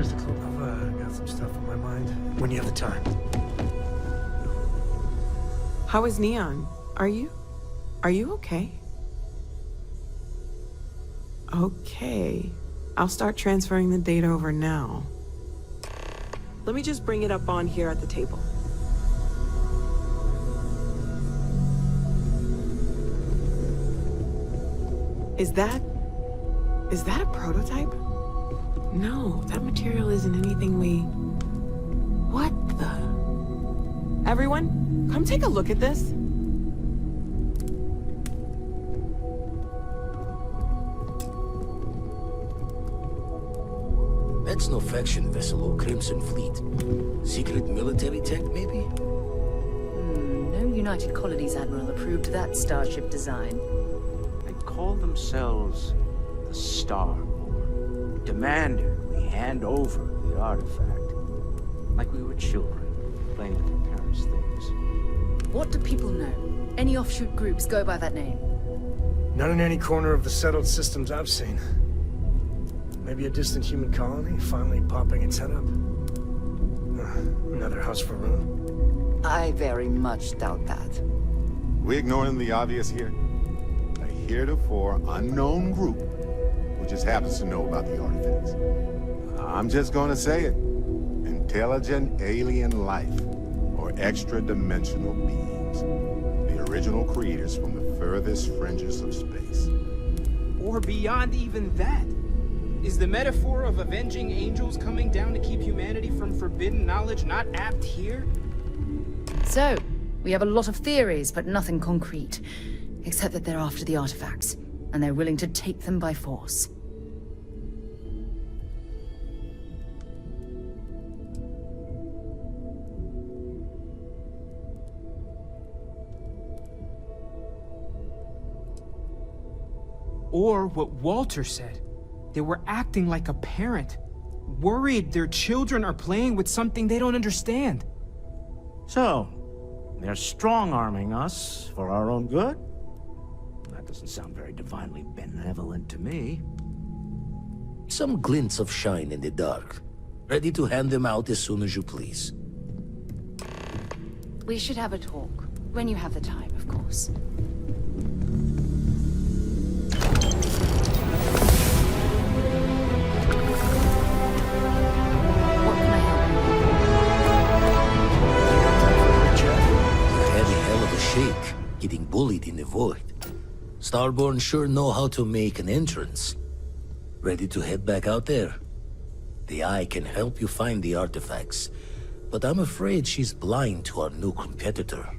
here's the clue. I've got some stuff on my mind. When you have the time. How is Neon? Are you okay? Okay. I'll start transferring the data over now. Let me just bring it up on here at the table. Is that a prototype? No, that material isn't anything we... What the... Everyone, come take a look at this. That's no faction vessel or Crimson Fleet. Secret military tech, maybe? No United Colonies Admiral approved that starship design. They call themselves the Starboard. Demanded we hand over the artifact. Like we were children, playing with their parents' things. What do people know? Any offshoot groups go by that name? Not in any corner of the settled systems I've seen. Maybe a distant human colony finally popping its head up. Another house for Rune. I very much doubt that. We ignoring the obvious here? A heretofore unknown group who just happens to know about the artifacts. I'm just gonna say it. Intelligent alien life, or extra-dimensional beings. The original creators from the furthest fringes of space. Or beyond even that. Is the metaphor of avenging angels coming down to keep humanity from forbidden knowledge not apt here? So, we have a lot of theories, but nothing concrete. Except that they're after the artifacts, and they're willing to take them by force. Or what Walter said. They were acting like a parent, worried their children are playing with something they don't understand. So, they're strong-arming us for our own good? That doesn't sound very divinely benevolent to me. Some glints of shine in the dark. Ready to hand them out as soon as you please. We should have a talk. When you have the time, of course. What can I help you? You had a hell of a shake, getting bullied in the void. Starborn sure know how to make an entrance. Ready to head back out there? The Eye can help you find the artifacts, but I'm afraid she's blind to our new competitor.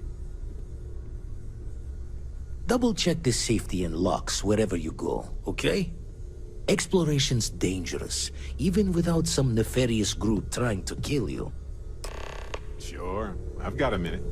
Double-check the safety and locks wherever you go, okay? Exploration's dangerous, even without some nefarious group trying to kill you. Sure, I've got a minute.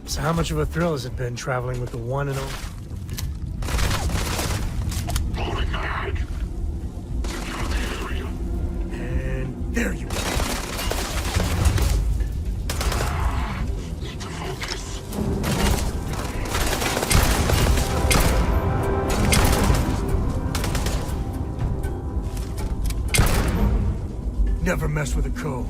So how much of a thrill has it been traveling with the one and only... And there you go. Never mess with a co.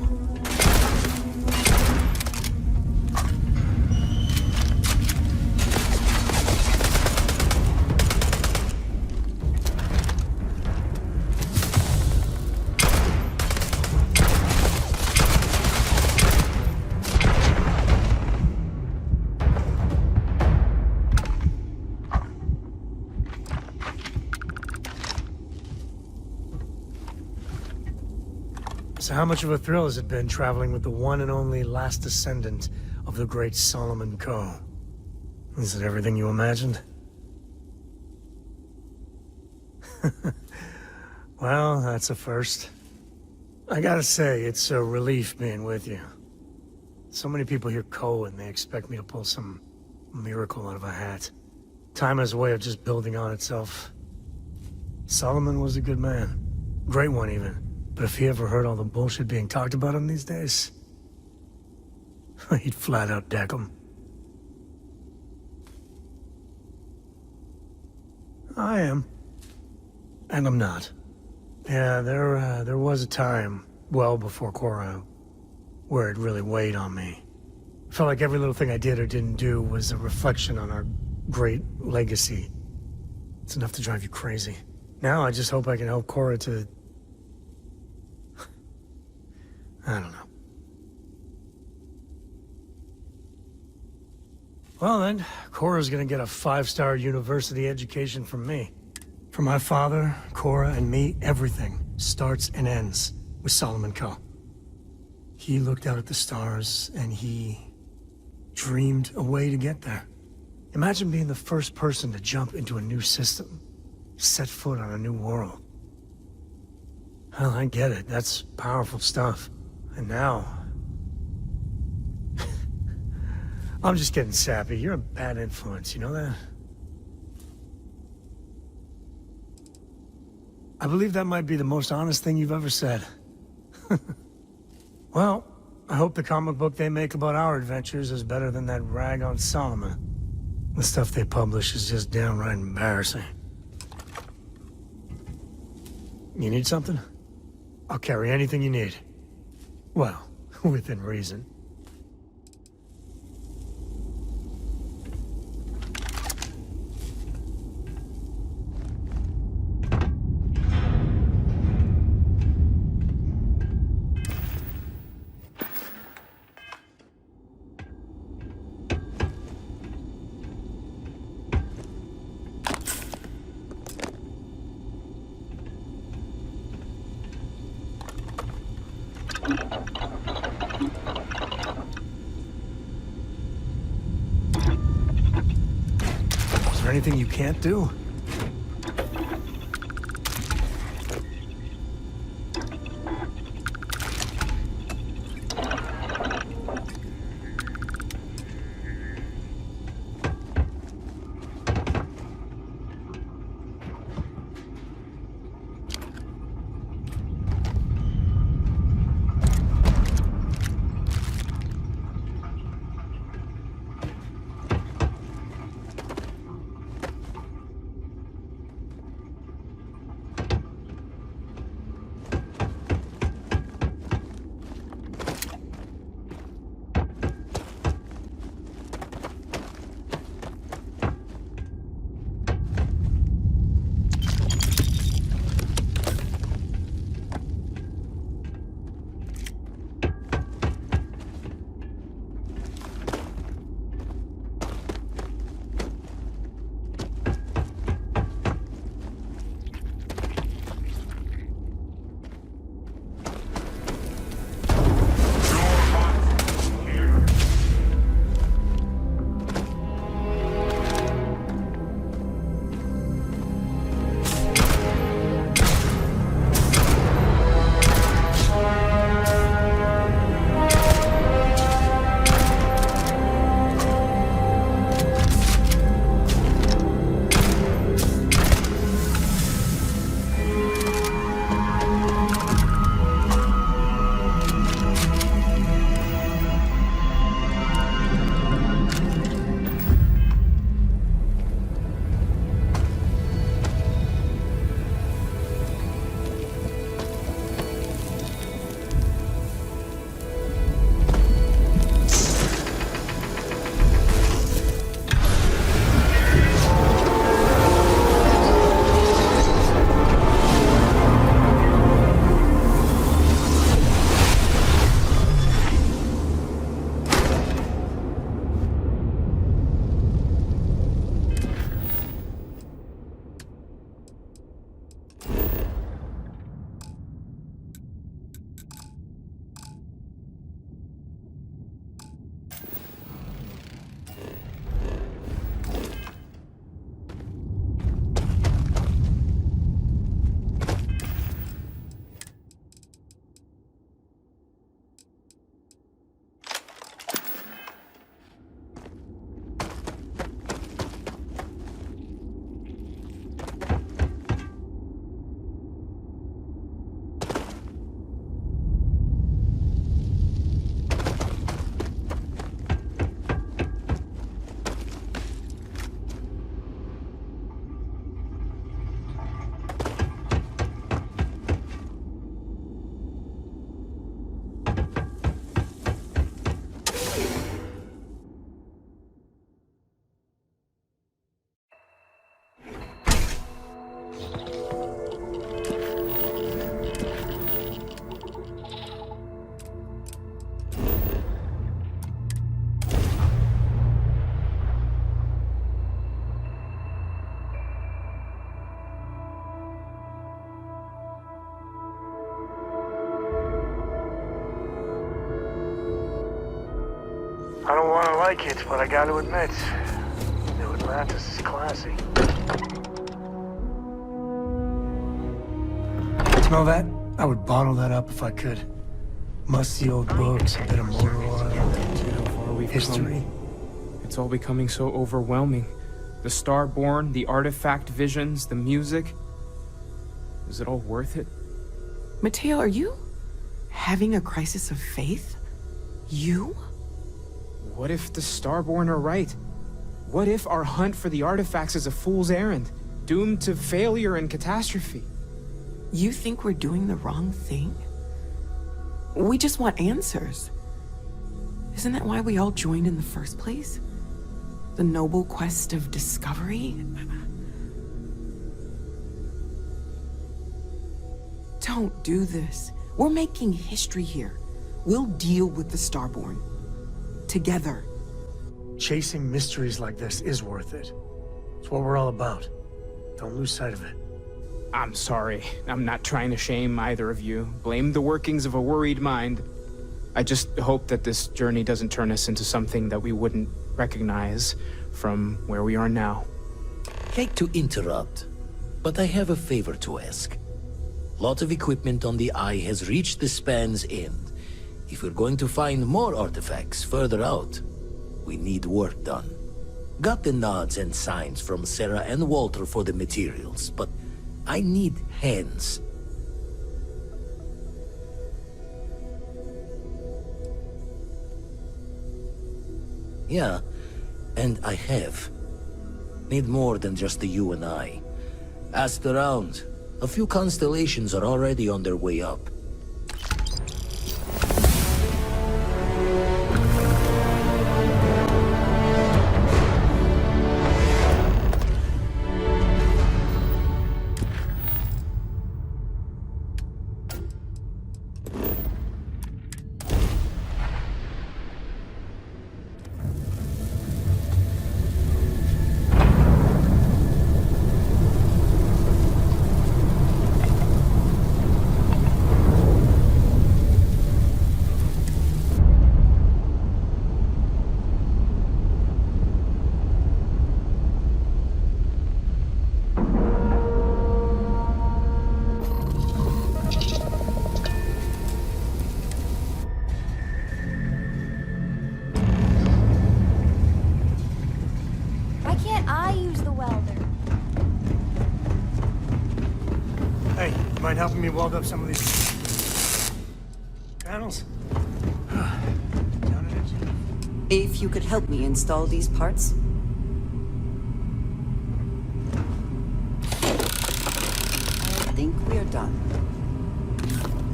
So how much of a thrill has it been traveling with the one and only last descendant of the great Solomon Coe? Is it everything you imagined? Well, that's a first. I gotta say, it's a relief being with you. So many people hear Coe and they expect me to pull some miracle out of a hat. Time has a way of just building on itself. Solomon was a good man. Great one, even. But if he ever heard all the bullshit being talked about him these days, he'd flat out deck him. I am. And I'm not. Yeah, there was a time, well before Korra, where it really weighed on me. Felt like every little thing I did or didn't do was a reflection on our great legacy. It's enough to drive you crazy. Now I just hope I can help Korra to... I don't know. Well then, Korra's gonna get a 5-star university education from me. For my father, Korra, and me, everything starts and ends with Solomon Coe. He looked out at the stars, and he dreamed a way to get there. Imagine being the first person to jump into a new system, set foot on a new world. Well, I get it. That's powerful stuff. And now... I'm just getting sappy. You're a bad influence, you know that? I believe that might be the most honest thing you've ever said. Well, I hope the comic book they make about our adventures is better than that rag on Solomon. The stuff they publish is just downright embarrassing. You need something? I'll carry anything you need. Well, within reason. Is there anything you can't do? like it, but I gotta admit, New Atlantis is classy. Smell that? I would bottle that up if I could. Musty old books, a bit of motor oil, How far we've history. come. It's all becoming so overwhelming. The Starborn, the artifact visions, the music. Is it all worth it? Mateo, are you having a crisis of faith? You? What if the Starborn are right? What if our hunt for the artifacts is a fool's errand, doomed to failure and catastrophe? You think we're doing the wrong thing? We just want answers. Isn't that why we all joined in the first place? The noble quest of discovery? Don't do this. We're making history here. We'll deal with the Starborn. Together. Chasing mysteries like this is worth it. It's what we're all about. Don't lose sight of it. I'm sorry. I'm not trying to shame either of you. Blame the workings of a worried mind. I just hope that this journey doesn't turn us into something that we wouldn't recognize from where we are now. Hate to interrupt, but I have a favor to ask. Lot of equipment on the Eye has reached the span's end. If we're going to find more artifacts further out, we need work done. Got the nods and signs from Sarah and Walter for the materials, but I need hands. Yeah, and I have. Need more than just the you and I. Asked around. A few constellations are already on their way up. Why can't I use the welder? Hey, you mind helping me weld up some of these panels? Down in it. If you could help me install these parts. I think we're done.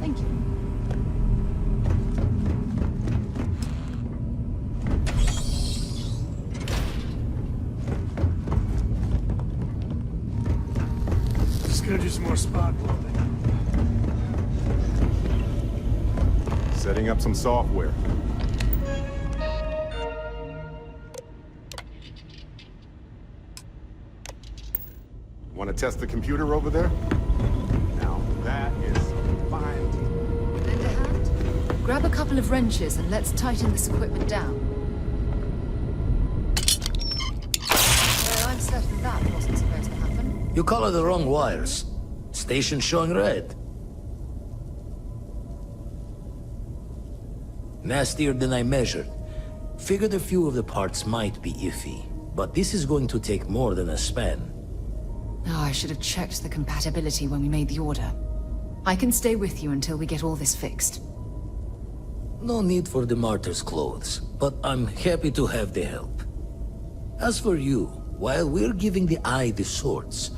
Thank you. Just gonna do some more spot welding. Setting up some software. Want to test the computer over there? Now that is some fine. Lend a hand? Grab a couple of wrenches and let's tighten this equipment down. Well, I'm certain that wasn't supposed to happen. You color the wrong wires. Station showing red. Nastier than I measured. Figured a few of the parts might be iffy, but this is going to take more than a span. Oh, I should have checked the compatibility when we made the order. I can stay with you until we get all this fixed. No need for the martyr's clothes, but I'm happy to have the help. As for you, while we're giving the Eye the swords,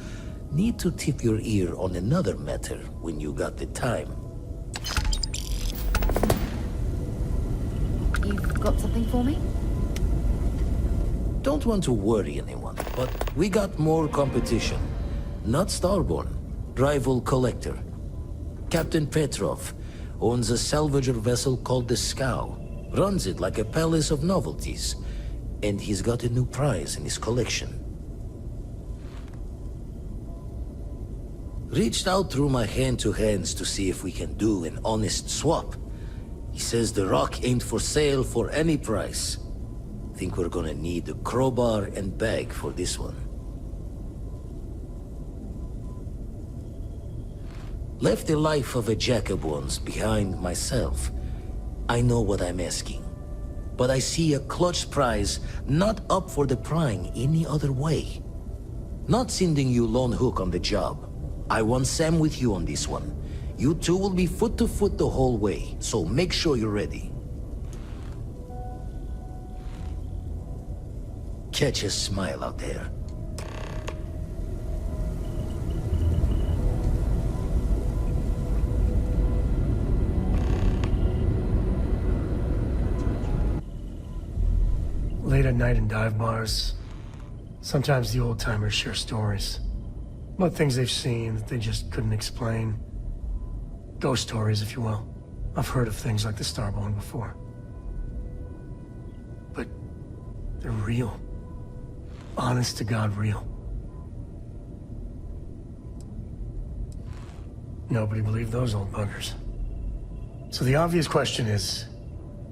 need to tip your ear on another matter when you got the time. You've got something for me? Don't want to worry anyone, but we got more competition. Not Starborn, rival collector. Captain Petrov owns a salvager vessel called the Scow. Runs it like a palace of novelties. And he's got a new prize in his collection. Reached out through my hand-to-hands to see if we can do an honest swap. He says the rock ain't for sale for any price. Think we're gonna need a crowbar and bag for this one. Left the life of a jacob once behind myself. I know what I'm asking. But I see a clutch prize not up for the prying any other way. Not sending you lone hook on the job. I want Sam with you on this one. You two will be foot to foot the whole way, so make sure you're ready. Catch a smile out there. Late at night in dive bars, sometimes the old-timers share stories about things they've seen that they just couldn't explain. Ghost stories, if you will. I've heard of things like the Starborn before. But they're real. Honest to God, real. Nobody believed those old buggers. So the obvious question is,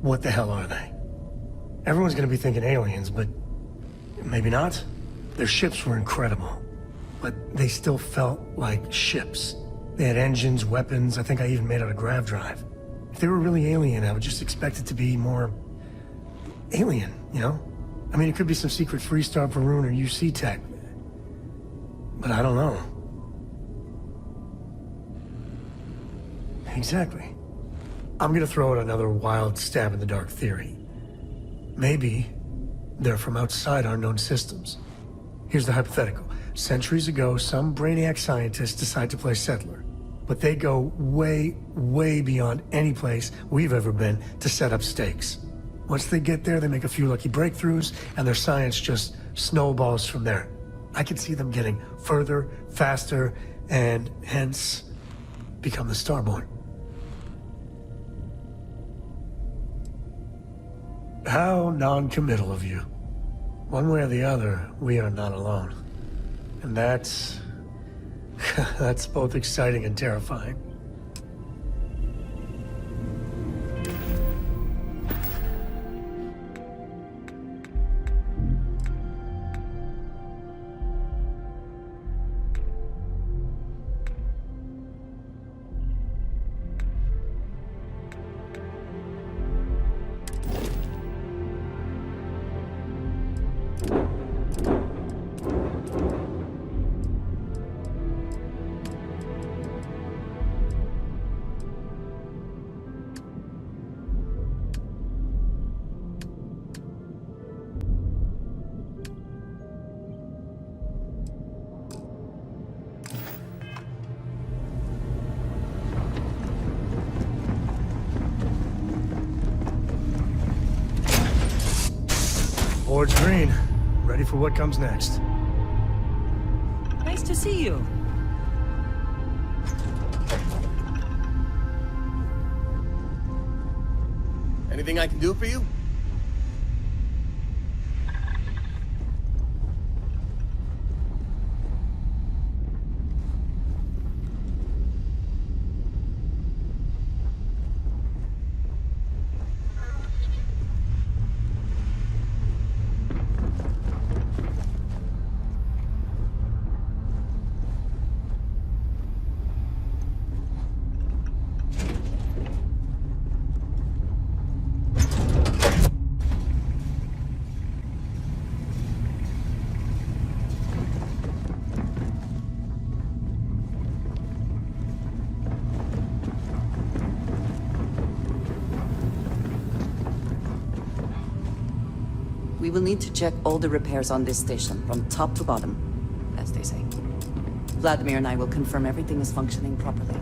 what the hell are they? Everyone's gonna be thinking aliens, but maybe not. Their ships were incredible, but they still felt like ships. They had engines, weapons. I think I even made out a grav drive. If they were really alien, I would just expect it to be more alien, you know? I mean, it could be some secret Freestar Varun or UC tech, but I don't know. Exactly. I'm gonna throw out another wild stab in the dark theory. Maybe they're from outside our known systems. Here's the hypothetical. Centuries ago, some brainiac scientists decide to play settler. But they go way, way beyond any place we've ever been to set up stakes. Once they get there, they make a few lucky breakthroughs, and their science just snowballs from there. I can see them getting further, faster, and hence become the Starborn. How non-committal of you. One way or the other, we are not alone. And that's both exciting and terrifying. Board's green. Ready for what comes next. Nice to see you. Anything I can do for you? We will need to check all the repairs on this station, from top to bottom, as they say. Vladimir and I will confirm everything is functioning properly.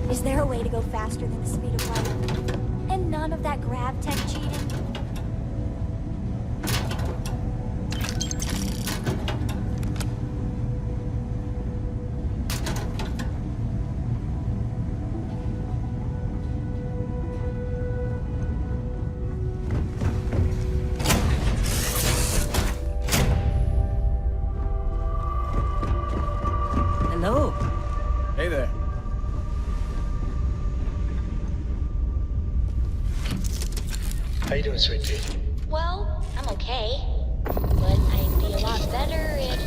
Is there a way to go faster than the speed of light? And none of that grav tech cheating? Hello. Hey there. How you doing, sweet pea? Well, I'm okay. But I'd be a lot better if...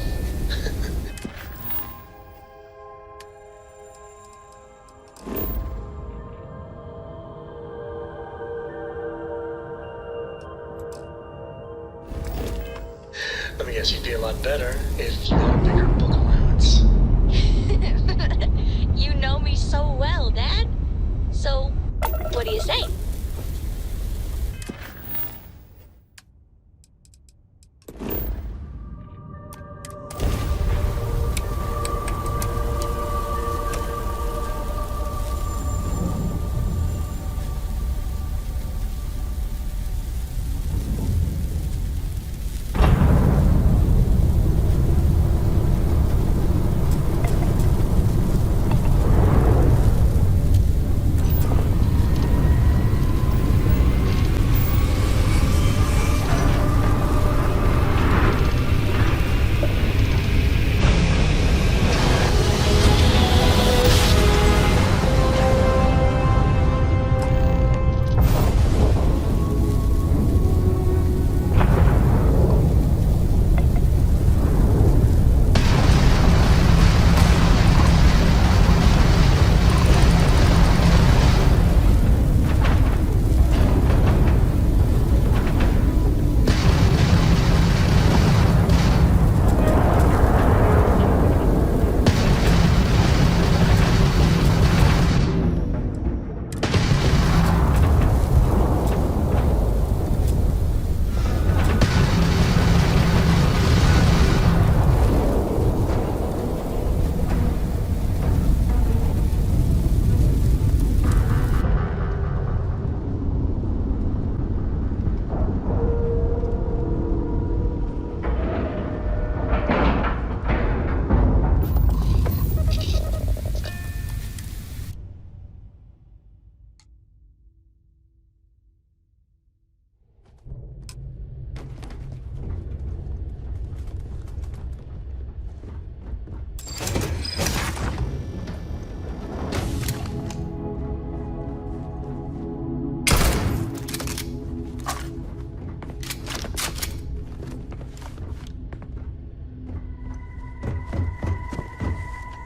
Let me guess, you'd be a lot better if you had a bigger book allowance. You know me so well, Dad. So, what do you say?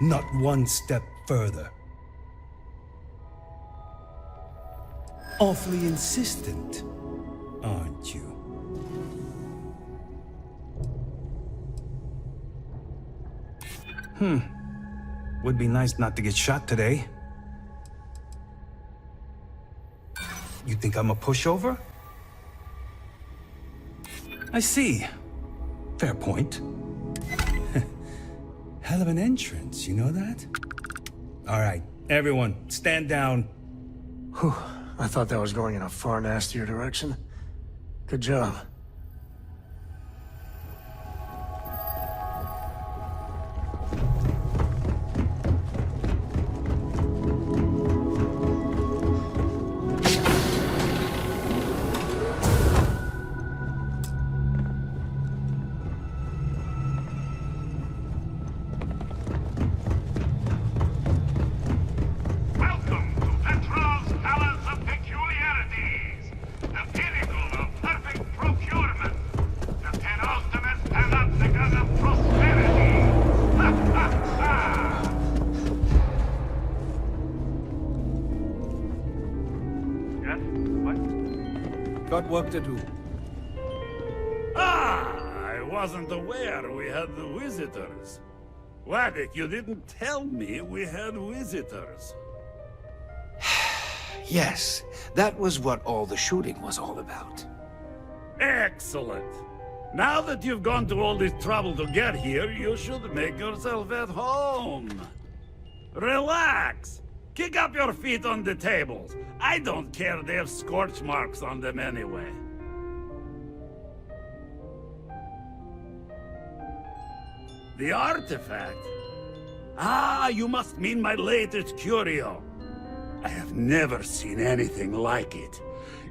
Not one step further. Awfully insistent, aren't you? Would be nice not to get shot today. You think I'm a pushover? I see. Fair point. Hell of an entrance, you know that? All right, everyone, stand down. Whew, I thought that was going in a far nastier direction. Good job. Got work to do. I wasn't aware we had visitors. Waddick, you didn't tell me we had visitors. Yes, that was what all the shooting was all about. Excellent. Now that you've gone to all this trouble to get here, you should make yourself at home. Relax. Kick up your feet on the tables. I don't care, they have scorch marks on them anyway. The artifact? Ah, you must mean my latest curio. I have never seen anything like it.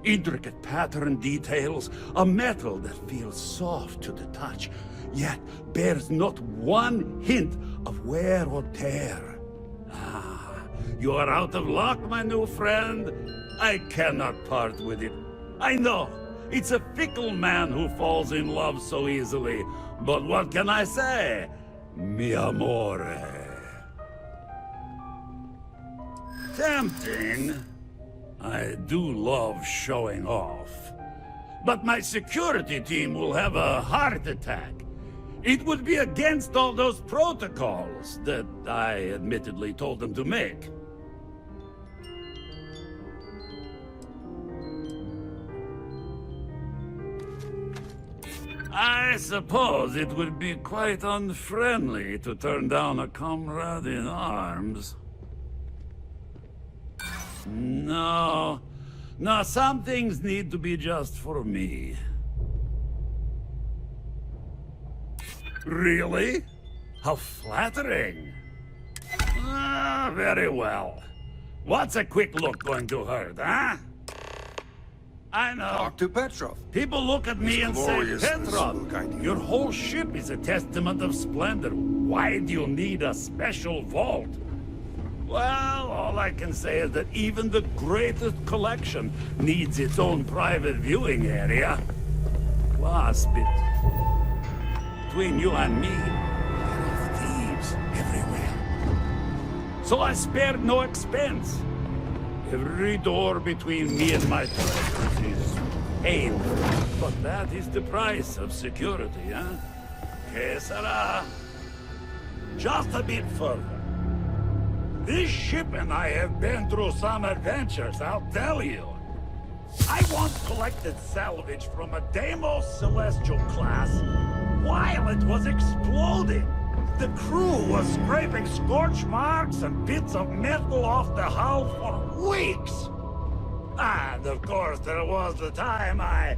Intricate pattern details, a metal that feels soft to the touch, yet bears not one hint of wear or tear. Ah, you are out of luck, my new friend. I cannot part with it. I know, it's a fickle man who falls in love so easily. But what can I say? Mi amore. Tempting. I do love showing off. But my security team will have a heart attack. It would be against all those protocols that I admittedly told them to make. I suppose it would be quite unfriendly to turn down a comrade in arms. No, some things need to be just for me. Really? How flattering. Very well. What's a quick look going to hurt, huh? I know. Talk to Petrov. People look at me and say, glorious Petrov, your whole ship is a testament of splendor. Why do you need a special vault? Well, all I can say is that even the greatest collection needs its own private viewing area. Plus, between you and me, there are thieves everywhere. So I spared no expense. Every door between me and my treasures is painful. But that is the price of security, huh? Que sera? Just a bit further. This ship and I have been through some adventures, I'll tell you. I once collected salvage from a Deimos Celestial class while it was exploding. The crew was scraping scorch marks and bits of metal off the hull for weeks. And of course, there was the time I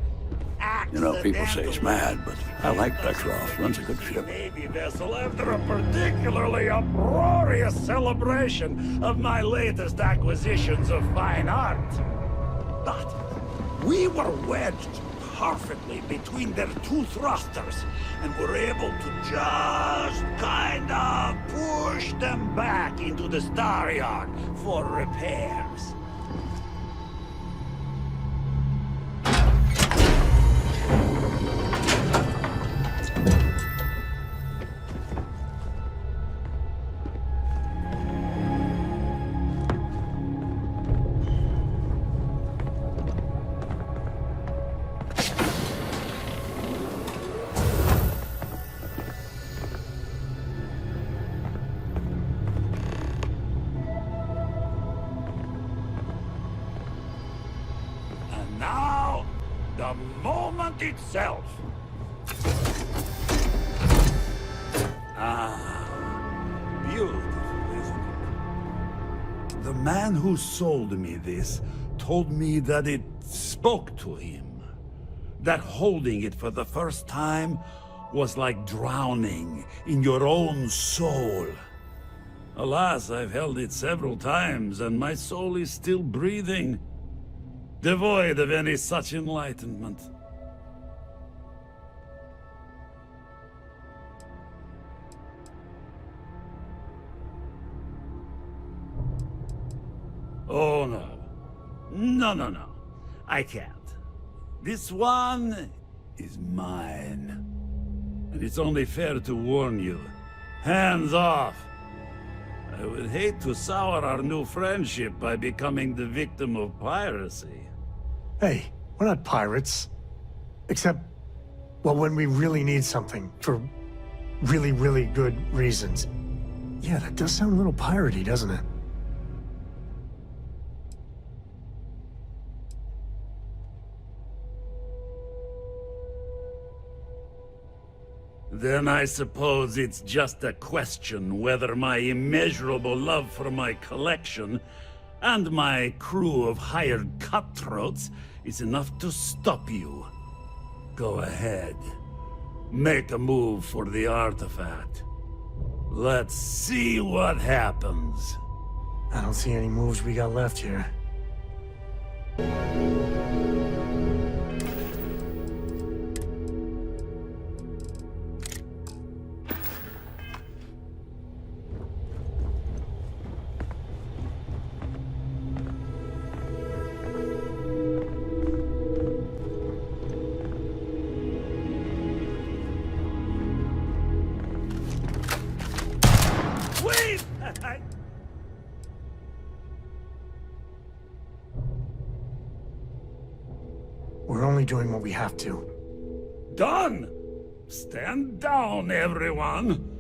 You know, people say he's mad, but I like Petrov. Runs a good ship. Navy vessel after a particularly uproarious celebration of my latest acquisitions of fine art. But we were wedged perfectly between their two thrusters, and were able to just kind of push them back into the Star Yard for repairs. Now, the moment itself. Beautiful, isn't it? The man who sold me this told me that it spoke to him. That holding it for the first time was like drowning in your own soul. Alas, I've held it several times, and my soul is still breathing, devoid of any such enlightenment. Oh, no. No. I can't. This one is mine. And it's only fair to warn you. Hands off. I would hate to sour our new friendship by becoming the victim of piracy. Hey, we're not pirates. Except, well, when we really need something for really, really good reasons. Yeah, that does sound a little piratey, doesn't it? Then I suppose it's just a question whether my immeasurable love for my collection and my crew of hired cutthroats is enough to stop you. Go ahead. Make a move for the artifact. Let's see what happens. I don't see any moves we got left here. We're only doing what we have to. Done! Stand down, everyone.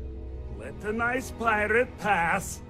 Let the nice pirate pass.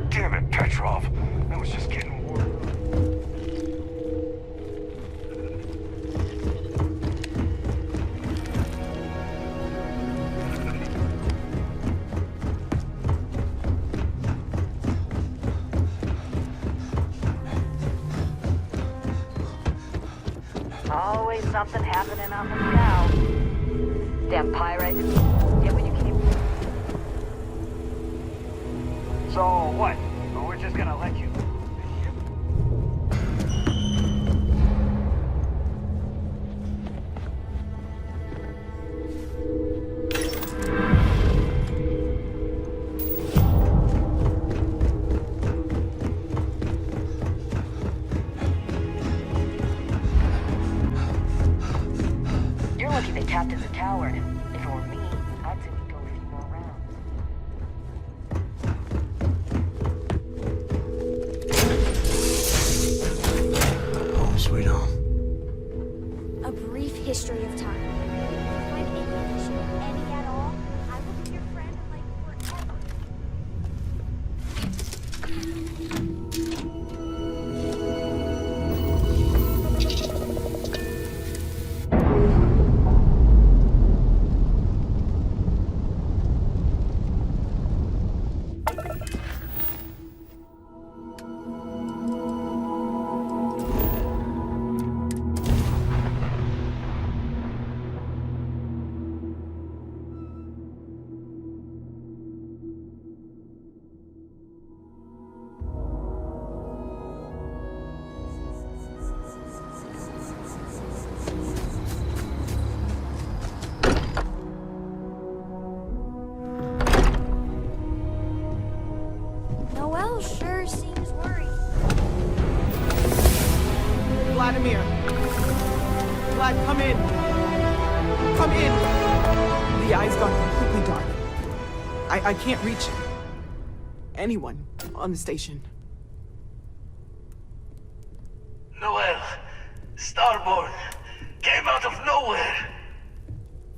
Damn it, Petrov. I was just getting warmed up. Always something happening on the scout. Damn pirate. Get what you came for. So what? We're just gonna let you. You're lucky they tapped in the tower, and if it were me, I'd say we'd go a few more rounds. Home sweet home. A brief history of time. If you find any connection, any at all, I will be your friend like forever. Noel sure seems worried. Vladimir! Vlad, come in! Come in! The eye's gone completely dark. I can't reach anyone on the station. Noel, Starborn, came out of nowhere.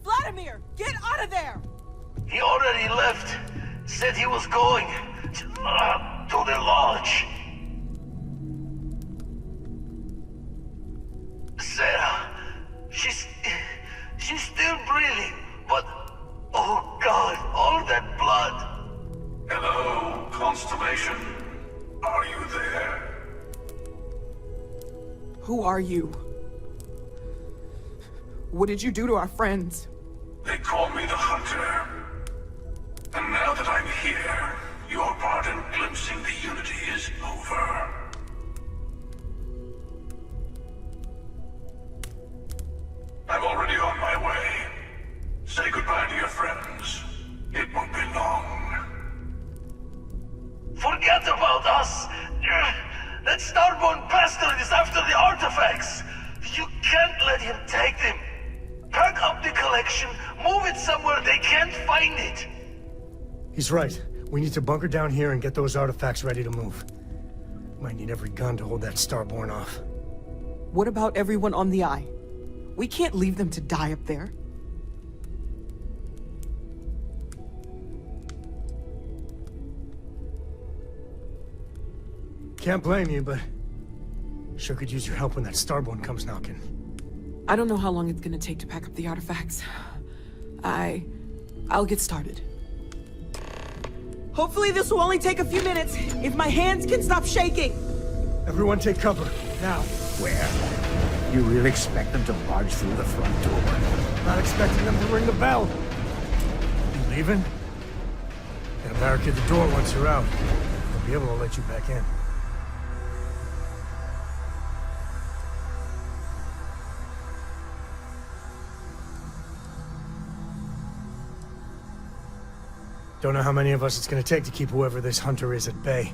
Vladimir! Get out of there! He already left. Said he was going to the lodge. Sarah, she's still breathing, but oh God, all that blood. Hello, Constellation. Are you there? Who are you? What did you do to our friends? They call me the Hunter. And now that I'm here, your part in glimpsing the Unity is over. I'm already on my way. Say goodbye to your friends. It won't be long. Forget about us! That Starborn bastard is after the artifacts! You can't let him take them! Pack up the collection, move it somewhere they can't find it! He's right. We need to bunker down here and get those artifacts ready to move. Might need every gun to hold that Starborn off. What about everyone on the Eye? We can't leave them to die up there. Can't blame you, but sure could use your help when that Starborn comes knocking. I don't know how long it's gonna take to pack up the artifacts. I'll get started. Hopefully this will only take a few minutes, if my hands can stop shaking! Everyone take cover, now. Where? You really expect them to barge through the front door? Not expecting them to ring the bell. You leaving? Gotta barricade the door once you're out. They'll be able to let you back in. Don't know how many of us it's gonna take to keep whoever this hunter is at bay.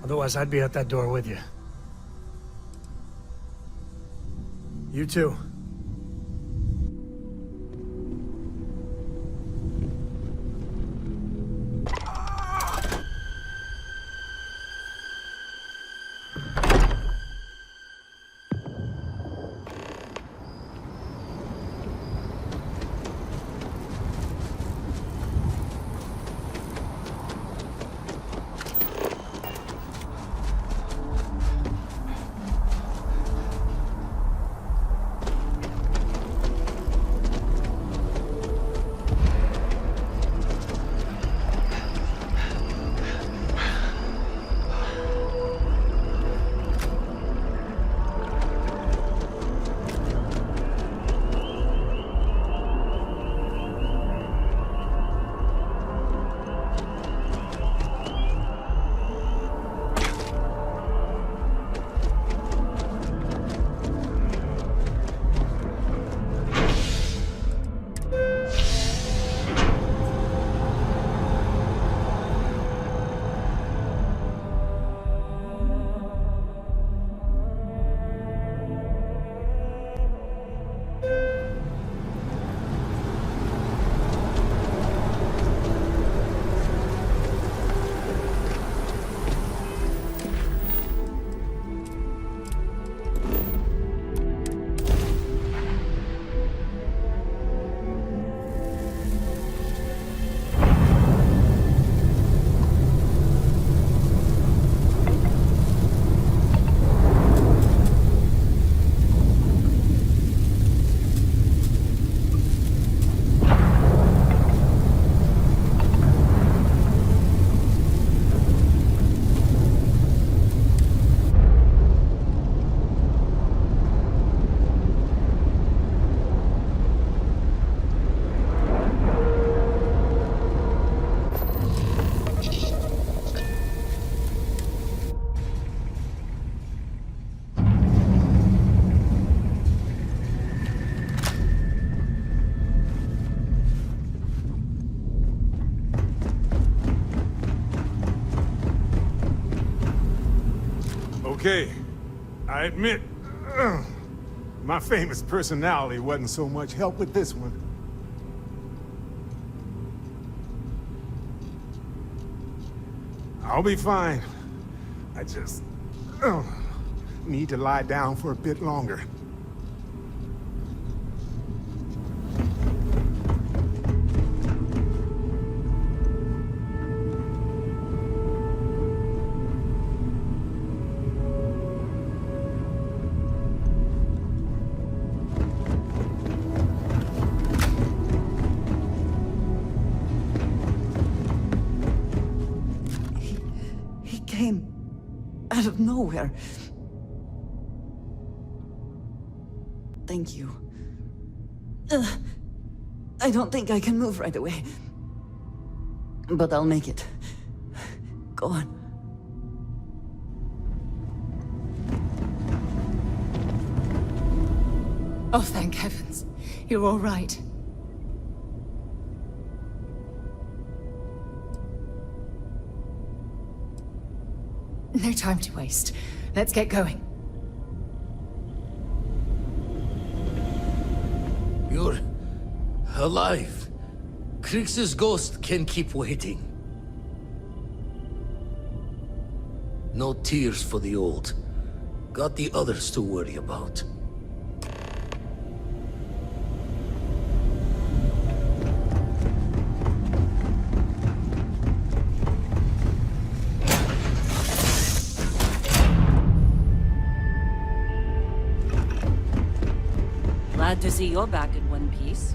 Otherwise, I'd be at that door with you. You too. Okay, I admit, my famous personality wasn't so much help with this one. I'll be fine. I just need to lie down for a bit longer. Out of nowhere. Thank you. I don't think I can move right away. But I'll make it. Go on. Oh, thank heavens. You're all right. No time to waste. Let's get going. You're alive. Krix's ghost can keep waiting. No tears for the old. Got the others to worry about. Glad to see you're back in one piece.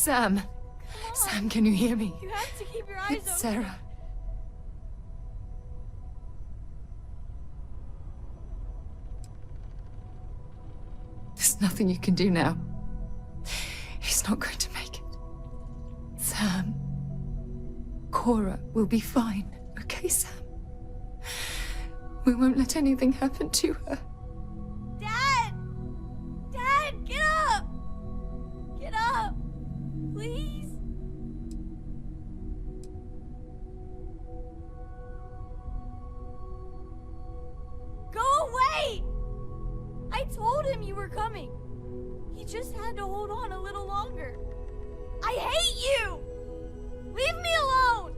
Sam. Sam, can you hear me? You have to keep your eyes It's open. Sarah. There's nothing you can do now. He's not going to make it. Sam. Cora will be fine, okay, Sam? We won't let anything happen to her. Dad! Dad, get up! Get up! Please? Go away! I told him you were coming. He just had to hold on a little longer. I hate you! Leave me alone!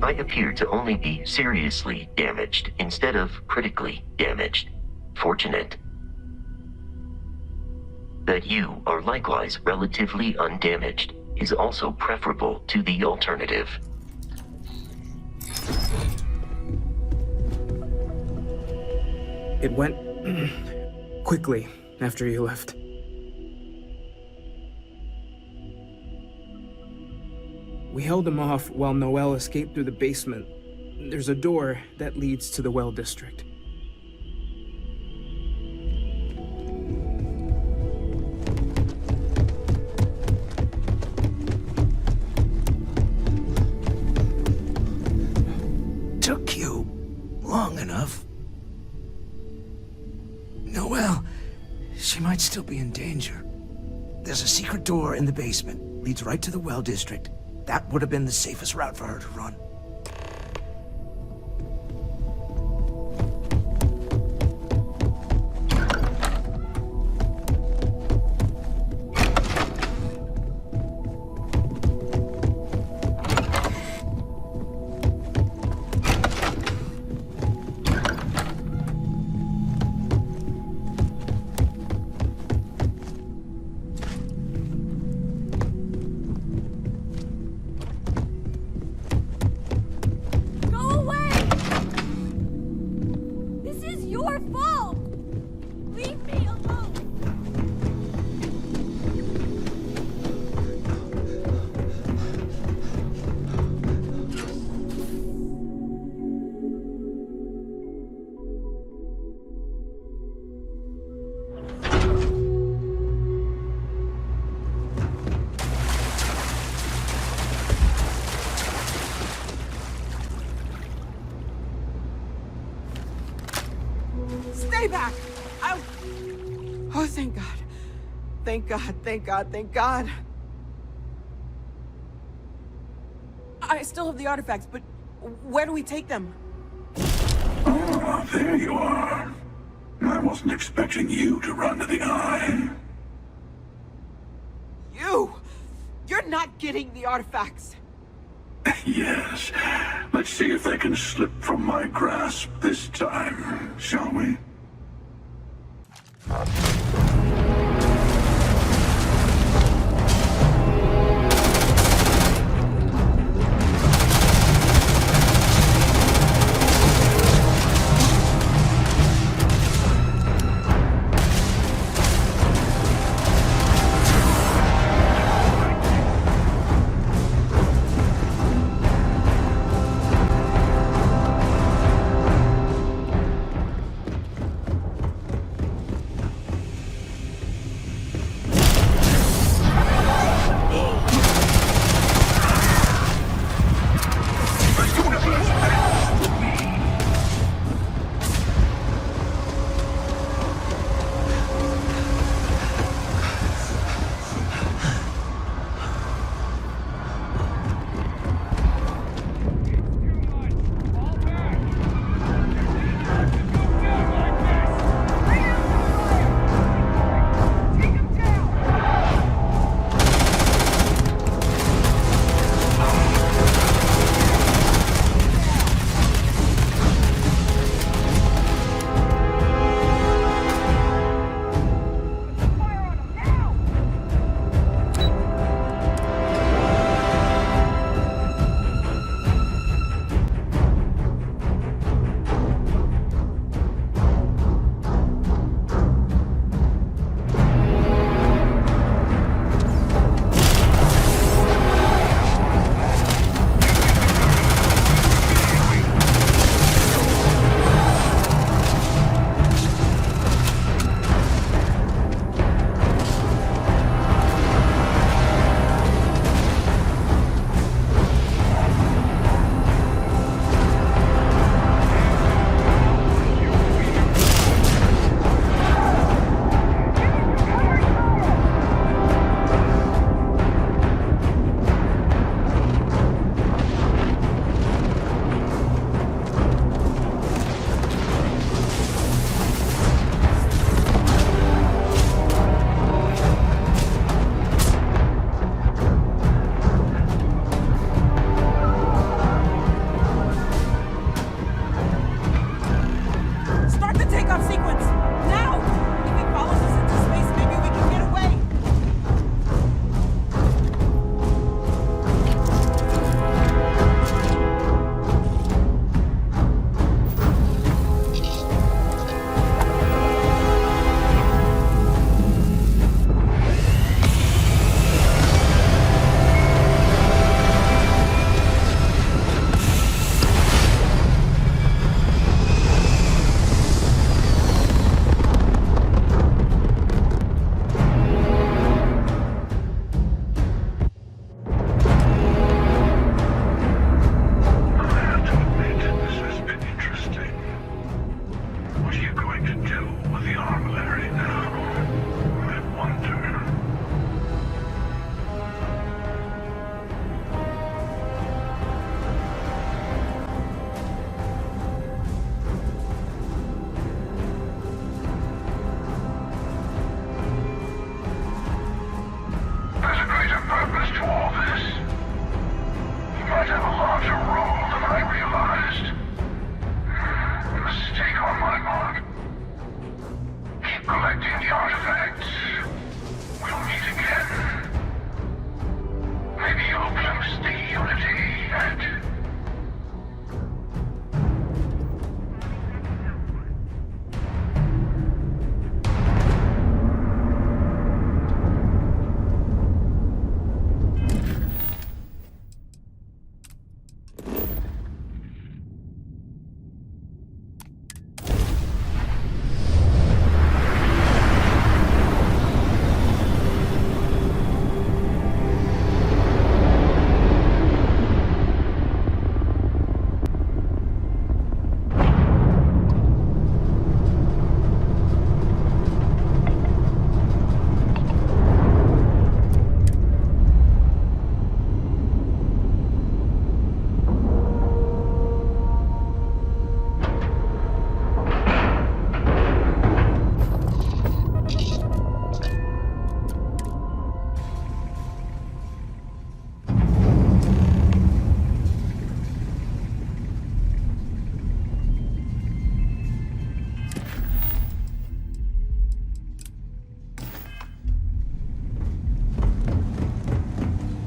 I appear to only be seriously damaged instead of critically damaged. Fortunate. That you are likewise relatively undamaged is also preferable to the alternative. It went quickly after you left. We held him off while Noel escaped through the basement. There's a door that leads to the well district. Took you long enough. Noel, she might still be in danger. There's a secret door in the basement. Leads right to the well district. That would have been the safest route for her to run. Stay back! Oh, thank God. Thank God, thank God, thank God. I still have the artifacts, but where do we take them? Ah, there you are. I wasn't expecting you to run to the eye. You! You're not getting the artifacts! Yes. Let's see if they can slip from my grasp this time, shall we?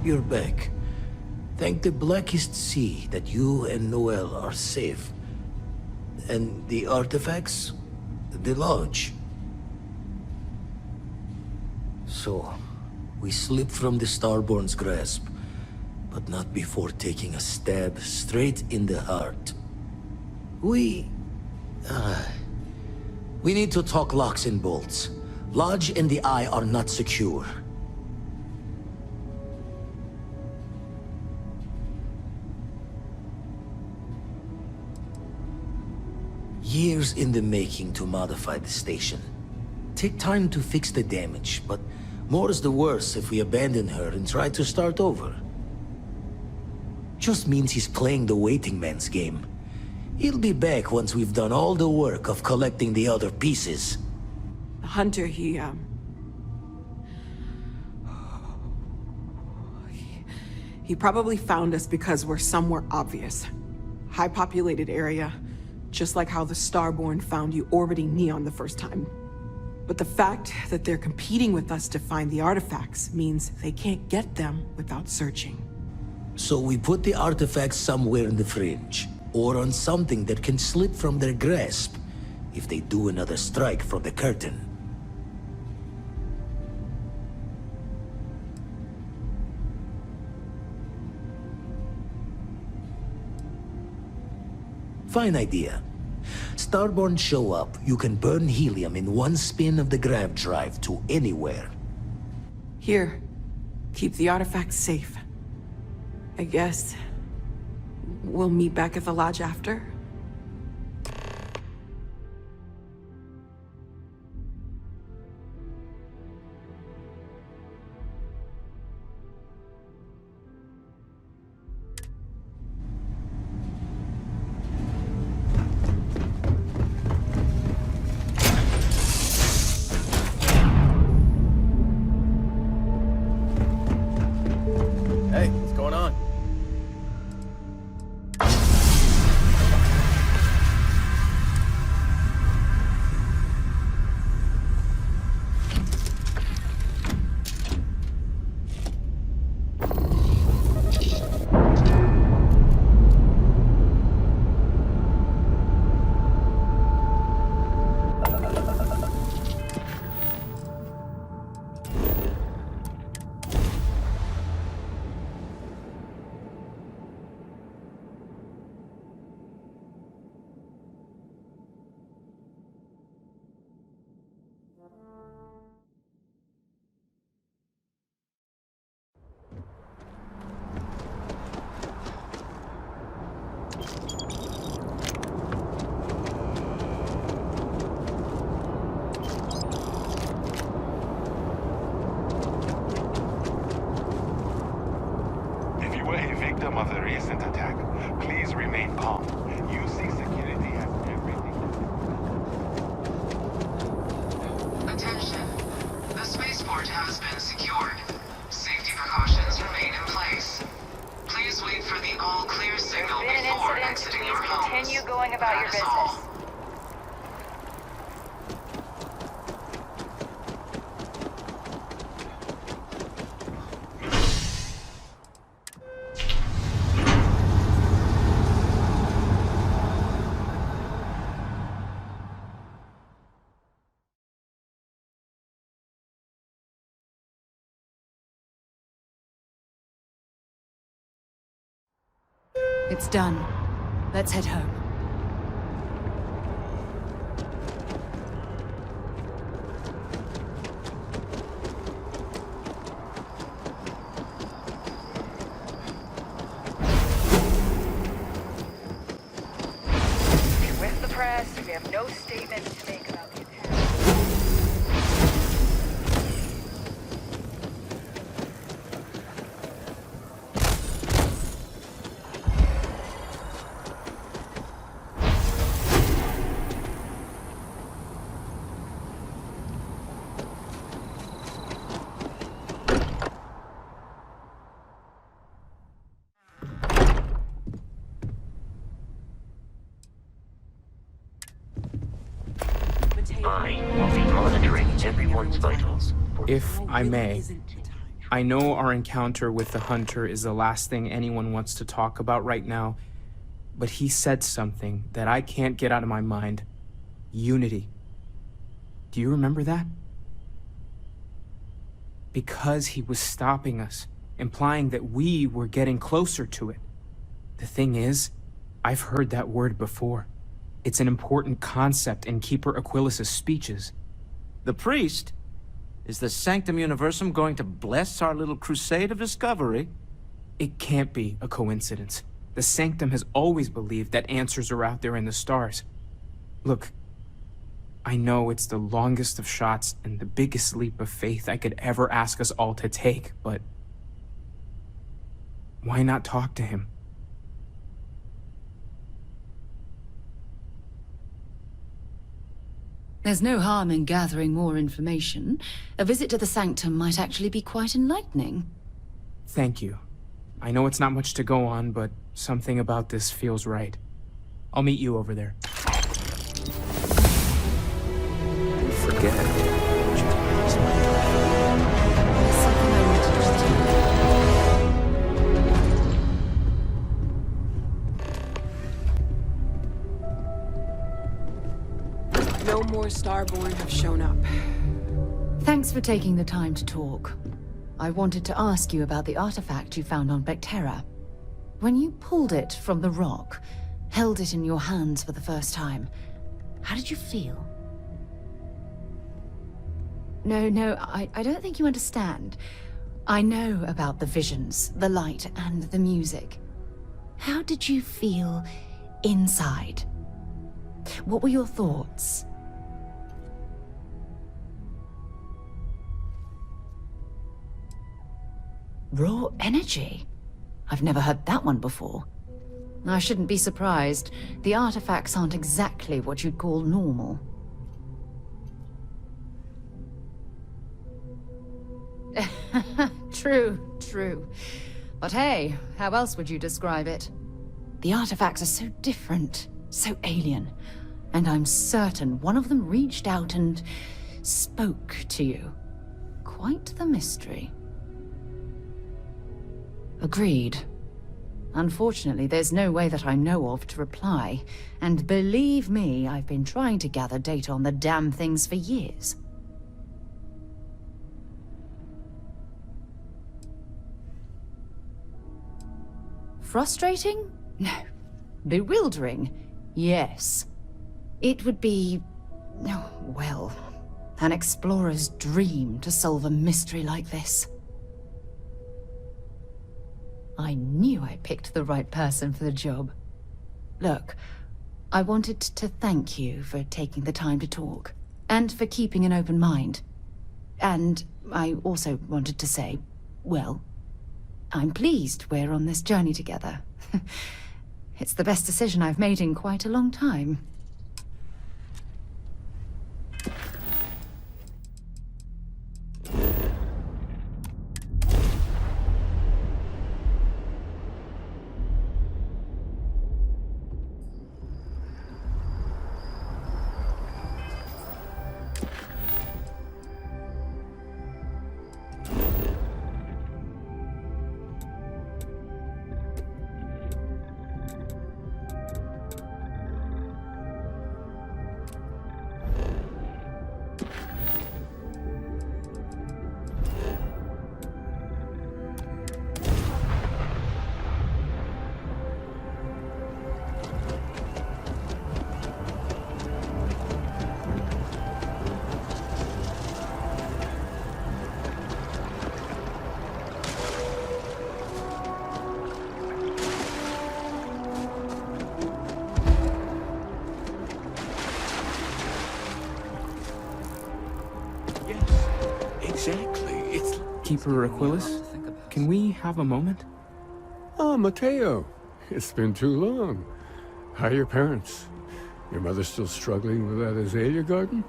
you're back. Thank the blackest sea that you and Noel are safe. And the artifacts? The lodge. So, we slipped from the Starborn's grasp, but not before taking a stab straight in the heart. We need to talk locks and bolts. Lodge and the Eye are not secure. Years in the making to modify the station. Take time to fix the damage, but more is the worse if we abandon her and try to start over. Just means he's playing the waiting man's game. He'll be back once we've done all the work of collecting the other pieces. Hunter, he probably found us because we're somewhere obvious. High-populated area, just like how the Starborn found you orbiting Neon the first time. But the fact that they're competing with us to find the artifacts means they can't get them without searching. So we put the artifacts somewhere in the fringe, or on something that can slip from their grasp if they do another strike from the curtain. Fine idea. Starborn show up, you can burn helium in one spin of the grav drive to anywhere. Here, keep the artifacts safe. I guess we'll meet back at the lodge after? Hey, what's going on? victim of the recent attack. Please remain calm. UC security has everything. Attention. The spaceport has been secured. Safety precautions remain in place. Please wait for the all-clear signal before exiting your homes. Continue going about your business. It's done. Let's head home. You're with the press. We have no statement to make about the attack. I will be monitoring everyone's vitals. If I may, I know our encounter with the Hunter is the last thing anyone wants to talk about right now, but he said something that I can't get out of my mind. Unity. Do you remember that? Because he was stopping us, implying that we were getting closer to it. The thing is, I've heard that word before. It's an important concept in Keeper Aquilas's speeches. The priest? Is the Sanctum Universum going to bless our little crusade of discovery? It can't be a coincidence. The Sanctum has always believed that answers are out there in the stars. Look, I know it's the longest of shots and the biggest leap of faith I could ever ask us all to take, but why not talk to him? There's no harm in gathering more information. A visit to the Sanctum might actually be quite enlightening. Thank you. I know it's not much to go on, but something about this feels right. I'll meet you over there. Forget. No more Starborn have shown up. Thanks for taking the time to talk. I wanted to ask you about the artifact you found on Bactera. When you pulled it from the rock, held it in your hands for the first time, how did you feel? No, I don't think you understand. I know about the visions, the light, and the music. How did you feel inside? What were your thoughts? Raw energy? I've never heard that one before. I shouldn't be surprised. The artifacts aren't exactly what you'd call normal. True. But hey, how else would you describe it? The artifacts are so different, so alien, and I'm certain one of them reached out and spoke to you. Quite the mystery. Agreed. Unfortunately, there's no way that I know of to reply, and believe me, I've been trying to gather data on the damn things for years. Frustrating? No. Bewildering? Yes. It would be, oh, well, an explorer's dream to solve a mystery like this. I knew I picked the right person for the job. Look, I wanted to thank you for taking the time to talk, and for keeping an open mind. And I also wanted to say, well, I'm pleased we're on this journey together. It's the best decision I've made in quite a long time. Exactly. It's... Keeper Aquilas, can we have a moment? Oh, Mateo. It's been too long. How are your parents? Your mother still struggling with that azalea garden?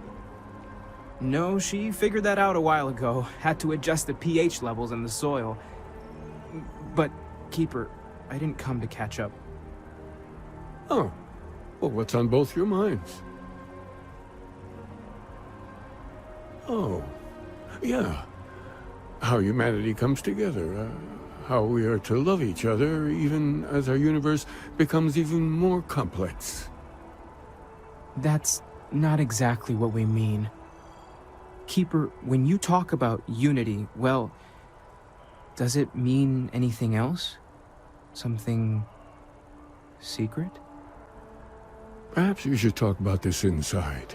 No, she figured that out a while ago. Had to adjust the pH levels in the soil. But, Keeper, I didn't come to catch up. Oh. Well, what's on both your minds? Oh. Yeah. how humanity comes together, how we are to love each other even as our universe becomes even more complex. That's not exactly what we mean. Keeper, when you talk about unity, well, does it mean anything else? Something secret? Perhaps we should talk about this inside.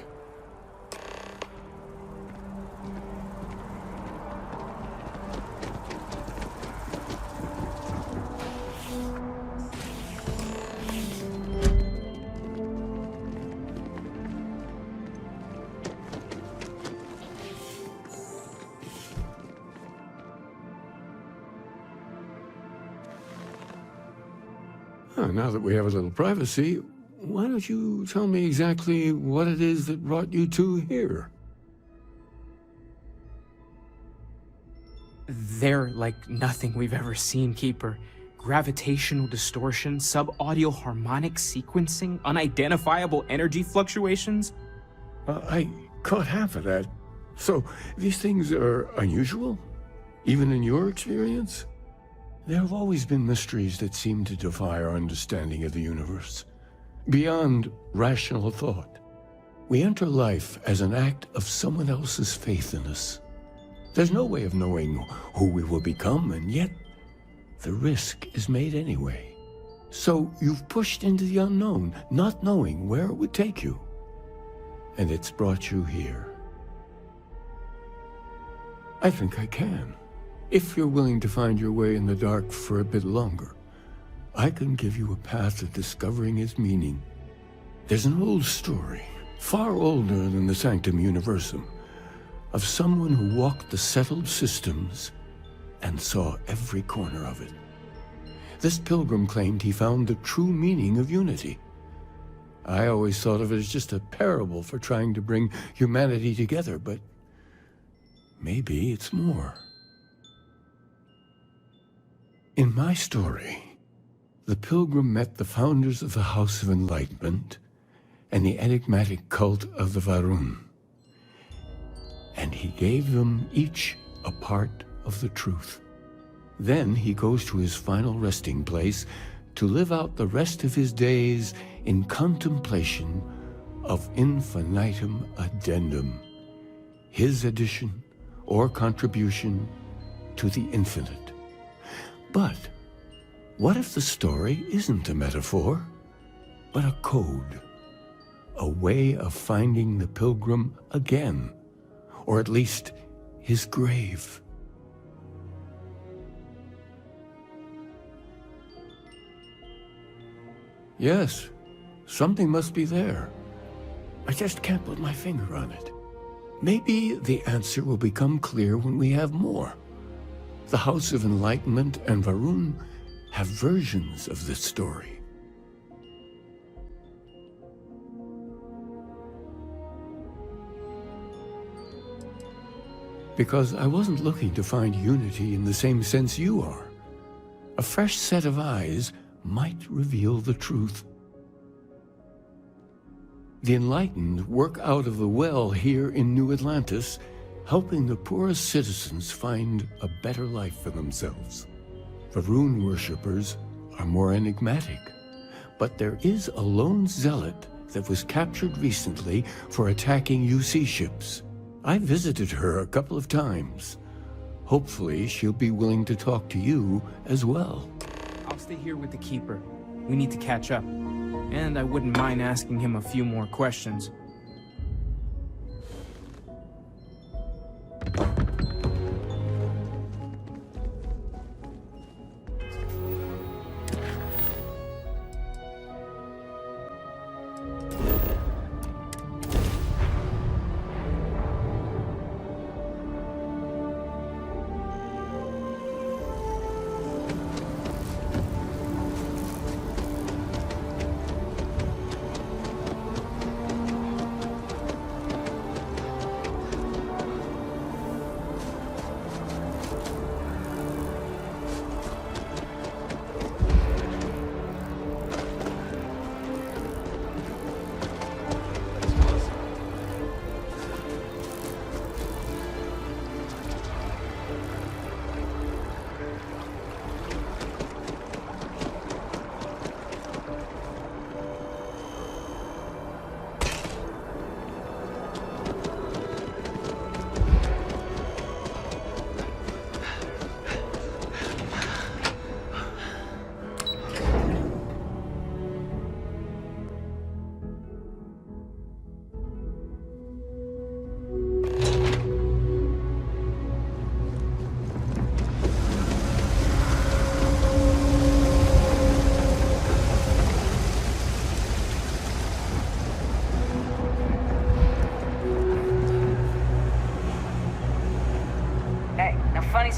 Now that we have a little privacy, why don't you tell me exactly what it is that brought you two here? They're like nothing we've ever seen, Keeper. Gravitational distortion, sub-audio harmonic sequencing, unidentifiable energy fluctuations. I caught half of that. So, these things are unusual? Even in your experience? There have always been mysteries that seem to defy our understanding of the universe. Beyond rational thought, we enter life as an act of someone else's faith in us. There's no way of knowing who we will become, and yet the risk is made anyway. So you've pushed into the unknown, not knowing where it would take you. And it's brought you here. I think I can. If you're willing to find your way in the dark for a bit longer, I can give you a path to discovering its meaning. There's an old story, far older than the Sanctum Universum, of someone who walked the settled systems and saw every corner of it. This pilgrim claimed he found the true meaning of unity. I always thought of it as just a parable for trying to bring humanity together, but maybe it's more. In my story, the pilgrim met the founders of the House of Enlightenment and the enigmatic cult of the Varun, and he gave them each a part of the truth. Then he goes to his final resting place to live out the rest of his days in contemplation of infinitum addendum, his addition or contribution to the infinite. But what if the story isn't a metaphor, but a code? A way of finding the pilgrim again, or at least his grave. Yes, something must be there. I just can't put my finger on it. Maybe the answer will become clear when we have more. The House of Enlightenment and Varun have versions of this story. Because I wasn't looking to find unity in the same sense you are. A fresh set of eyes might reveal the truth. The Enlightened work out of the well here in New Atlantis, helping the poorest citizens find a better life for themselves. Varun worshippers are more enigmatic, but there is a lone zealot that was captured recently for attacking UC ships. I visited her a couple of times. Hopefully she'll be willing to talk to you as well. I'll stay here with the Keeper. We need to catch up. And I wouldn't mind asking him a few more questions.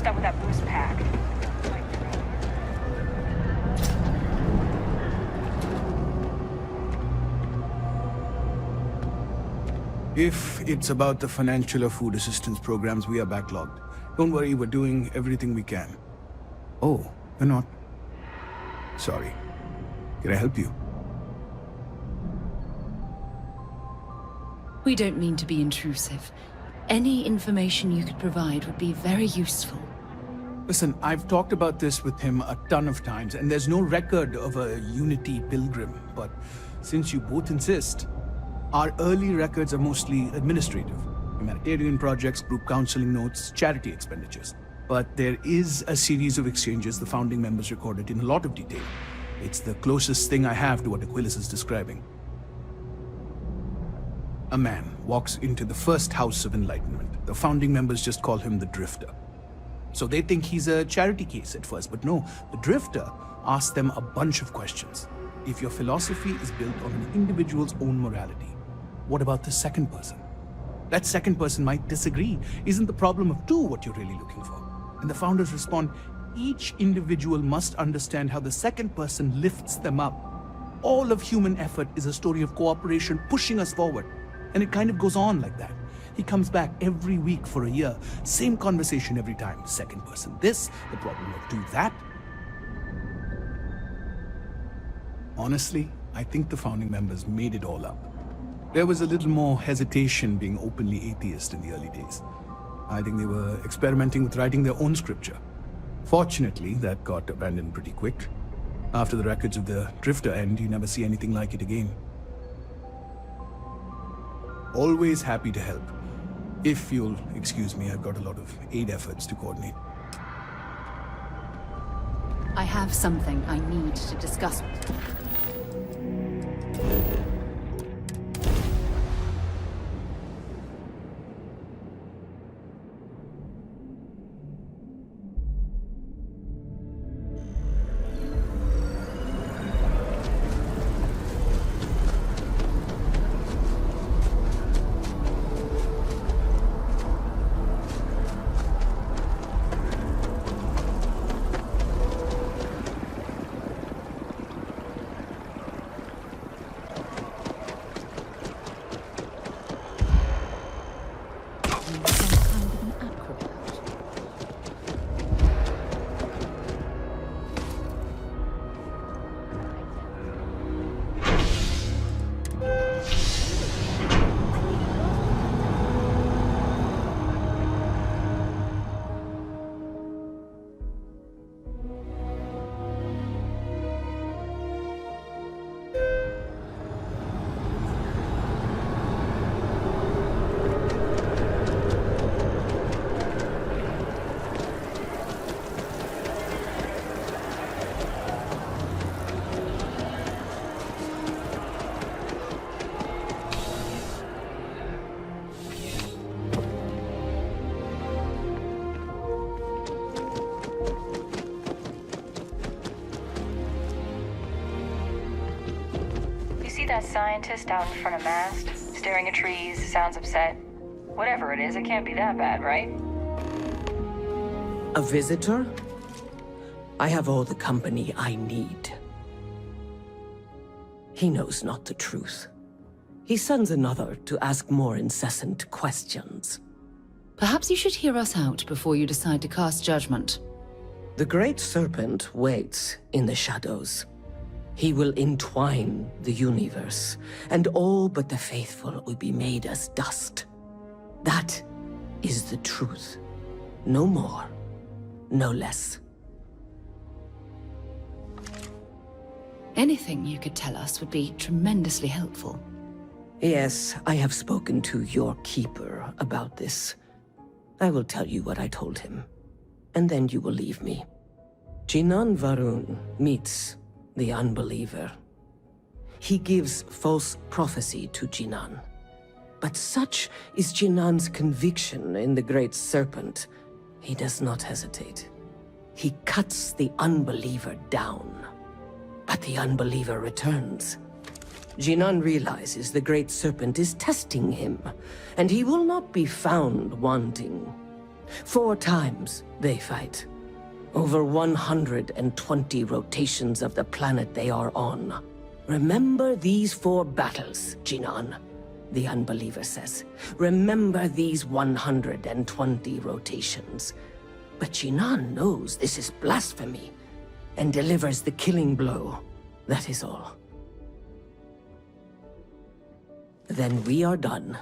almost done with that boost pack. If it's about the financial or food assistance programs, we are backlogged. Don't worry, we're doing everything we can. Oh, we're not. Sorry. Can I help you? We don't mean to be intrusive. Any information you could provide would be very useful. Listen, I've talked about this with him a ton of times, and there's no record of a Unity pilgrim. But since you both insist, our early records are mostly administrative. Humanitarian projects, group counseling notes, charity expenditures. But there is a series of exchanges the founding members recorded in a lot of detail. It's the closest thing I have to what Aquilus is describing. A man walks into the first House of Enlightenment. The founding members just call him the Drifter. So they think he's a charity case at first, but no, the Drifter asks them a bunch of questions. If your philosophy is built on an individual's own morality, what about the second person? That second person might disagree. Isn't the problem of two what you're really looking for? And the founders respond, each individual must understand how the second person lifts them up. All of human effort is a story of cooperation pushing us forward. And it kind of goes on like that. He comes back every week for a year. Same conversation every time. Second person this, the problem of two that. Honestly, I think the founding members made it all up. There was a little more hesitation being openly atheist in the early days. I think they were experimenting with writing their own scripture. Fortunately, that got abandoned pretty quick. After the records of the Drifter end, you never see anything like it again. Always happy to help. If you'll excuse me, I've got a lot of aid efforts to coordinate. I have something I need to discuss. That scientist out in front of mast, staring at trees, sounds upset. Whatever it is, it can't be that bad, right? A visitor? I have all the company I need. He knows not the truth. He sends another to ask more incessant questions. Perhaps you should hear us out before you decide to cast judgment. The Great Serpent waits in the shadows. He will entwine the universe, and all but the faithful will be made as dust. That is the truth. No more, no less. Anything you could tell us would be tremendously helpful. Yes, I have spoken to your keeper about this. I will tell you what I told him, and then you will leave me. Jinan Varun meets the unbeliever. He gives false prophecy to Jinan. But such is Jinan's conviction in the Great Serpent, he does not hesitate. He cuts the unbeliever down. But the unbeliever returns. Jinan realizes the Great Serpent is testing him, and he will not be found wanting. 4 times they fight. Over 120 rotations of the planet they are on. Remember these 4 battles, Jinan, the Unbeliever says. Remember these 120 rotations. But Jinan knows this is blasphemy and delivers the killing blow. That is all. Then we are done.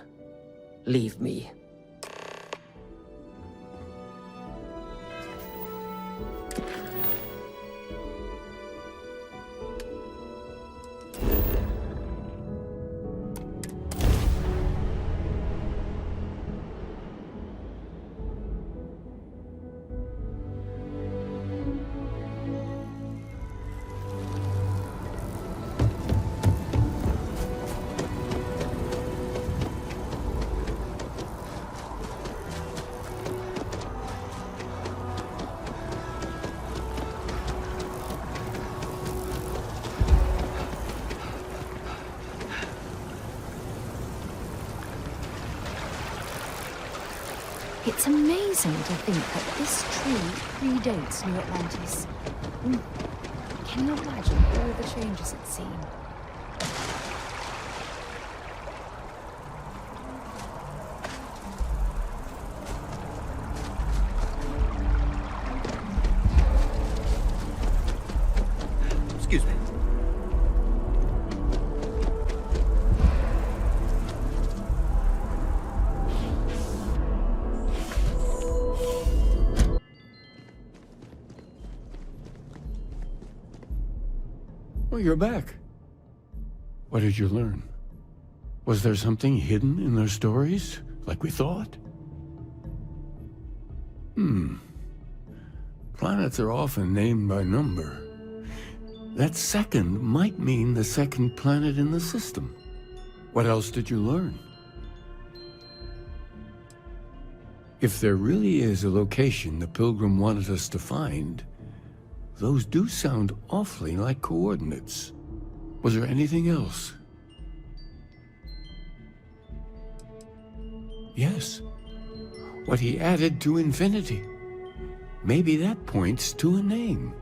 Leave me. It's amazing to think that this tree predates New Atlantis. Can you imagine all the changes it's seen? Excuse me. Well, you're back. What did you learn? Was there something hidden in their stories, like we thought? Planets are often named by number. That second might mean the second planet in the system. What else did you learn? If there really is a location the Pilgrim wanted us to find, those do sound awfully like coordinates. Was there anything else? Yes. What he added to infinity. Maybe that points to a name.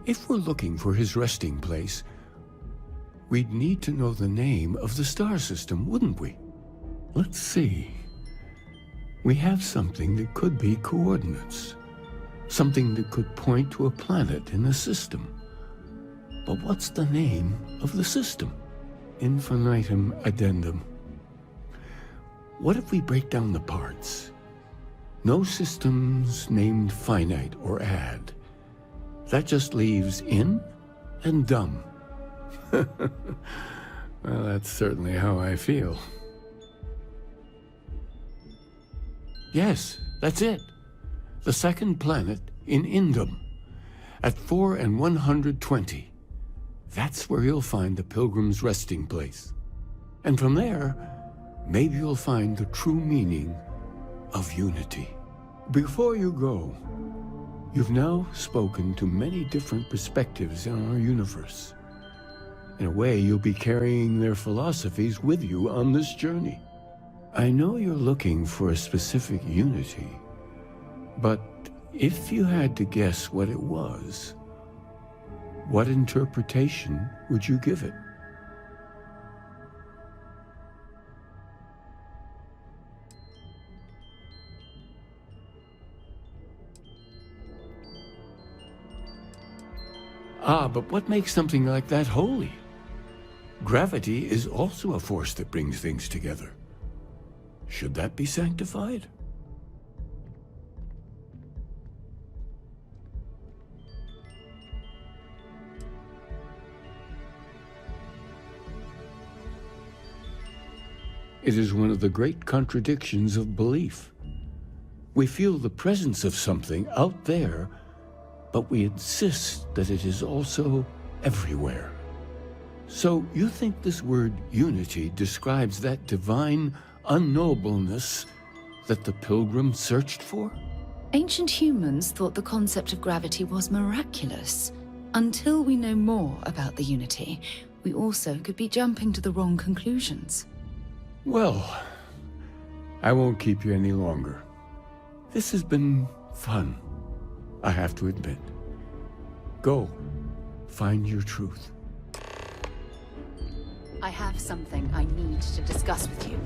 If we're looking for his resting place, we'd need to know the name of the star system, wouldn't we? Let's see. We have something that could be coordinates. Something that could point to a planet in the system. But what's the name of the system? Infinitum addendum. What if we break down the parts? No systems named finite or add. That just leaves in and dumb. Well, that's certainly how I feel. Yes, that's it. The second planet in Indum, at 4 and 120. That's where you'll find the Pilgrim's resting place. And from there, maybe you'll find the true meaning of unity. Before you go, you've now spoken to many different perspectives in our universe. In a way, you'll be carrying their philosophies with you on this journey. I know you're looking for a specific unity, but if you had to guess what it was, what interpretation would you give it? But what makes something like that holy? Gravity is also a force that brings things together. Should that be sanctified? It is one of the great contradictions of belief. We feel the presence of something out there, but we insist that it is also everywhere. So you think this word unity describes that divine unknowableness that the Pilgrim searched for? Ancient humans thought the concept of gravity was miraculous. Until we know more about the unity, we also could be jumping to the wrong conclusions. Well, I won't keep you any longer. This has been fun, I have to admit. Go, find your truth. I have something I need to discuss with you.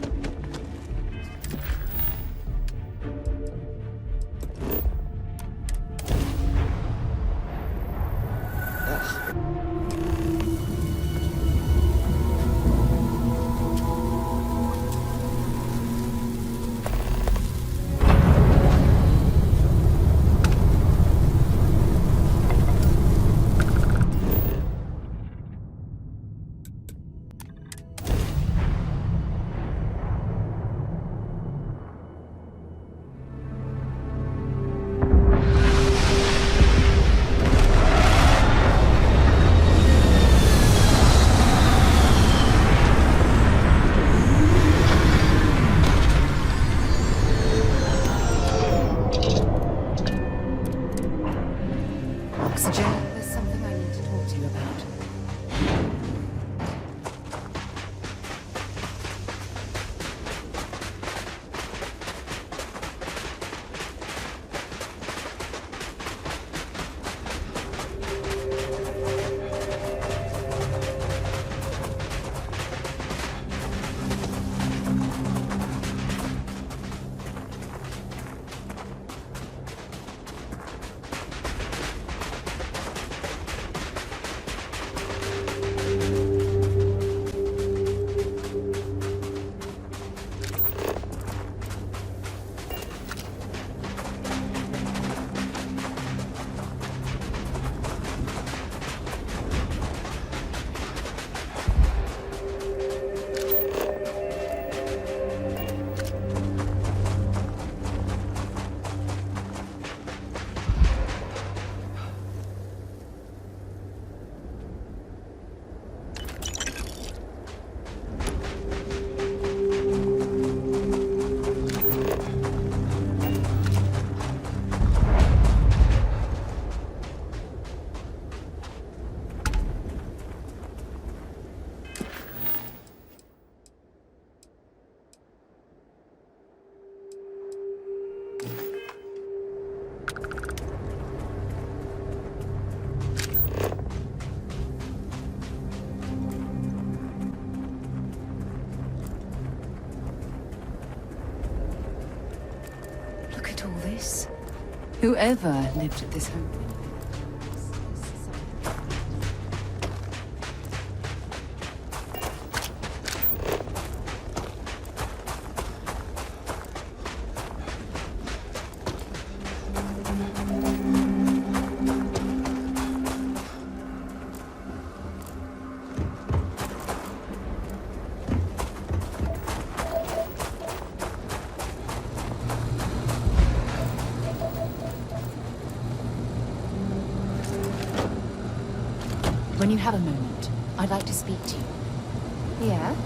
Oxygen, there's something I need to talk to you about. Look at all this. Whoever lived at this home. When you have a moment, I'd like to speak to you. Yeah?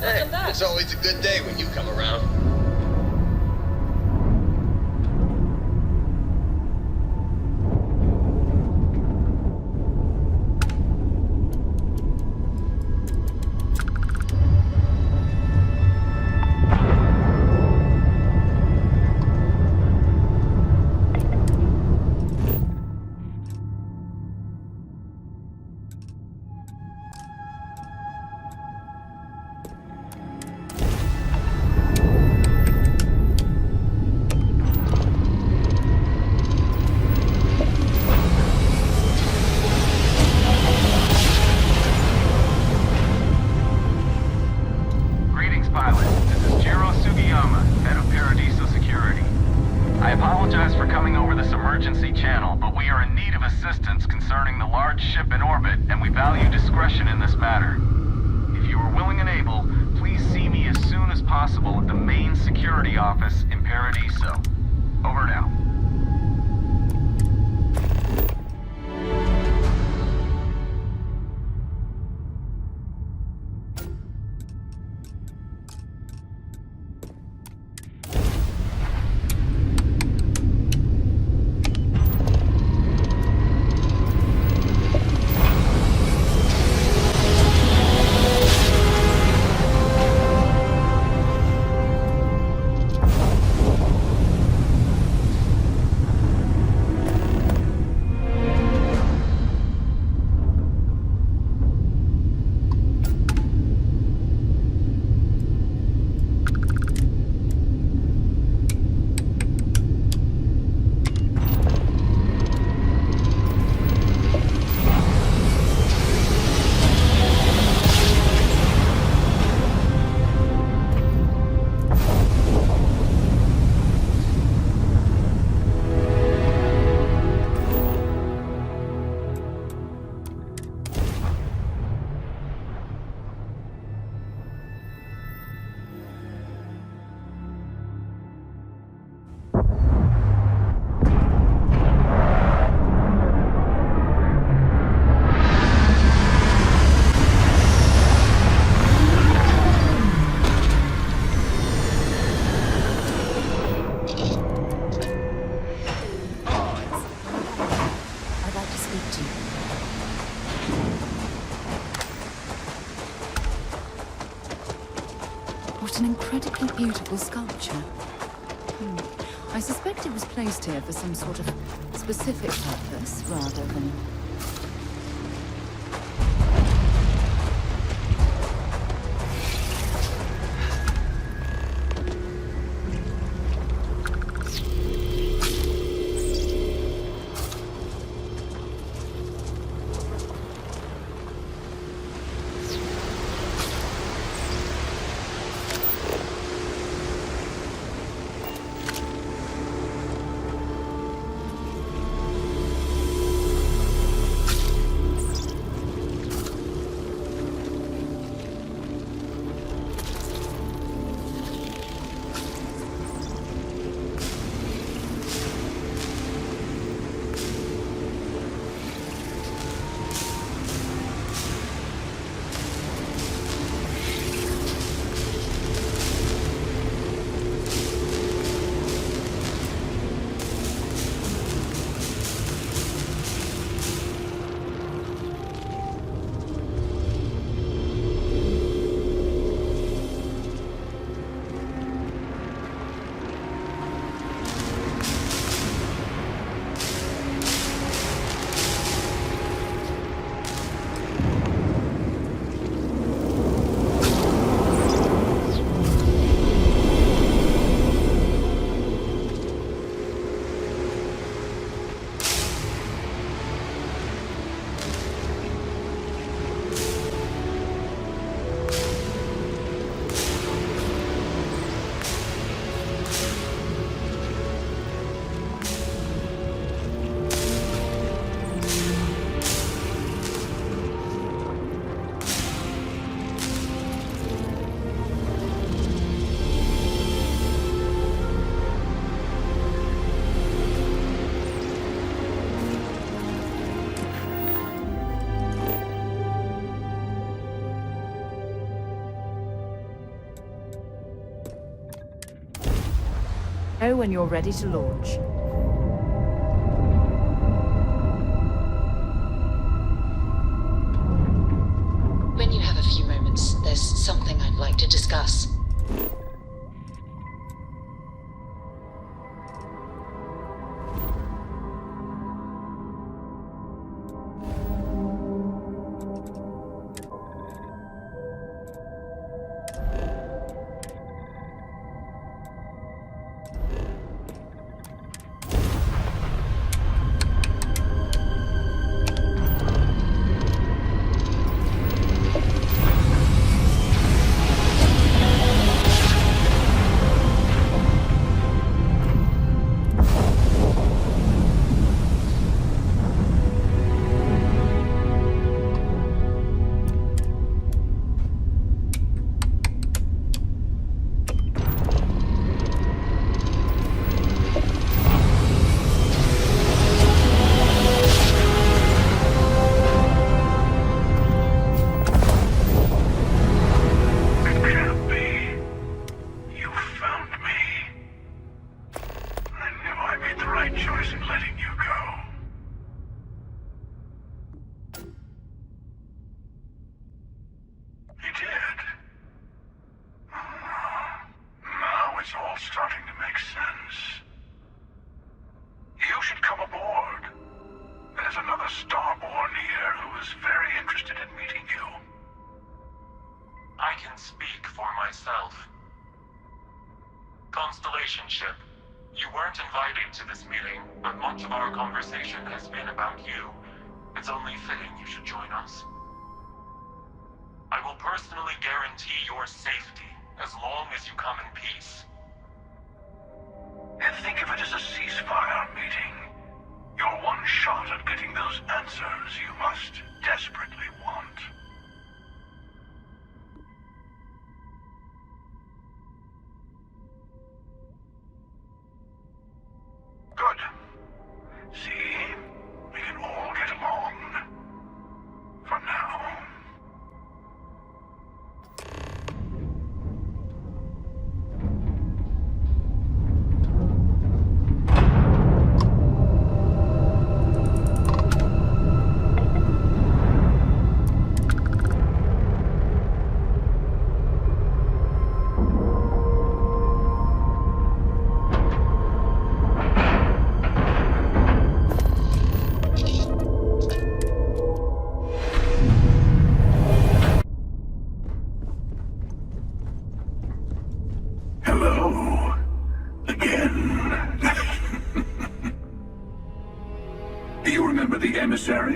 Hey, it's always a good day when you come around. What an incredibly beautiful sculpture. I suspect it was placed here for some sort of specific purpose, rather than... know when you're ready to launch. When you have a few moments, there's something I'd like to discuss.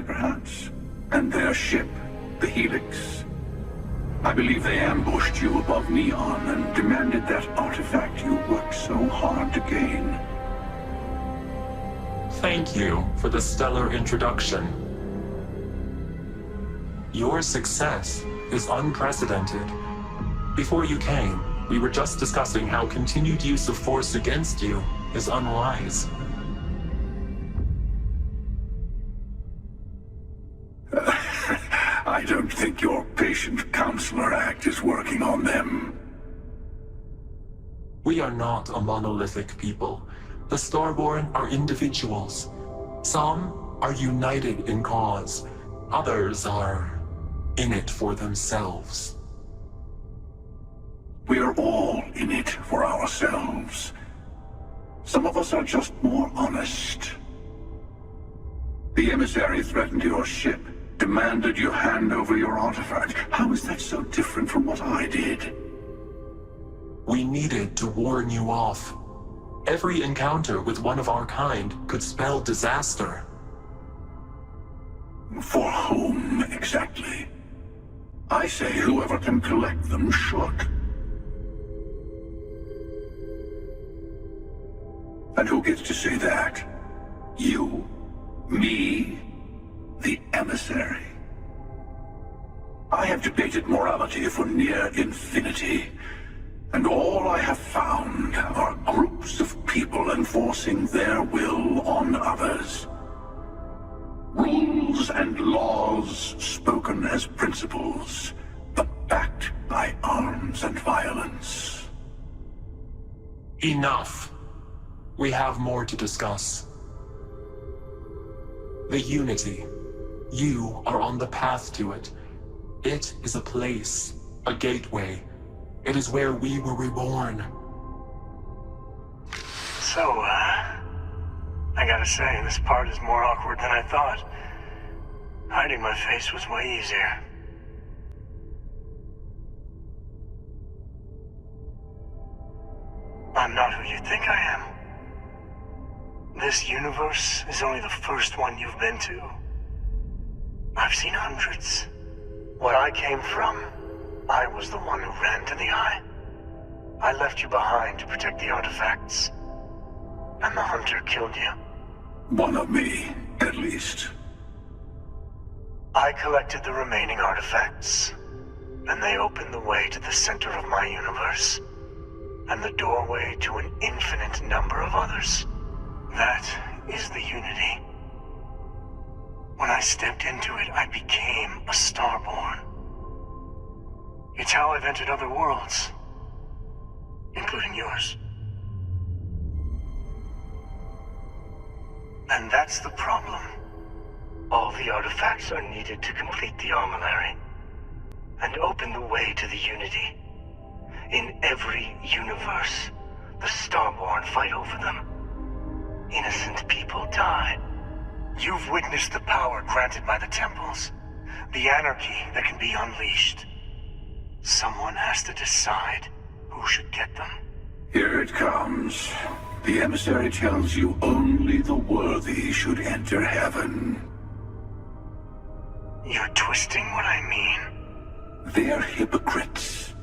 Perhaps? And their ship, the Helix. I believe they ambushed you above Neon and demanded that artifact you worked so hard to gain. Thank you for the stellar introduction. Your success is unprecedented. Before you came, we were just discussing how continued use of force against you is unwise. I don't think your patient counselor act is working on them. We are not a monolithic people. The Starborn are individuals. Some are united in cause. Others are in it for themselves. We are all in it for ourselves. Some of us are just more honest. The emissary threatened your ship, demanded you hand over your artifact. How is that so different from what I did? We needed to warn you off. Every encounter with one of our kind could spell disaster. For whom, exactly? I say whoever can collect them should. And who gets to say that? You? Me? The emissary? I have debated morality for near infinity, and all I have found are groups of people enforcing their will on others. Rules and laws spoken as principles, but backed by arms and violence. Enough. We have more to discuss. The Unity. You are on the path to it. It is a place, a gateway. It is where we were reborn. So, I gotta say, this part is more awkward than I thought. Hiding my face was way easier. I'm not who you think I am. This universe is only the first one you've been to. I've seen hundreds. Where I came from, I was the one who ran to the Eye. I left you behind to protect the artifacts. And the Hunter killed you. One of me, at least. I collected the remaining artifacts, and they opened the way to the center of my universe, and the doorway to an infinite number of others. That is the Unity. When I stepped into it, I became a Starborn. It's how I've entered other worlds, including yours. And that's the problem. All the artifacts are needed to complete the armillary and open the way to the Unity. In every universe, the Starborn fight over them. Innocent people die. You've witnessed the power granted by the temples, the anarchy that can be unleashed. Someone has to decide who should get them. Here it comes. The emissary tells you only the worthy should enter heaven. You're twisting what I mean. They're hypocrites.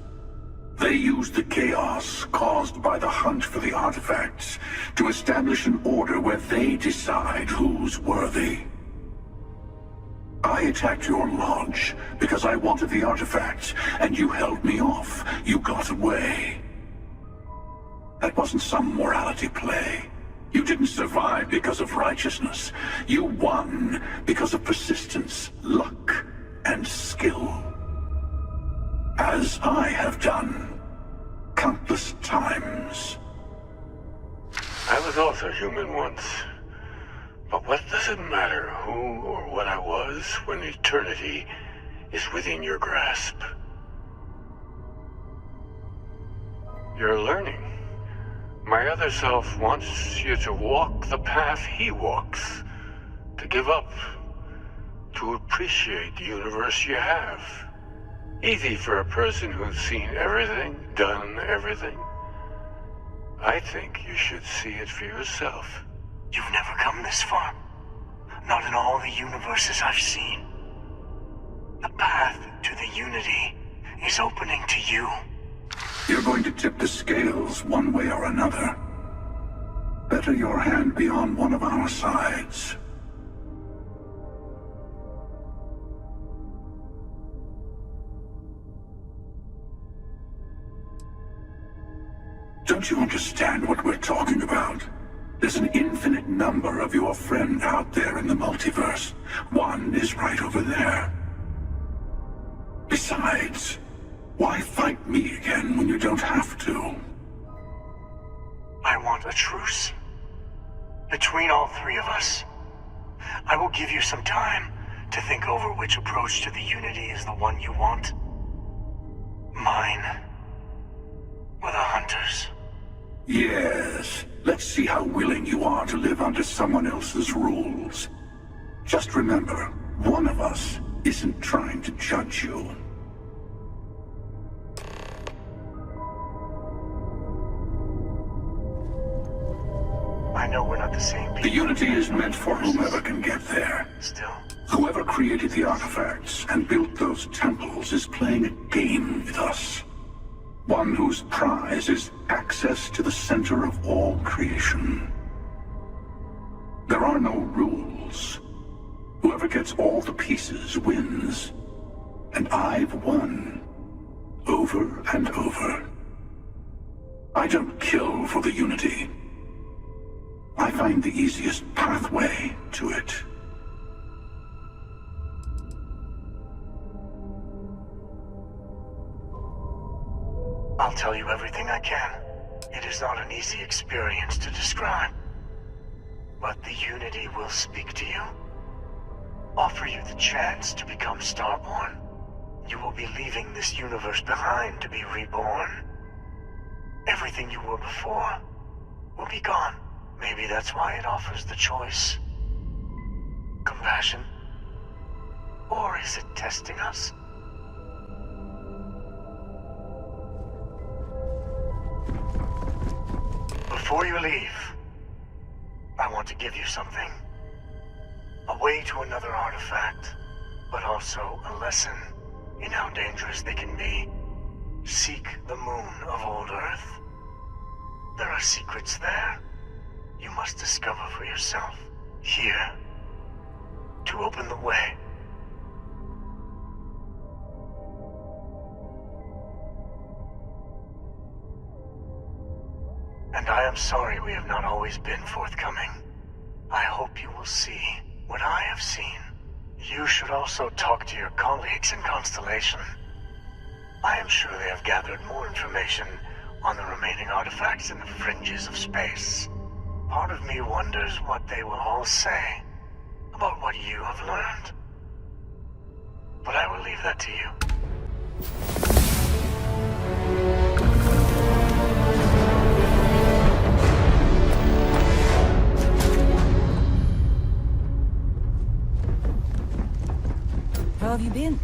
They use the chaos caused by the hunt for the artifacts to establish an order where they decide who's worthy. I attacked your lodge because I wanted the artifacts, and you held me off. You got away. That wasn't some morality play. You didn't survive because of righteousness. You won because of persistence, luck, and skill. As I have done, countless times. I was also human once. But what does it matter who or what I was when eternity is within your grasp? You're learning. My other self wants you to walk the path he walks, to give up, to appreciate the universe you have. Easy for a person who's seen everything, done everything. I think you should see it for yourself. You've never come this far. Not in all the universes I've seen. The path to the Unity is opening to you. You're going to tip the scales one way or another. Better your hand be on one of our sides. Don't you understand what we're talking about? There's an infinite number of your friend out there in the multiverse. One is right over there. Besides, why fight me again when you don't have to? I want a truce. Between all three of us. I will give you some time to think over which approach to the Unity is the one you want. Mine. Or the Hunters. Yes. Let's see how willing you are to live under someone else's rules. Just remember, one of us isn't trying to judge you. I know we're not the same people. The Unity is meant for whomever can get there. Still. Whoever created the artifacts and built those temples is playing a game with us. One whose prize is access to the center of all creation. There are no rules. Whoever gets all the pieces wins. And I've won. Over and over. I don't kill for the Unity. I find the easiest pathway to it. I'll tell you everything I can. It is not an easy experience to describe, but the Unity will speak to you, offer you the chance to become Starborn. You will be leaving this universe behind to be reborn. Everything you were before will be gone. Maybe that's why it offers the choice. Compassion? Or is it testing us? Before you leave, I want to give you something. A way to another artifact, but also a lesson in how dangerous they can be. Seek the moon of old Earth. There are secrets there you must discover for yourself. Here, to open the way. And I am sorry we have not always been forthcoming. I hope you will see what I have seen. You should also talk to your colleagues in Constellation. I am sure they have gathered more information on the remaining artifacts in the fringes of space. Part of me wonders what they will all say about what you have learned. But I will leave that to you. How have you been?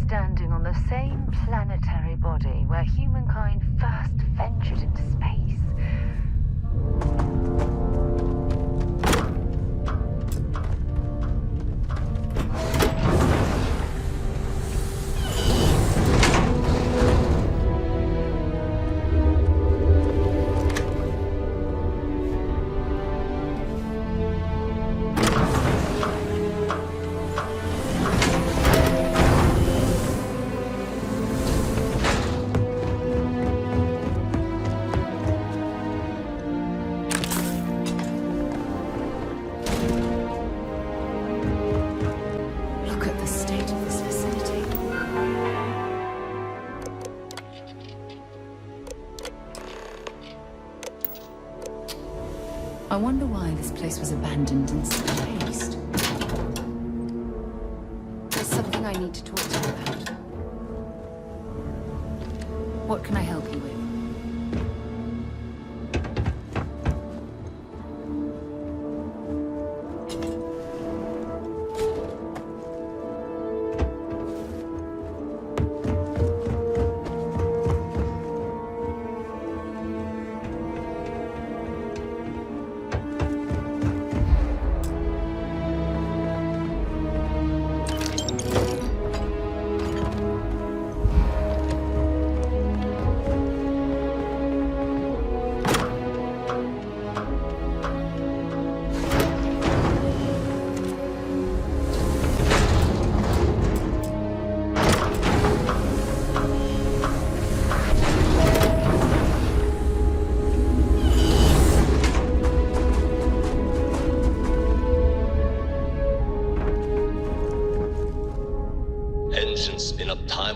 standing on the same planetary body where humankind first ventured into space. Look at the state of this facility. I wonder why this place was abandoned in such haste. There's something I need to talk to you about. What can I help you with?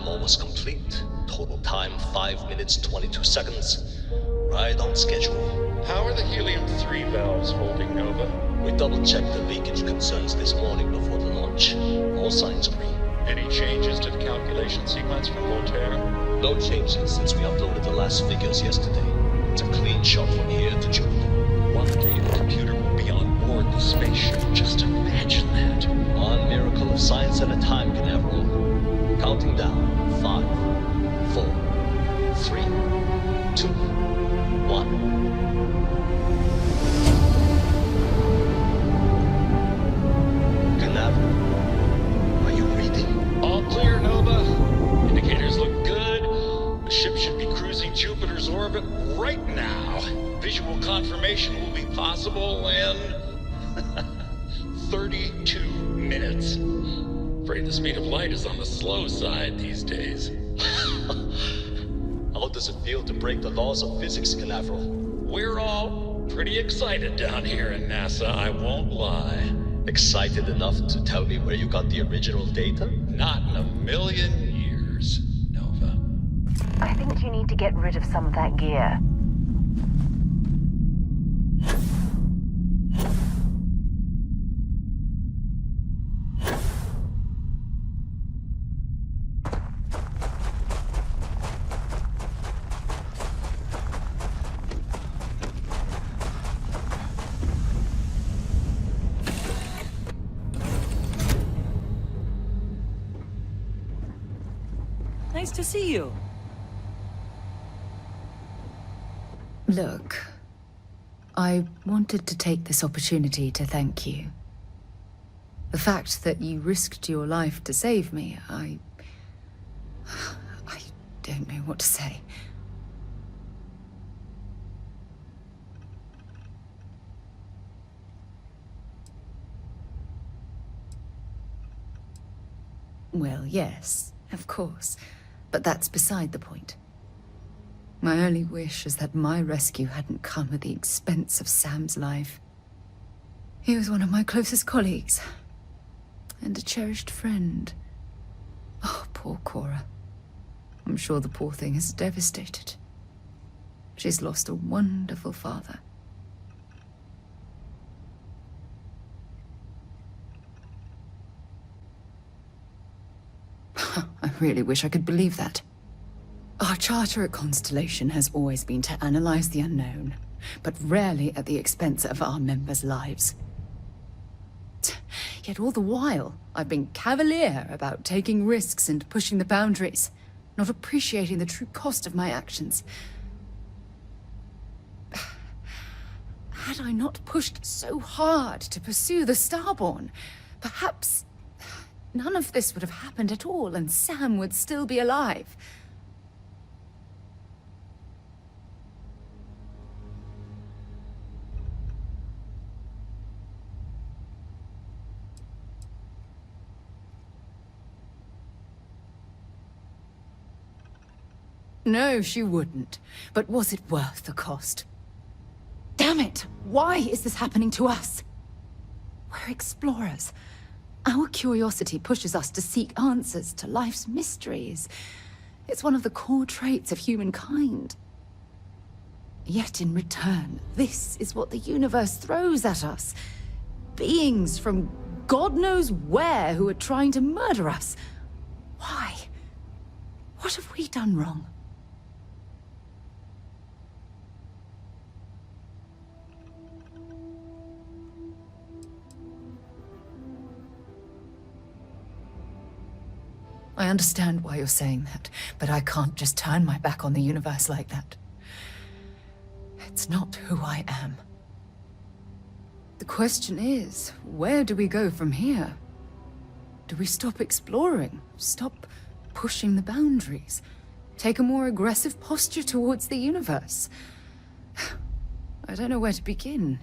Almost complete. Total time 5 minutes 22 seconds. Right on schedule. How are the helium-3 valves holding, Nova? We double-checked the leakage concerns this morning before the launch. All signs green. Any changes to the calculation sequence from Voltaire? No changes since we uploaded the last figures yesterday. It's a clean shot from here to Jupiter. One day the computer will be on board the spaceship. Just imagine that. One miracle of science at a time, Canaveral. Counting down. 5, 4, 3, 2, 1. Canaveral, are you reading? All clear, Nova. Indicators look good. The ship should be cruising Jupiter's orbit right now. Visual confirmation will be possible in 32 minutes. Afraid the speed of light is on the slow side these days. How does it feel to break the laws of physics, Canaveral? We're all pretty excited down here in NASA, I won't lie. Excited enough to tell me where you got the original data? Not in a million years, Nova. I think you need to get rid of some of that gear. Nice to see you. Look, I wanted to take this opportunity to thank you. The fact that you risked your life to save me, I don't know what to say. Well, yes, of course. But that's beside the point. My only wish is that my rescue hadn't come at the expense of Sam's life. He was one of my closest colleagues. And a cherished friend. Oh, poor Cora. I'm sure the poor thing is devastated. She's lost a wonderful father. I really wish I could believe that. Our charter at Constellation has always been to analyze the unknown, but rarely at the expense of our members' lives. Yet all the while, I've been cavalier about taking risks and pushing the boundaries, not appreciating the true cost of my actions. Had I not pushed so hard to pursue the Starborn, perhaps none of this would have happened at all, and Sam would still be alive. No, she wouldn't. But was it worth the cost? Damn it! Why is this happening to us? We're explorers. Our curiosity pushes us to seek answers to life's mysteries. It's one of the core traits of humankind. Yet in return, this is what the universe throws at us. Beings from God knows where who are trying to murder us. Why? What have we done wrong? I understand why you're saying that, but I can't just turn my back on the universe like that. It's not who I am. The question is, where do we go from here? Do we stop exploring? Stop pushing the boundaries? Take a more aggressive posture towards the universe? I don't know where to begin.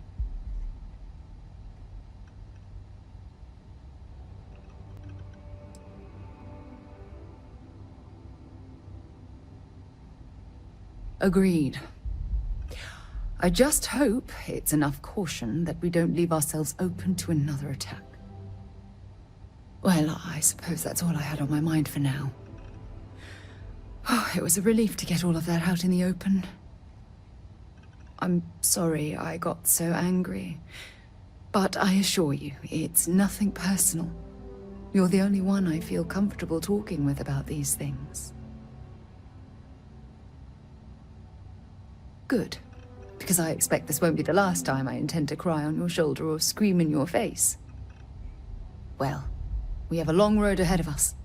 Agreed. I just hope it's enough caution that we don't leave ourselves open to another attack. Well, I suppose that's all I had on my mind for now. Oh, it was a relief to get all of that out in the open. I'm sorry I got so angry, but I assure you, it's nothing personal. You're the only one I feel comfortable talking with about these things. Good. Because I expect this won't be the last time I intend to cry on your shoulder or scream in your face. Well, we have a long road ahead of us.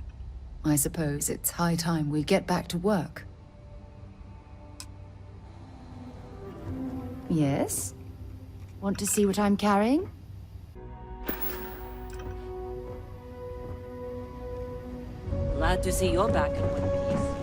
I suppose it's high time we get back to work. Yes? Want to see what I'm carrying? Glad to see you're back in one piece.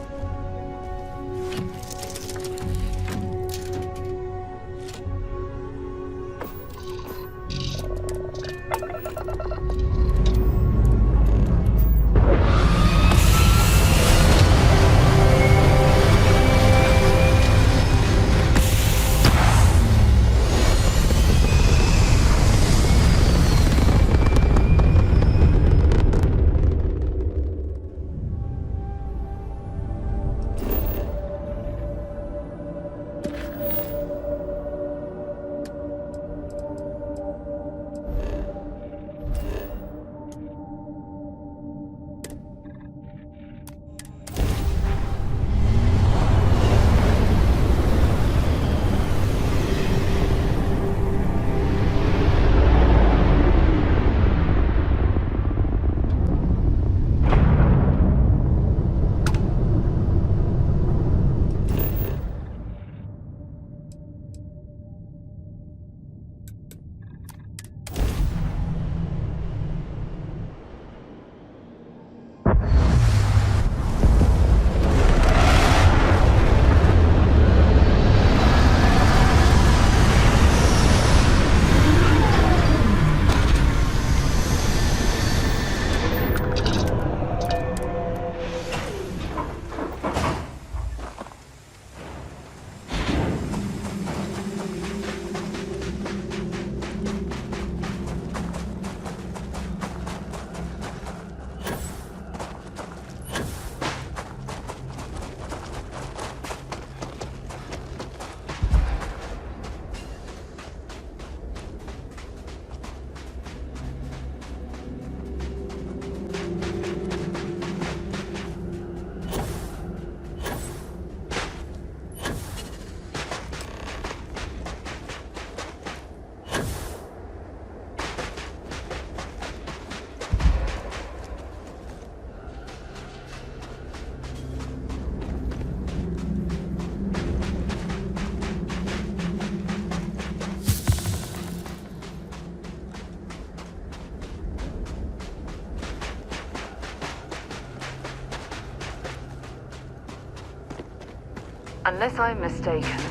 Unless I'm mistaken,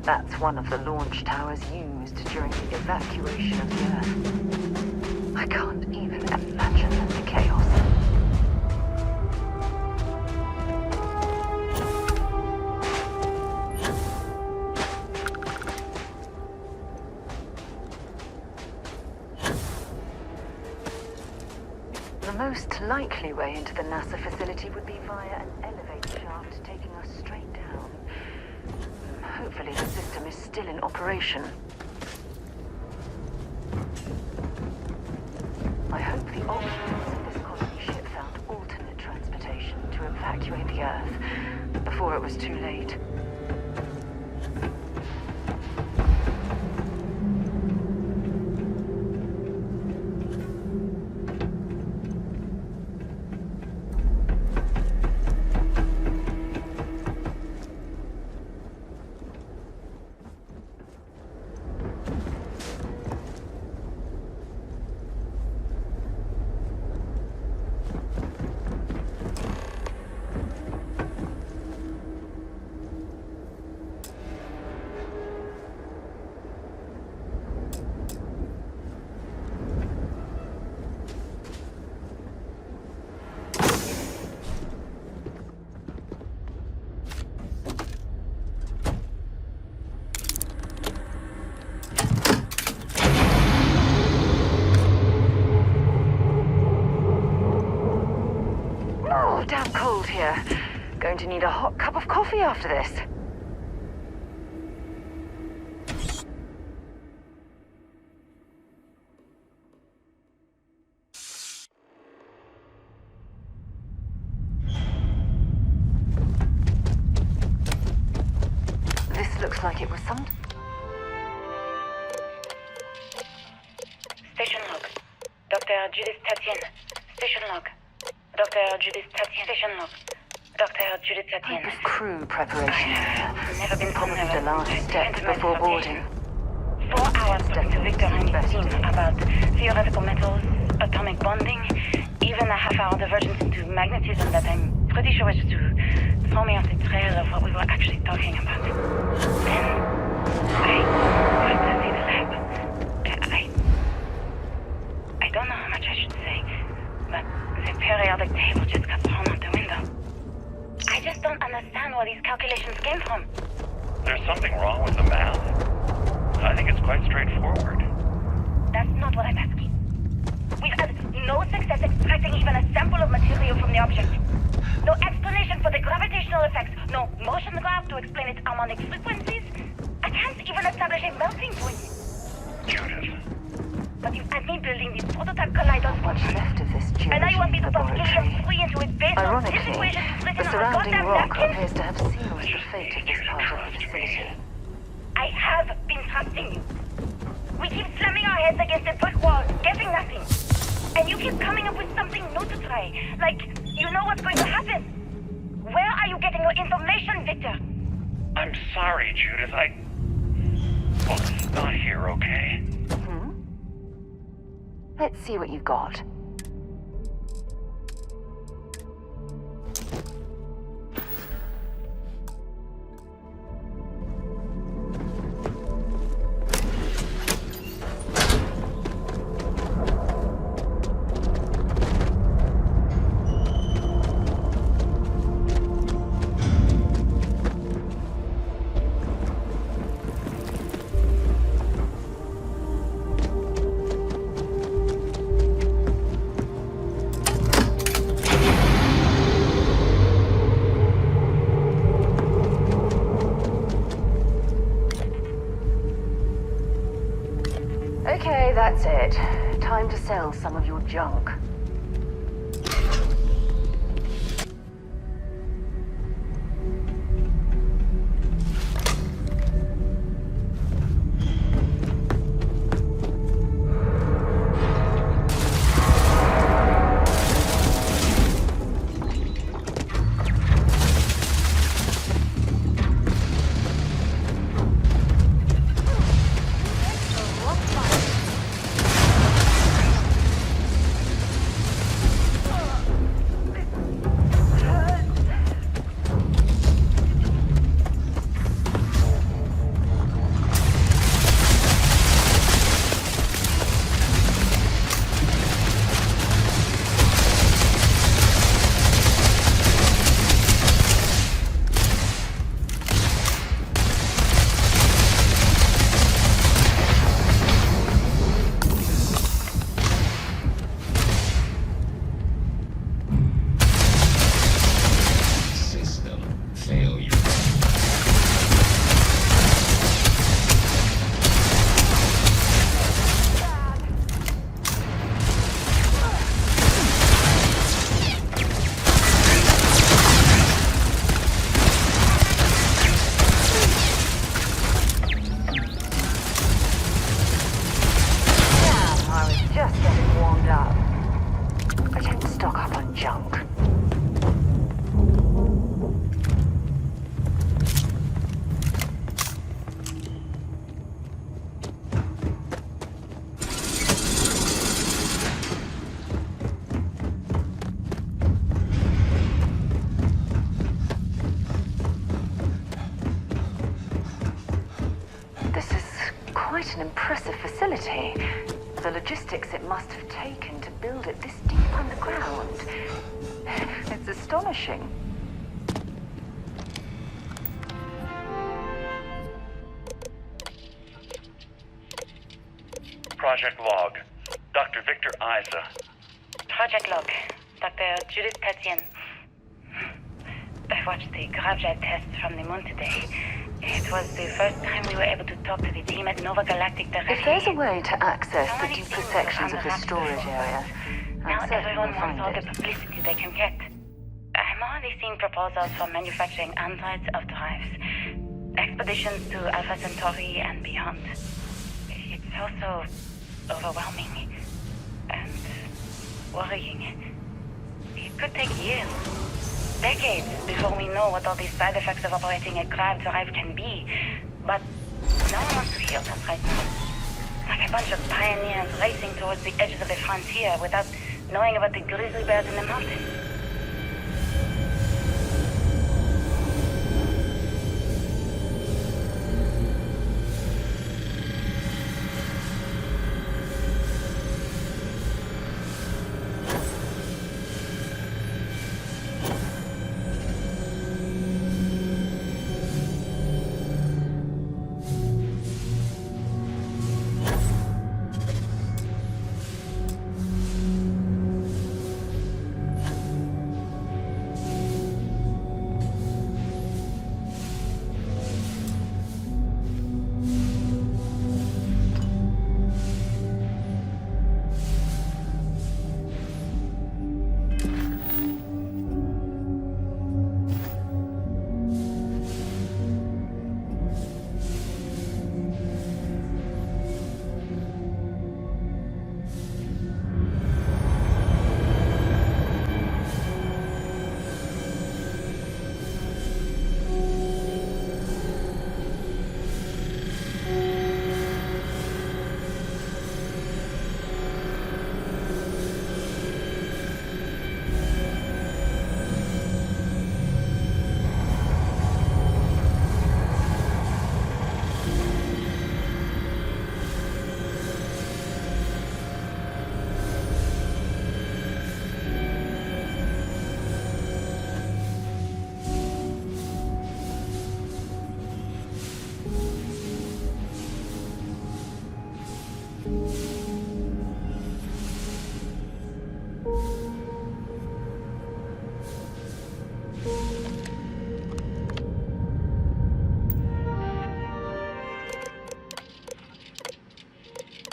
that's one of the launch towers used during the evacuation of the Earth. I can't even imagine the chaos. likely way into the NASA facility would be via an elevator shaft taking us straight down. Hopefully the system is still in operation. I hope the occupants of this colony ship found alternate transportation to evacuate the Earth before it was too late. Damn cold here. Going to need a hot cup of coffee after this. This looks like it was some... Station log. Dr. Judith Tatian. Station log. Dr. Judith Tatian. Station log. Dr. Judith Tatian. Type of crew preparation. I've never been Probably the last step before boarding. 4 hours to Victor and his team about theoretical metals, atomic bonding, even a half-hour divergence into magnetism that I'm pretty sure was to throw me off the trail of what we were actually talking about. Then I went to see the lab. I don't know how much I should say, but the periodic table just got thrown out the window. I just don't understand where these calculations came from. There's something wrong with the math. I think it's quite straightforward. That's not what I'm asking. We've had no success extracting even a sample of material from the object. No explanation for the gravitational effects. No motion graph to explain its harmonic frequencies. I can't even establish a melting point. Judith. But you had me building these prototype kaleidoscopes. What's left of this And now you want me to pump laboratory. helium-3 into it based on this Ironically, equation written the on a surrounding goddamn rock napkin? appears to have sealed the fate of this part of the facility. I have been trusting you. We keep slamming our heads against a brick wall, getting nothing. And you keep coming up with something new to try. Like, you know what's going to happen. Where are you getting your information, Victor? I'm sorry, Judith. Well, it's not here, okay? Let's see what you've got. Okay, that's it. Time to sell some of your junk. facility. The logistics it must have taken to build it this deep underground. It's astonishing. Project log. Dr. Victor Isa. Project log. Dr. Judith Tatian. I watched the gravjet test from the moon today. It was the first time we were able to talk to the team at Nova Galactic directly. If there's a way to access the deeper sections of the storage area, now I'm certain everyone we'll wants all find the it. publicity they can get. I'm already seeing proposals for manufacturing androids of drives, expeditions to Alpha Centauri and beyond. It's also overwhelming and worrying. It could take years, decades, before we know what all these side effects of operating a grav drive can be. But no one wants to hear that right now. Like a bunch of pioneers racing towards the edges of the frontier without knowing about the grizzly bears in the mountains.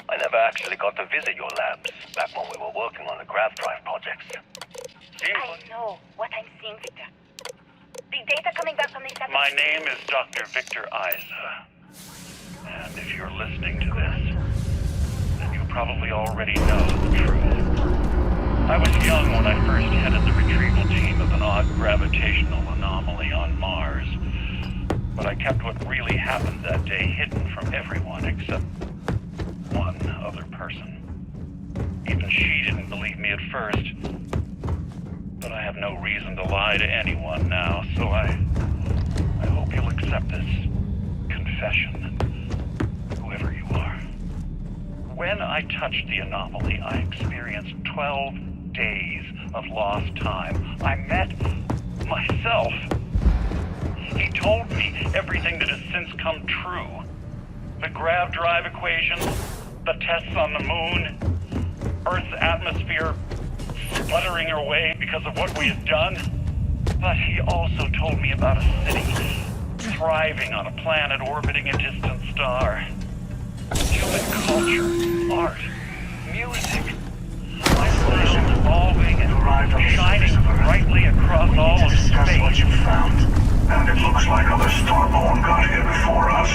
I never actually got to visit your labs back when we were working on the grav drive projects. I know what I'm seeing, Victor. The data coming back from the satellite. My name is Dr. Victor Isa. And if you're listening to this, then you probably already know the truth. I was young when I first headed the retrieval team of an odd gravitational anomaly on Mars. But I kept what really happened that day hidden from everyone except one other person. Even she didn't believe me at first. But I have no reason to lie to anyone now, so I hope you'll accept this confession, whoever you are. When I touched the anomaly, I experienced 12 days of lost time. I met myself. He told me everything that has since come true. The grav drive equations, the tests on the moon, Earth's atmosphere sputtering away because of what we had done. But he also told me about a city thriving on a planet orbiting a distant star. Human culture, art, music, isolation evolving and shining brightly across all of space. That's what you found. And it looks like other Starborn got here before us.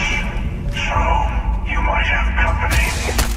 So, you might have company.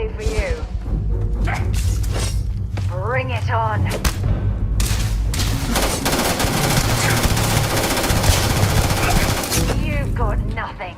day for you. Bring it on. You've got nothing.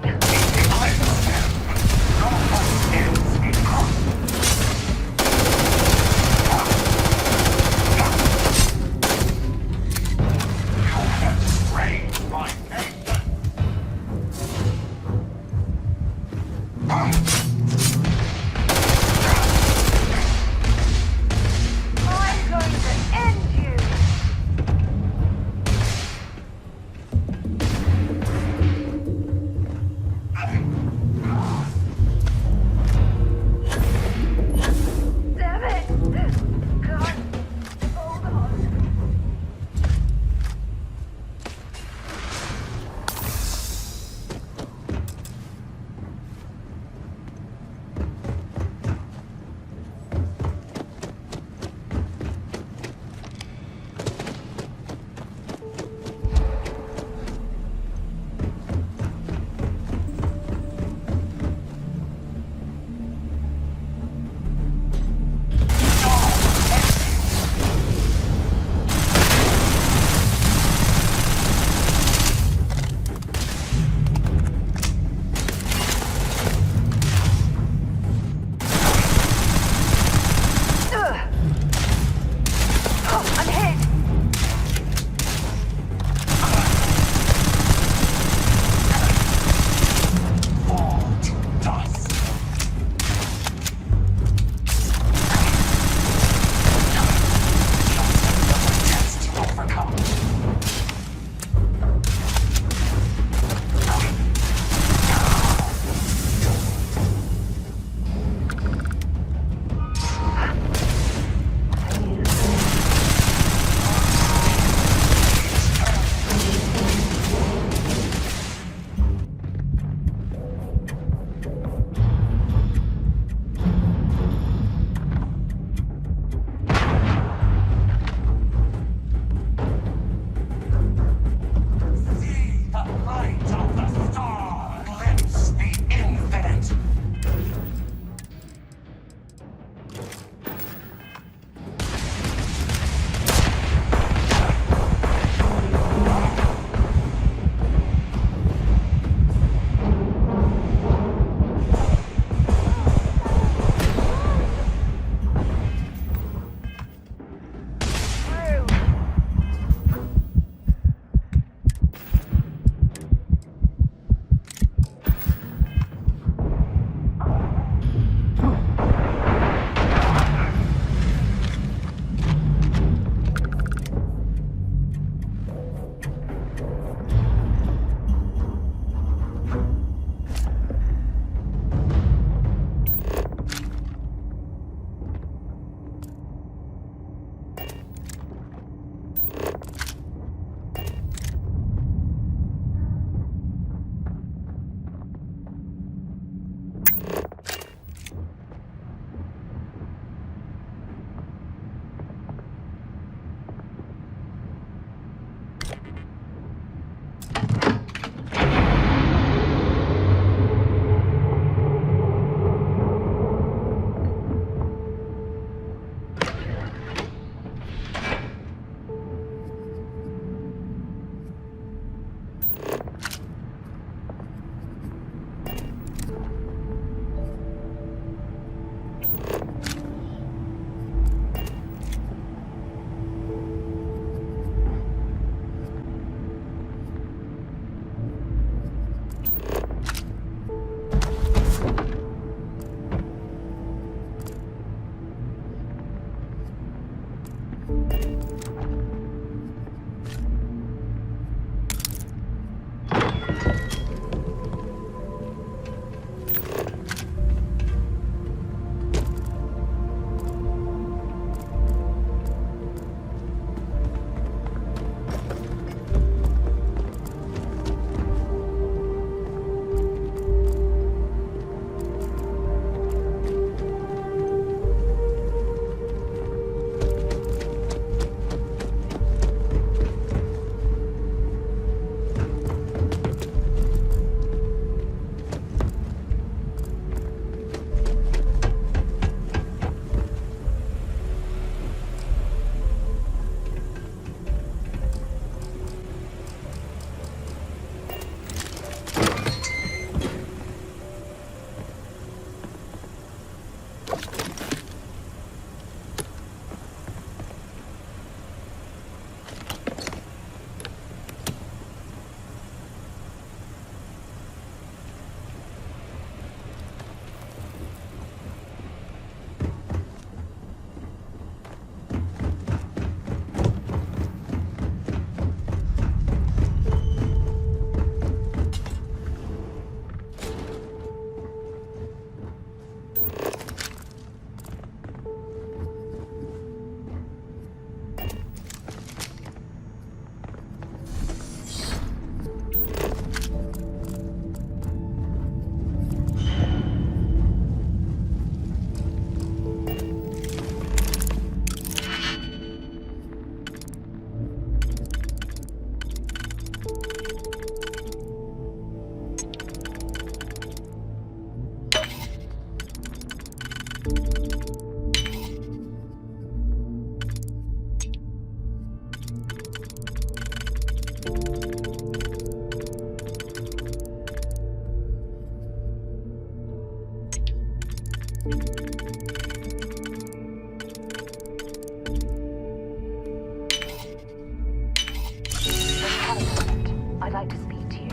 I'd like to speak to you.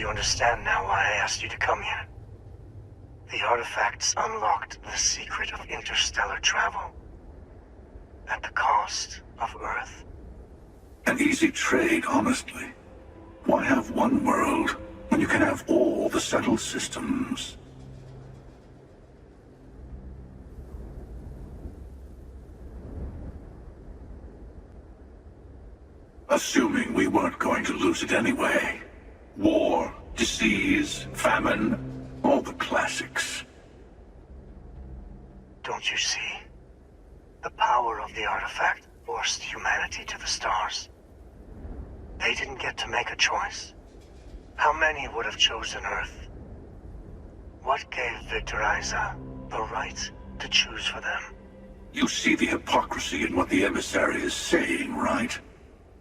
Understand now why I asked you to come here. The artifacts unlocked the secret of interstellar travel. At the cost of Earth. An easy trade, honestly. Why have one world when you can have all the settled systems? Assuming we weren't going to lose it anyway. War, disease, famine, all the classics. Don't you see? The power of the artifact forced humanity to the stars. They didn't get to make a choice. How many would have chosen Earth? What gave Victor Isa the right to choose for them? You see the hypocrisy in what the emissary is saying, right?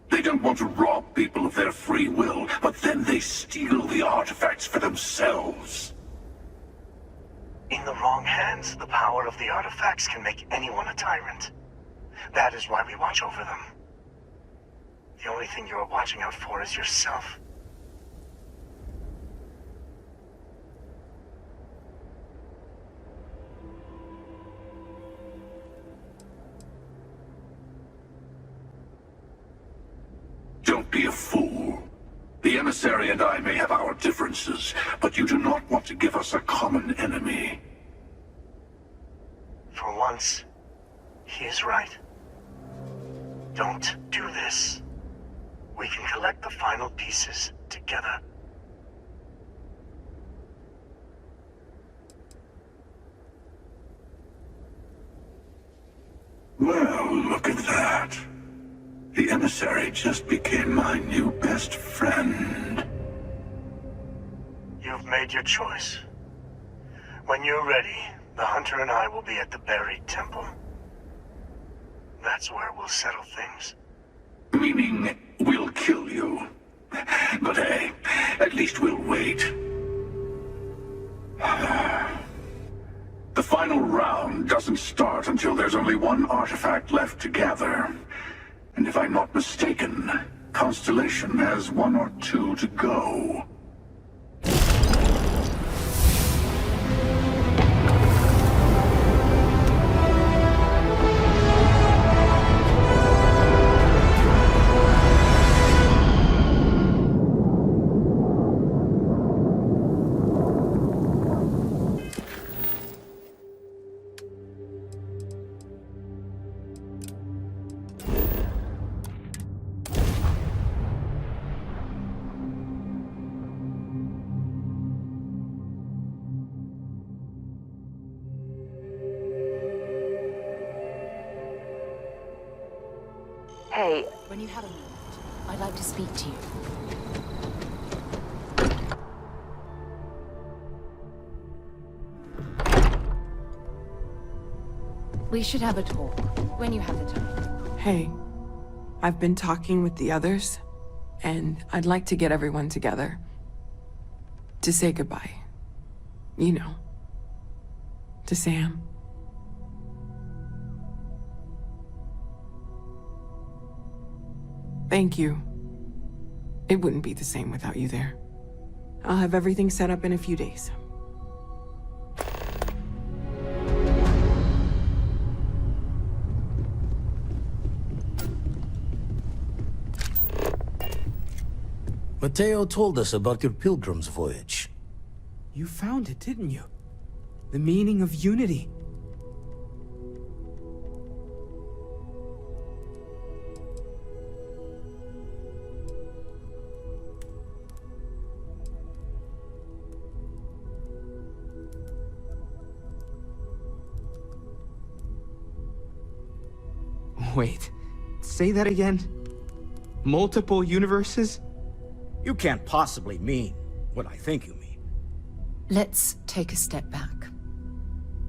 They don't want to rob people of their free will, but then they steal the artifacts for themselves. In the wrong hands, the power of the artifacts can make anyone a tyrant. That is why we watch over them. The only thing you're watching out for is yourself. Don't be a fool. The emissary and I may have our differences, but you do not want to give us a common enemy. For once, he is right. Don't do this. We can collect the final pieces together. Well, look at that. The emissary just became my new best friend. You've made your choice. When you're ready, the Hunter and I will be at the buried temple. That's where we'll settle things. Meaning, we'll kill you. But hey, at least we'll wait. The final round doesn't start until there's only one artifact left to gather. And if I'm not mistaken, Constellation has 1 or 2 to go. When you have a moment, I'd like to speak to you. We should have a talk when you have the time. Hey, I've been talking with the others, and I'd like to get everyone together. To say goodbye. You know. To Sam. Thank you. It wouldn't be the same without you there. I'll have everything set up in a few days. Mateo told us about your pilgrim's voyage. You found it, didn't you? The meaning of unity. Wait, say that again? Multiple universes? You can't possibly mean what I think you mean. Let's take a step back.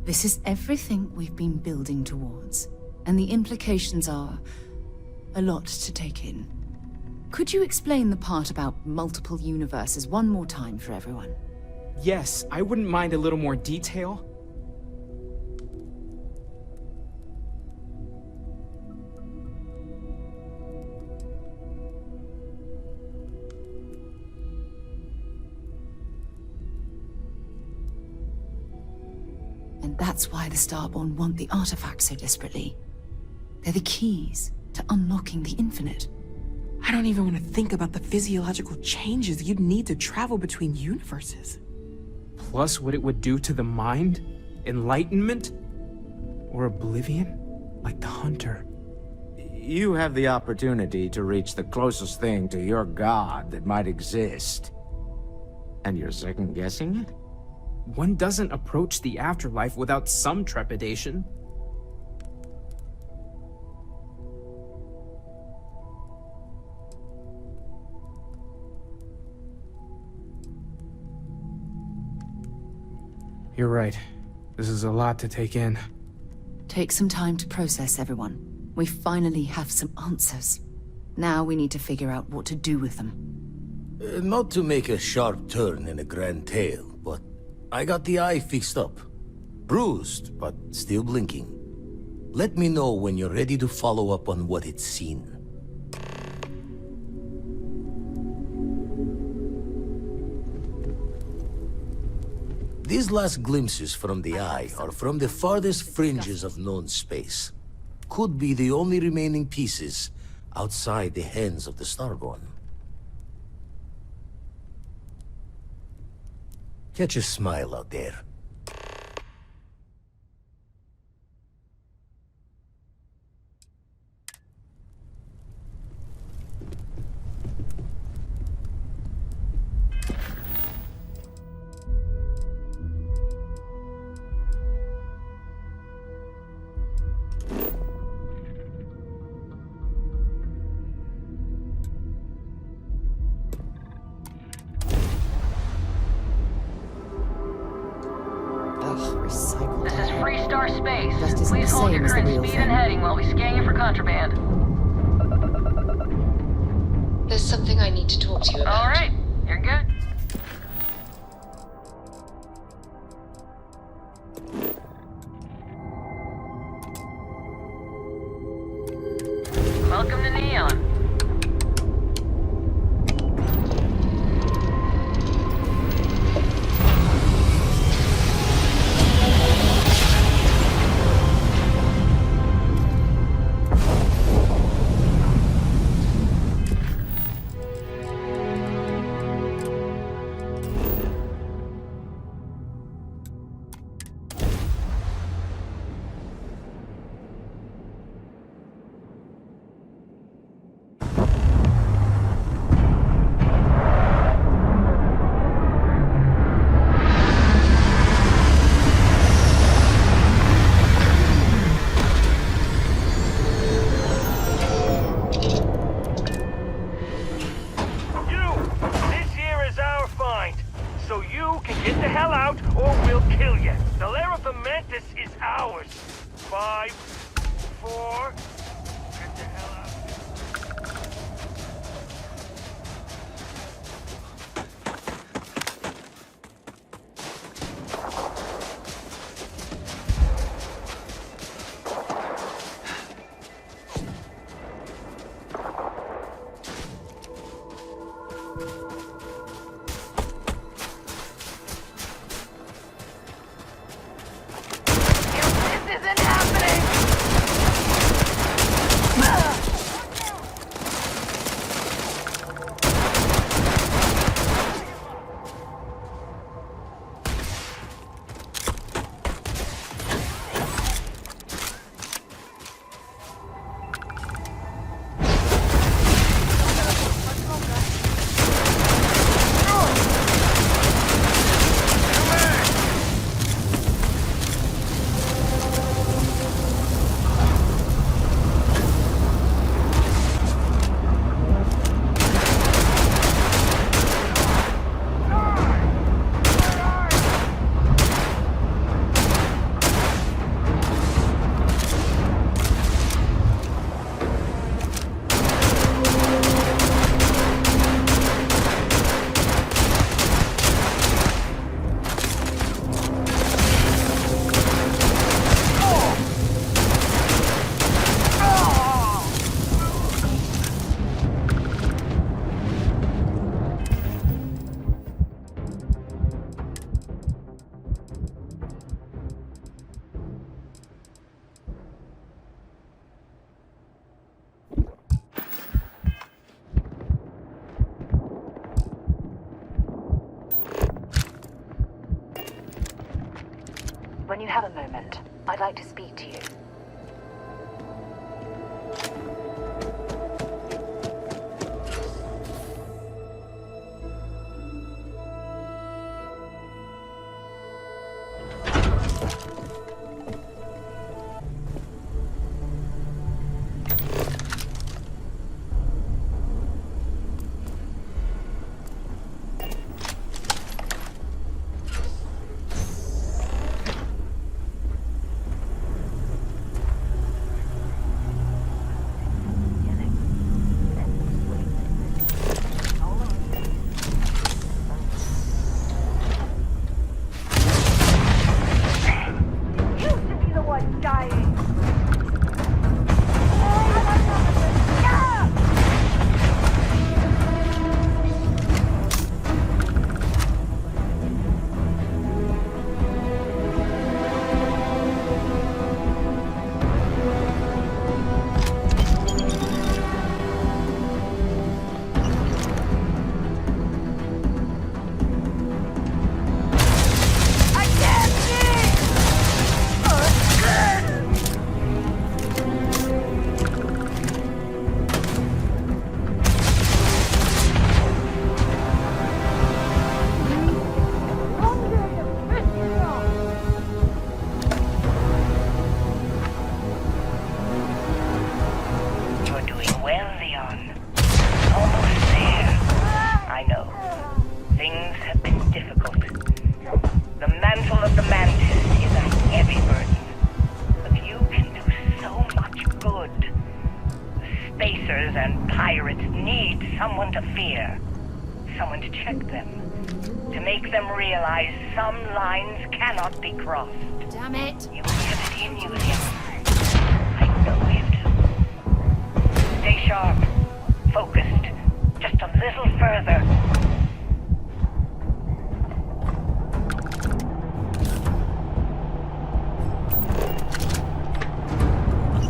This is everything we've been building towards, and the implications are a lot to take in. Could you explain the part about multiple universes one more time for everyone? Yes, I wouldn't mind a little more detail. And that's why the Starborn want the artifacts so desperately. They're the keys to unlocking the infinite. I don't even want to think about the physiological changes you'd need to travel between universes. Plus what it would do to the mind? Enlightenment? Or oblivion? Like the Hunter. You have the opportunity to reach the closest thing to your god that might exist. And you're second-guessing it? One doesn't approach the afterlife without some trepidation. You're right. This is a lot to take in. Take some time to process, everyone. We finally have some answers. Now we need to figure out what to do with them. Not to make a sharp turn in a grand tale, but I got the eye fixed up. Bruised, but still blinking. Let me know when you're ready to follow up on what it's seen. These last glimpses from the eye are from the farthest fringes of known space. Could be the only remaining pieces outside the hands of the Starborn. Catch a smile out there. Recycled. This is Freestar Space. Just isn't Please the hold same your as the current real speed thing. and heading while we scan you for contraband. There's something I need to talk to you about. All right, you're good. Welcome to Neon. When you have a moment, I'd like to speak to you. Damn it! You have it in you, I know it. Stay sharp, focused, just a little further.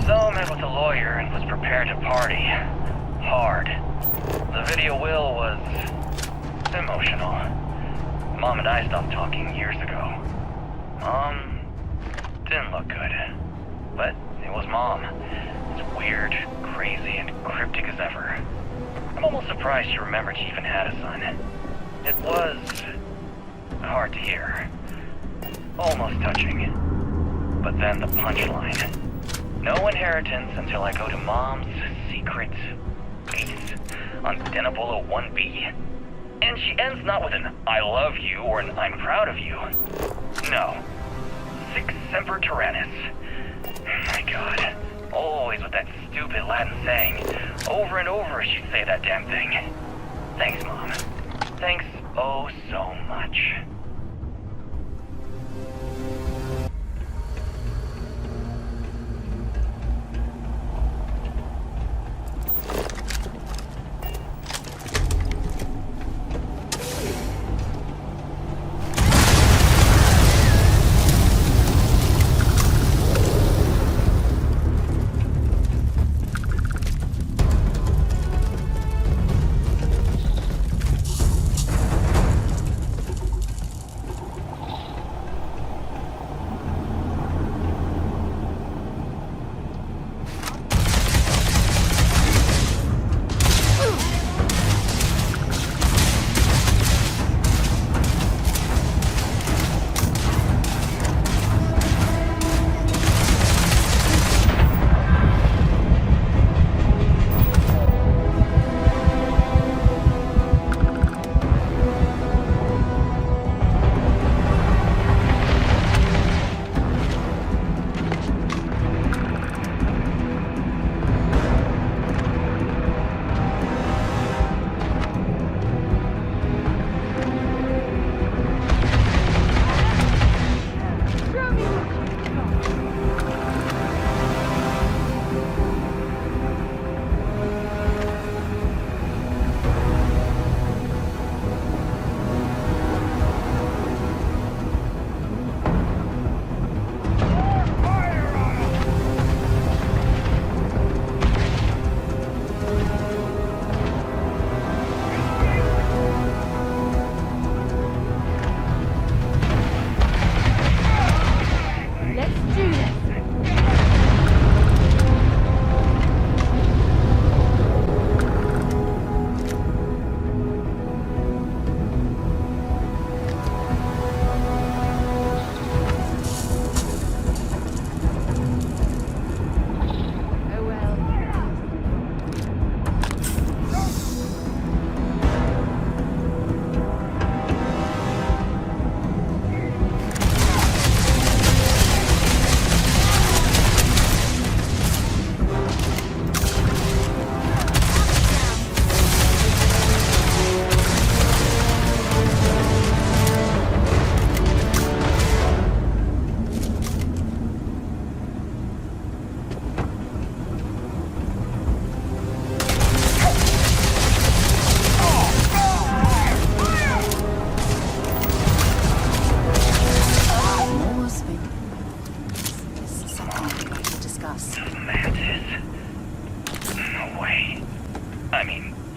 So I met with a lawyer and was prepared to party. Hard. The video will was emotional. Mom and I stopped talking years ago. Mom didn't look good. But it was Mom. As weird, crazy, and cryptic as ever. I'm almost surprised she remembered she even had a son. It was hard to hear. Almost touching. But then the punchline. No inheritance until I go to Mom's secret base on Denebola 1B. And she ends not with an I love you or an I'm proud of you. No. Sic semper tyrannis. My God. Always with that stupid Latin saying. Over and over she'd say that damn thing. Thanks, Mom. Thanks oh so much.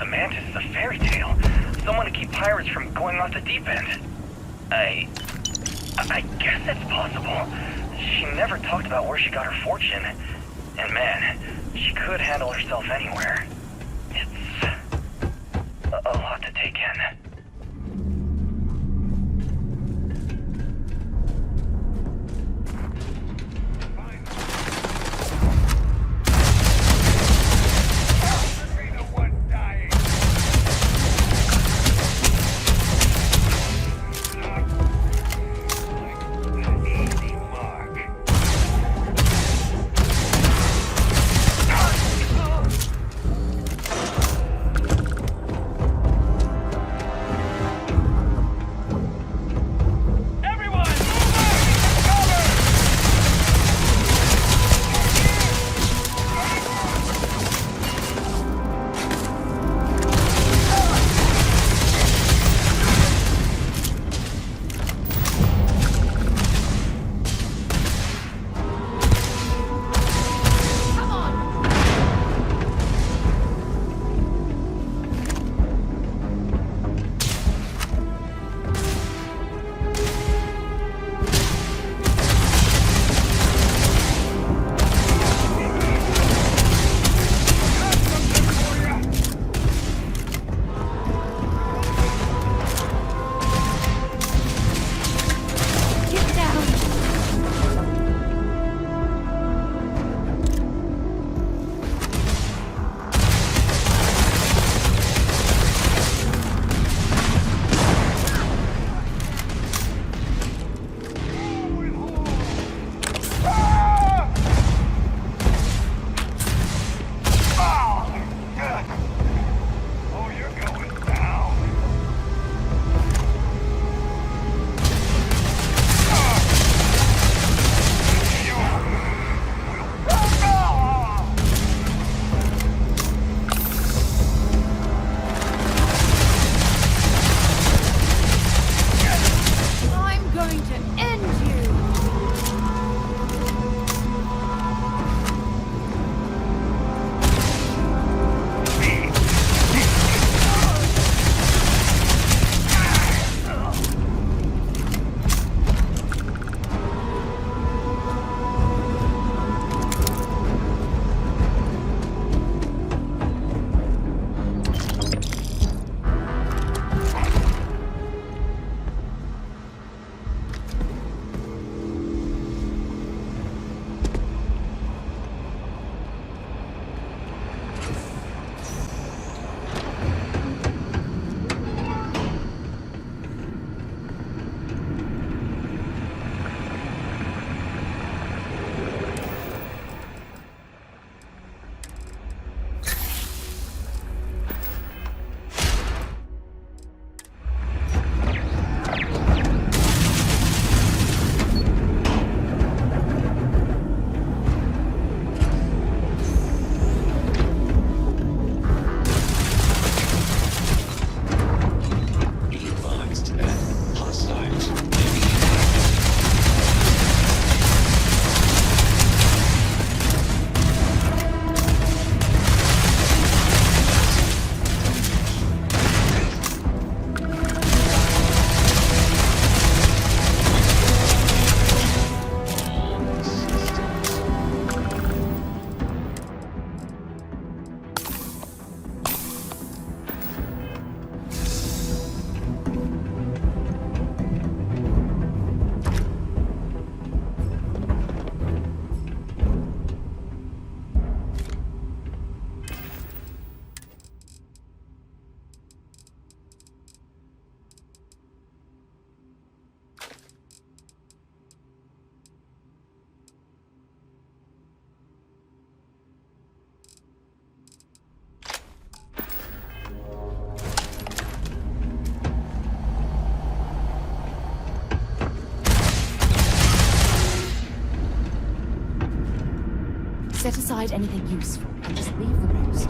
The Mantis is a fairy tale. Someone to keep pirates from going off the deep end. I guess it's possible. She never talked about where she got her fortune. And man, she could handle herself anywhere. It's a lot to take in. Set aside anything useful and just leave the rest.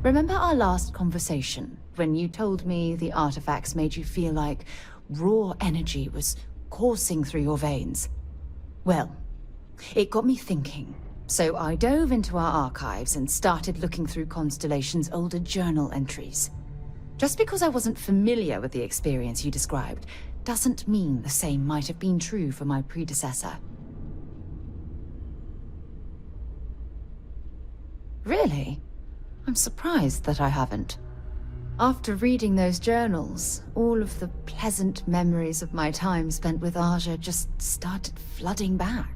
Remember our last conversation, when you told me the artifacts made you feel like raw energy was coursing through your veins? Well, it got me thinking. So I dove into our archives and started looking through Constellation's older journal entries. Just because I wasn't familiar with the experience you described, doesn't mean the same might have been true for my predecessor. Really? I'm surprised that I haven't. After reading those journals, all of the pleasant memories of my time spent with Aja just started flooding back.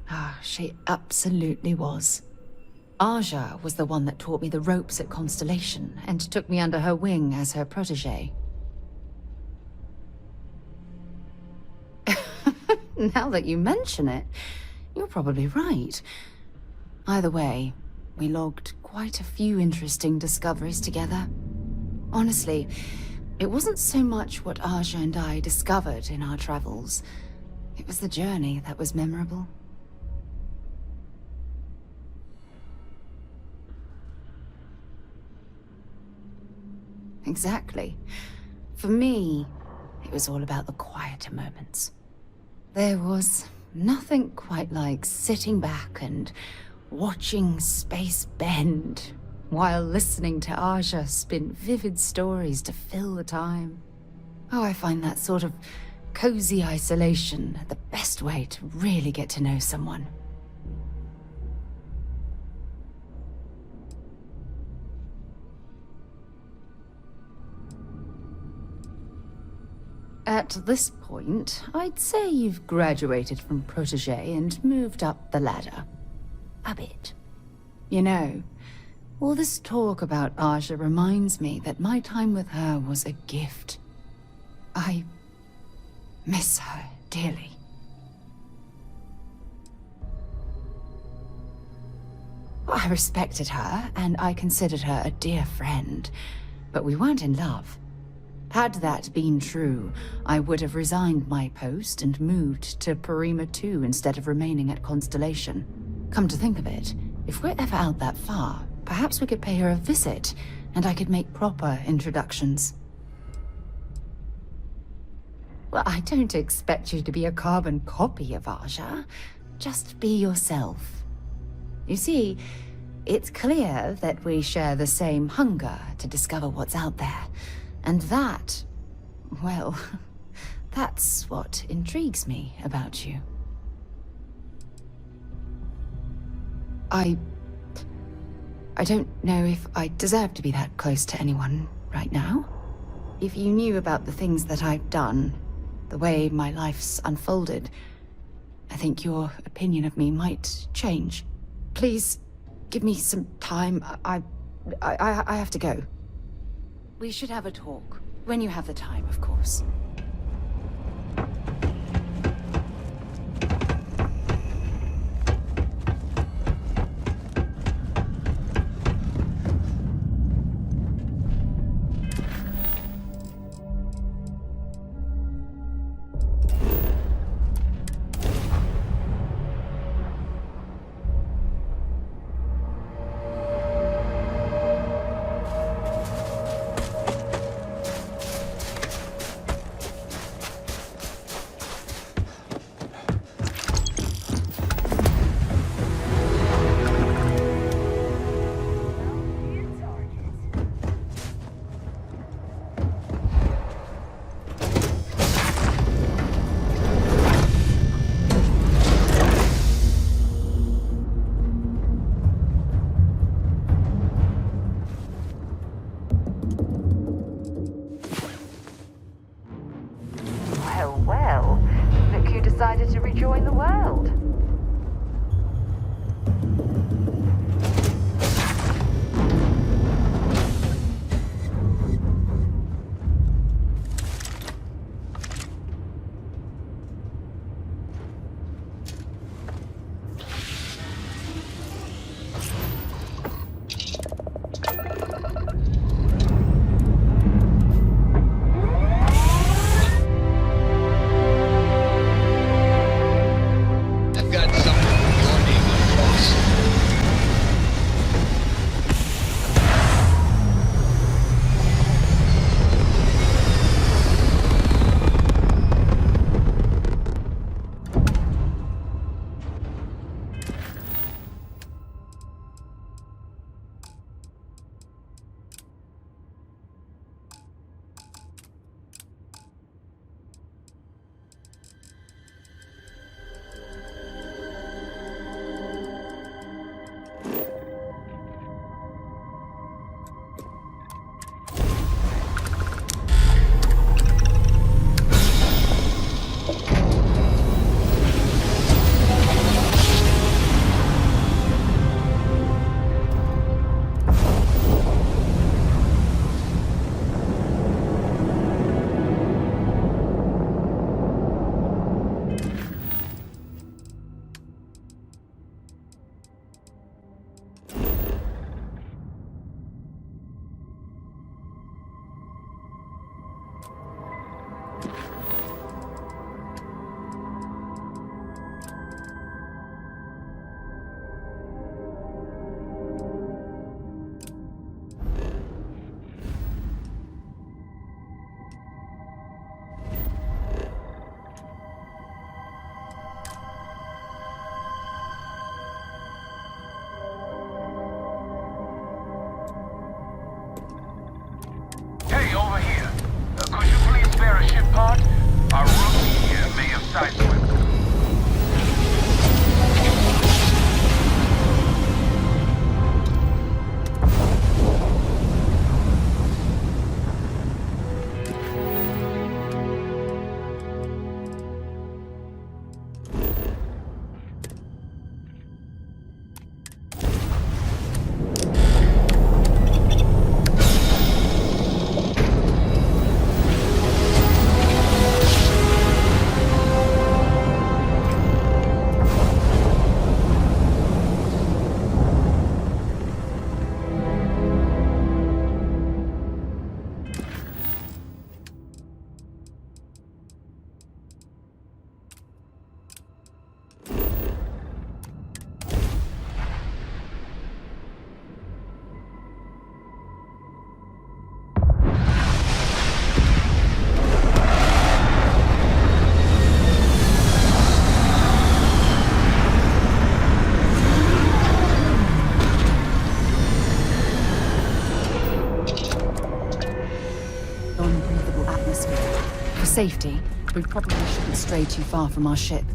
Ah, she absolutely was. Aja was the one that taught me the ropes at Constellation and took me under her wing as her protege. Now that you mention it, you're probably right. Either way, we logged quite a few interesting discoveries together. Honestly, it wasn't so much what Aja and I discovered in our travels. It was the journey that was memorable. Exactly. For me, it was all about the quieter moments. There was nothing quite like sitting back and watching space bend while listening to Aja spin vivid stories to fill the time. Oh, I find that sort of cozy isolation the best way to really get to know someone. At this point, I'd say you've graduated from protege and moved up the ladder. A bit. You know, all this talk about Aja reminds me that my time with her was a gift. I miss her dearly. I respected her, and I considered her a dear friend, but we weren't in love. Had that been true, I would have resigned my post and moved to Part-02 instead of remaining at Constellation. Come to think of it, if we're ever out that far, perhaps we could pay her a visit, and I could make proper introductions. Well, I don't expect you to be a carbon copy of Aja. Just be yourself. You see, it's clear that we share the same hunger to discover what's out there. And that, well, that's what intrigues me about you. I don't know if I deserve to be that close to anyone right now. If you knew about the things that I've done, the way my life's unfolded, I think your opinion of me might change. Please, give me some time. I have to go. We should have a talk. When you have the time, of course. pod? Our rookie here may have sideswiped. Unbreathable atmosphere. For safety, we probably shouldn't stray too far from our ship.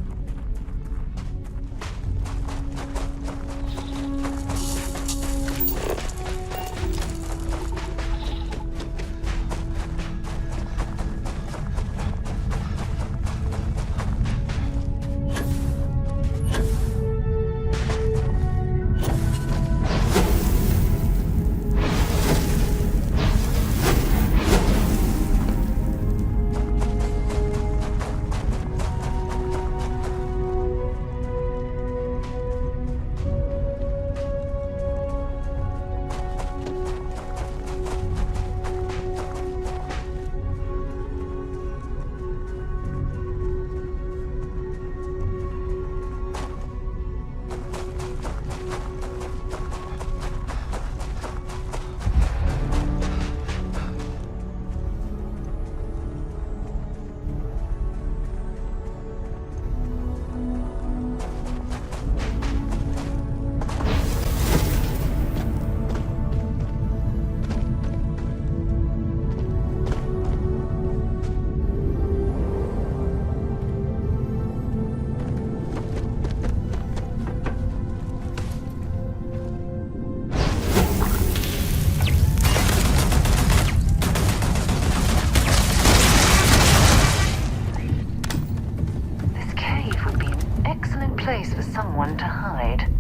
Place for someone to hide.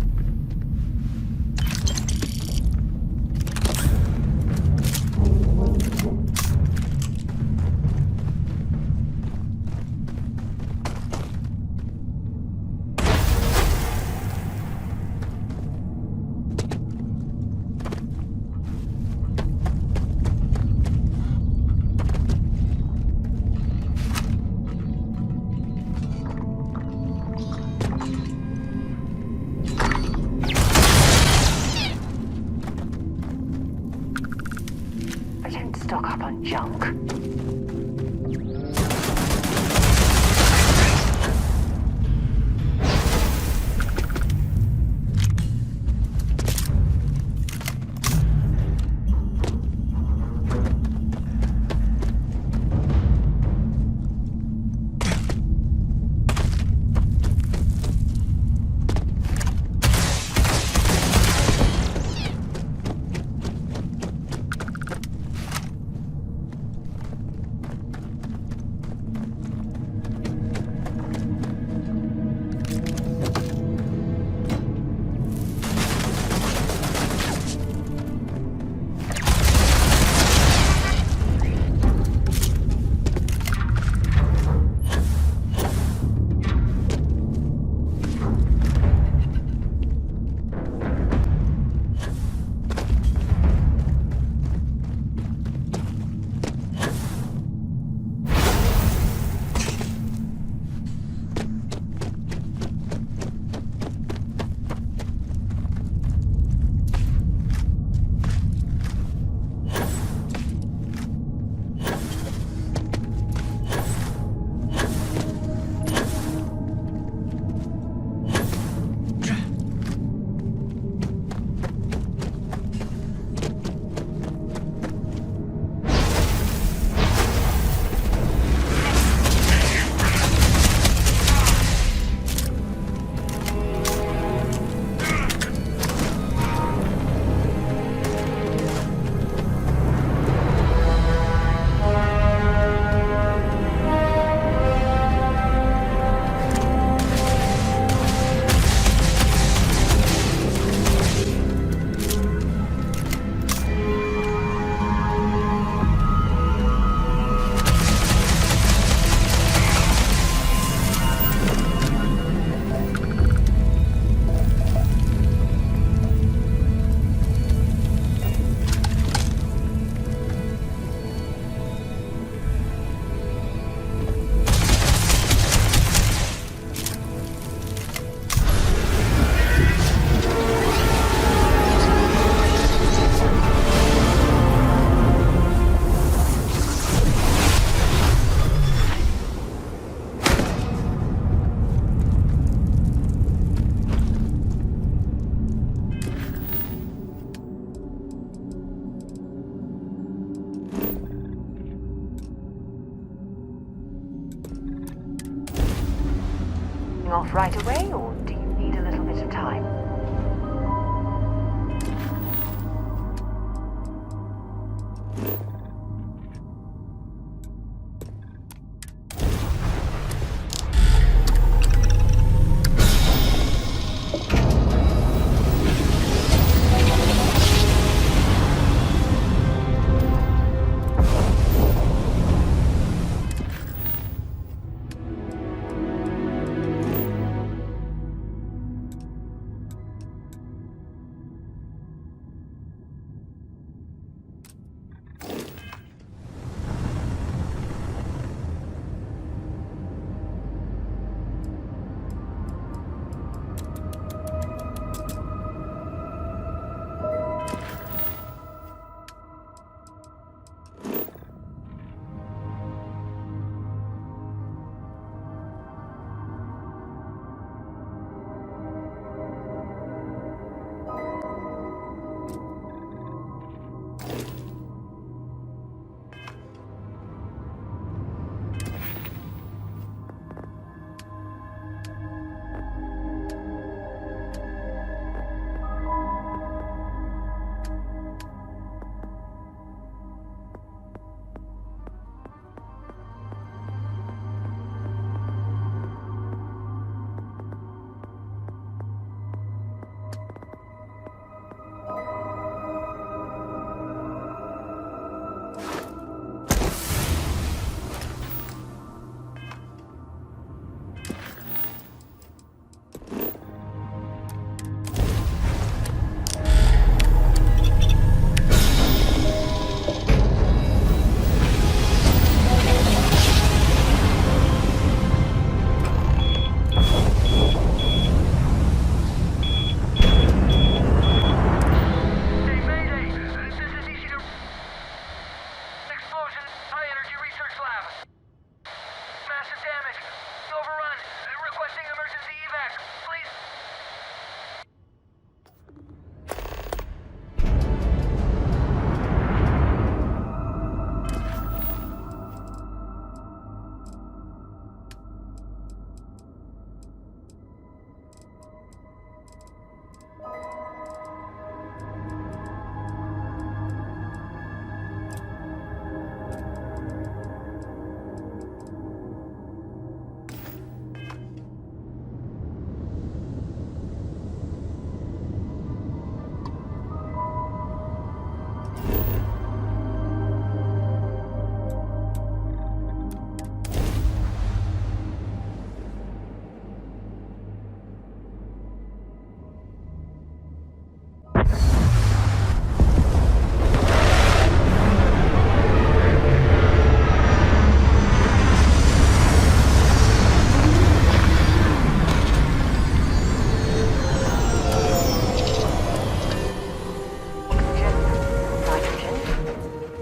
Stock up on junk. off right away, or do you need a little bit of time?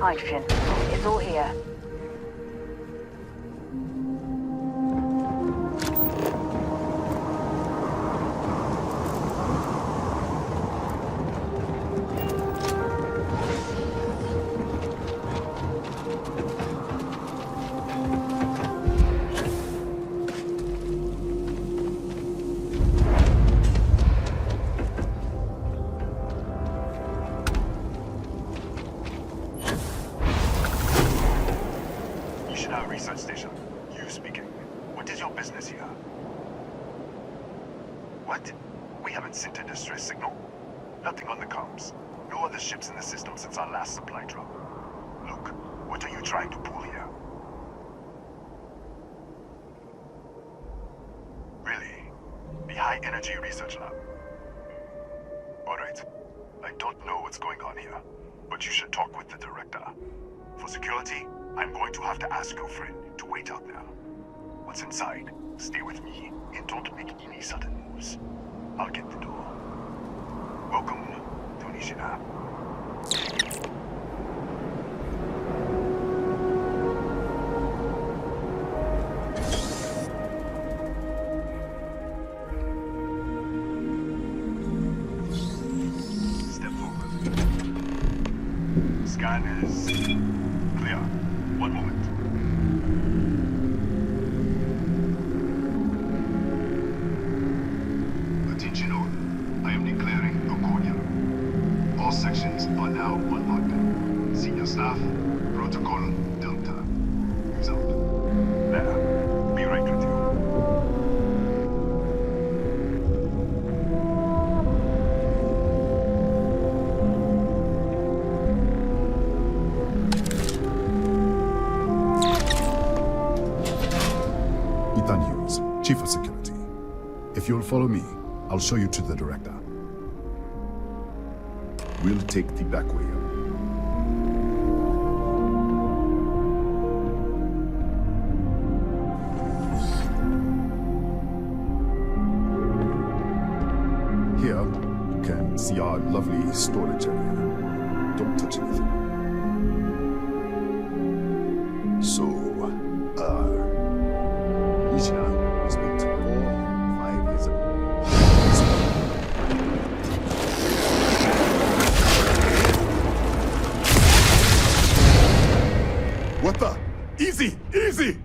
Hydrogen. It's all here. Research station. You speaking. What is your business here? What? We haven't sent a distress signal? Nothing on the comms. No other ships in the system since our last supply drop. Look, what are you trying to pull here? Really? The High Energy Research Lab? Alright. I don't know what's going on here, but you should talk with the director. For security, I'm going to have to ask your friend to wait out there. Once inside, stay with me and don't make any sudden moves. I'll get the door. Welcome to Nishina. Step forward. Scan is clear. One moment. All sections are now on lockdown. Senior staff, Protocol Delta. Who's out? There. Be right with you. Ethan Hughes, Chief of Security. If you'll follow me, I'll show you to the director. We'll take the back way up. Here, you can see our lovely storage area. Don't touch anything. So, Isha was built 4 or 5 years ago. What the? Easy! Easy!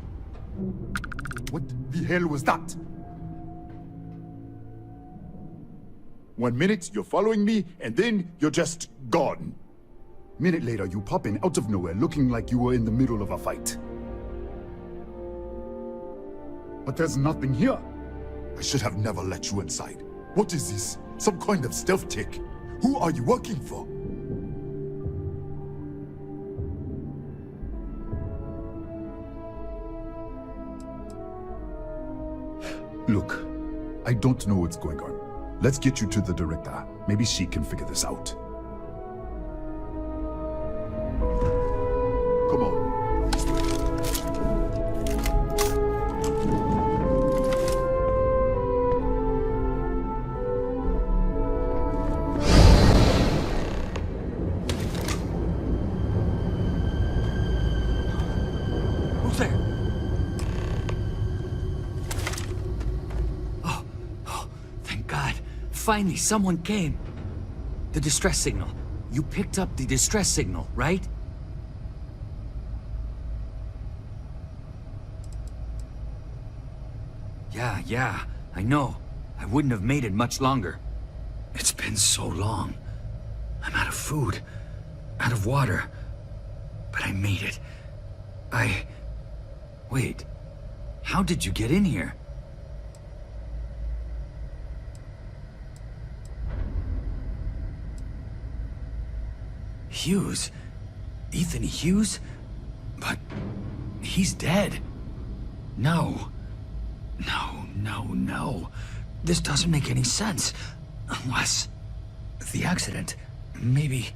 What the hell was that? 1 minute, you're following me, and then you're just gone. Minute later, you pop in out of nowhere looking like you were in the middle of a fight. But there's nothing here. I should have never let you inside. What is this? Some kind of stealth tick? Who are you working for? Look, I don't know what's going on. Let's get you to the director. Maybe she can figure this out. Come on. This way. Who's there? Thank God. Finally, someone came. The distress signal. You picked up the distress signal, right? Yeah, I know. I wouldn't have made it much longer. It's been so long. I'm out of food, out of water. But I made it. Wait. How did you get in here? Hughes? Ethan Hughes? But he's dead. No. No. This doesn't make any sense. Unless... the accident. Maybe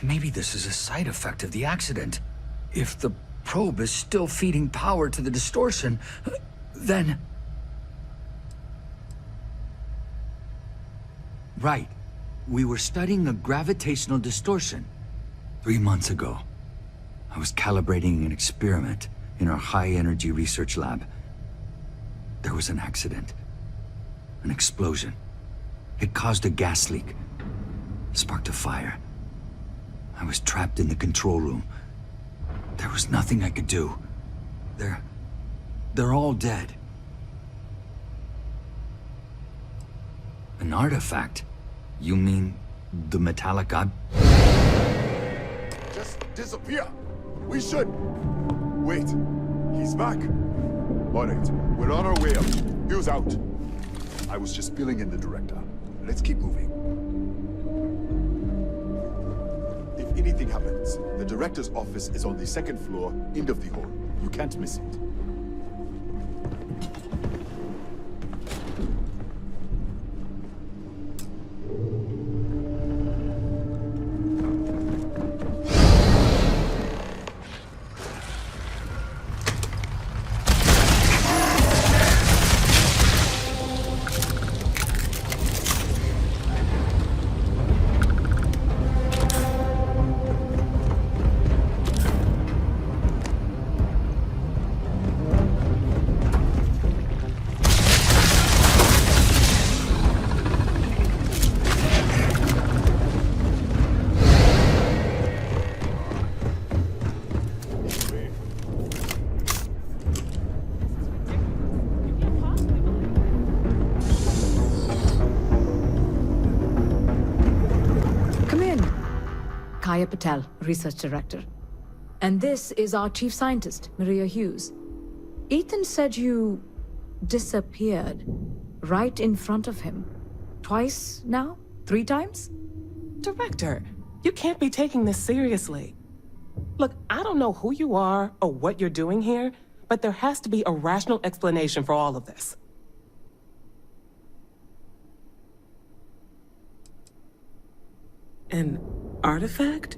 this is a side effect of the accident. If the probe is still feeding power to the distortion, then... Right. We were studying a gravitational distortion. 3 months ago, I was calibrating an experiment in our high-energy research lab. There was an accident. An explosion. It caused a gas leak. Sparked a fire. I was trapped in the control room. There was nothing I could do. They're all dead. An artifact? You mean the metallic ob... Just disappear. We should... Wait. He's back. All right. We're on our way up. Hughes out. I was just filling in the director. Let's keep moving. If anything happens, the director's office is on the 2nd floor, end of the hall. You can't miss it. Kaya Patel, Research Director. And this is our Chief Scientist, Maria Hughes. Ethan said you disappeared right in front of him. Twice now? 3 times? Director, you can't be taking this seriously. Look, I don't know who you are or what you're doing here, but there has to be a rational explanation for all of this. An artifact?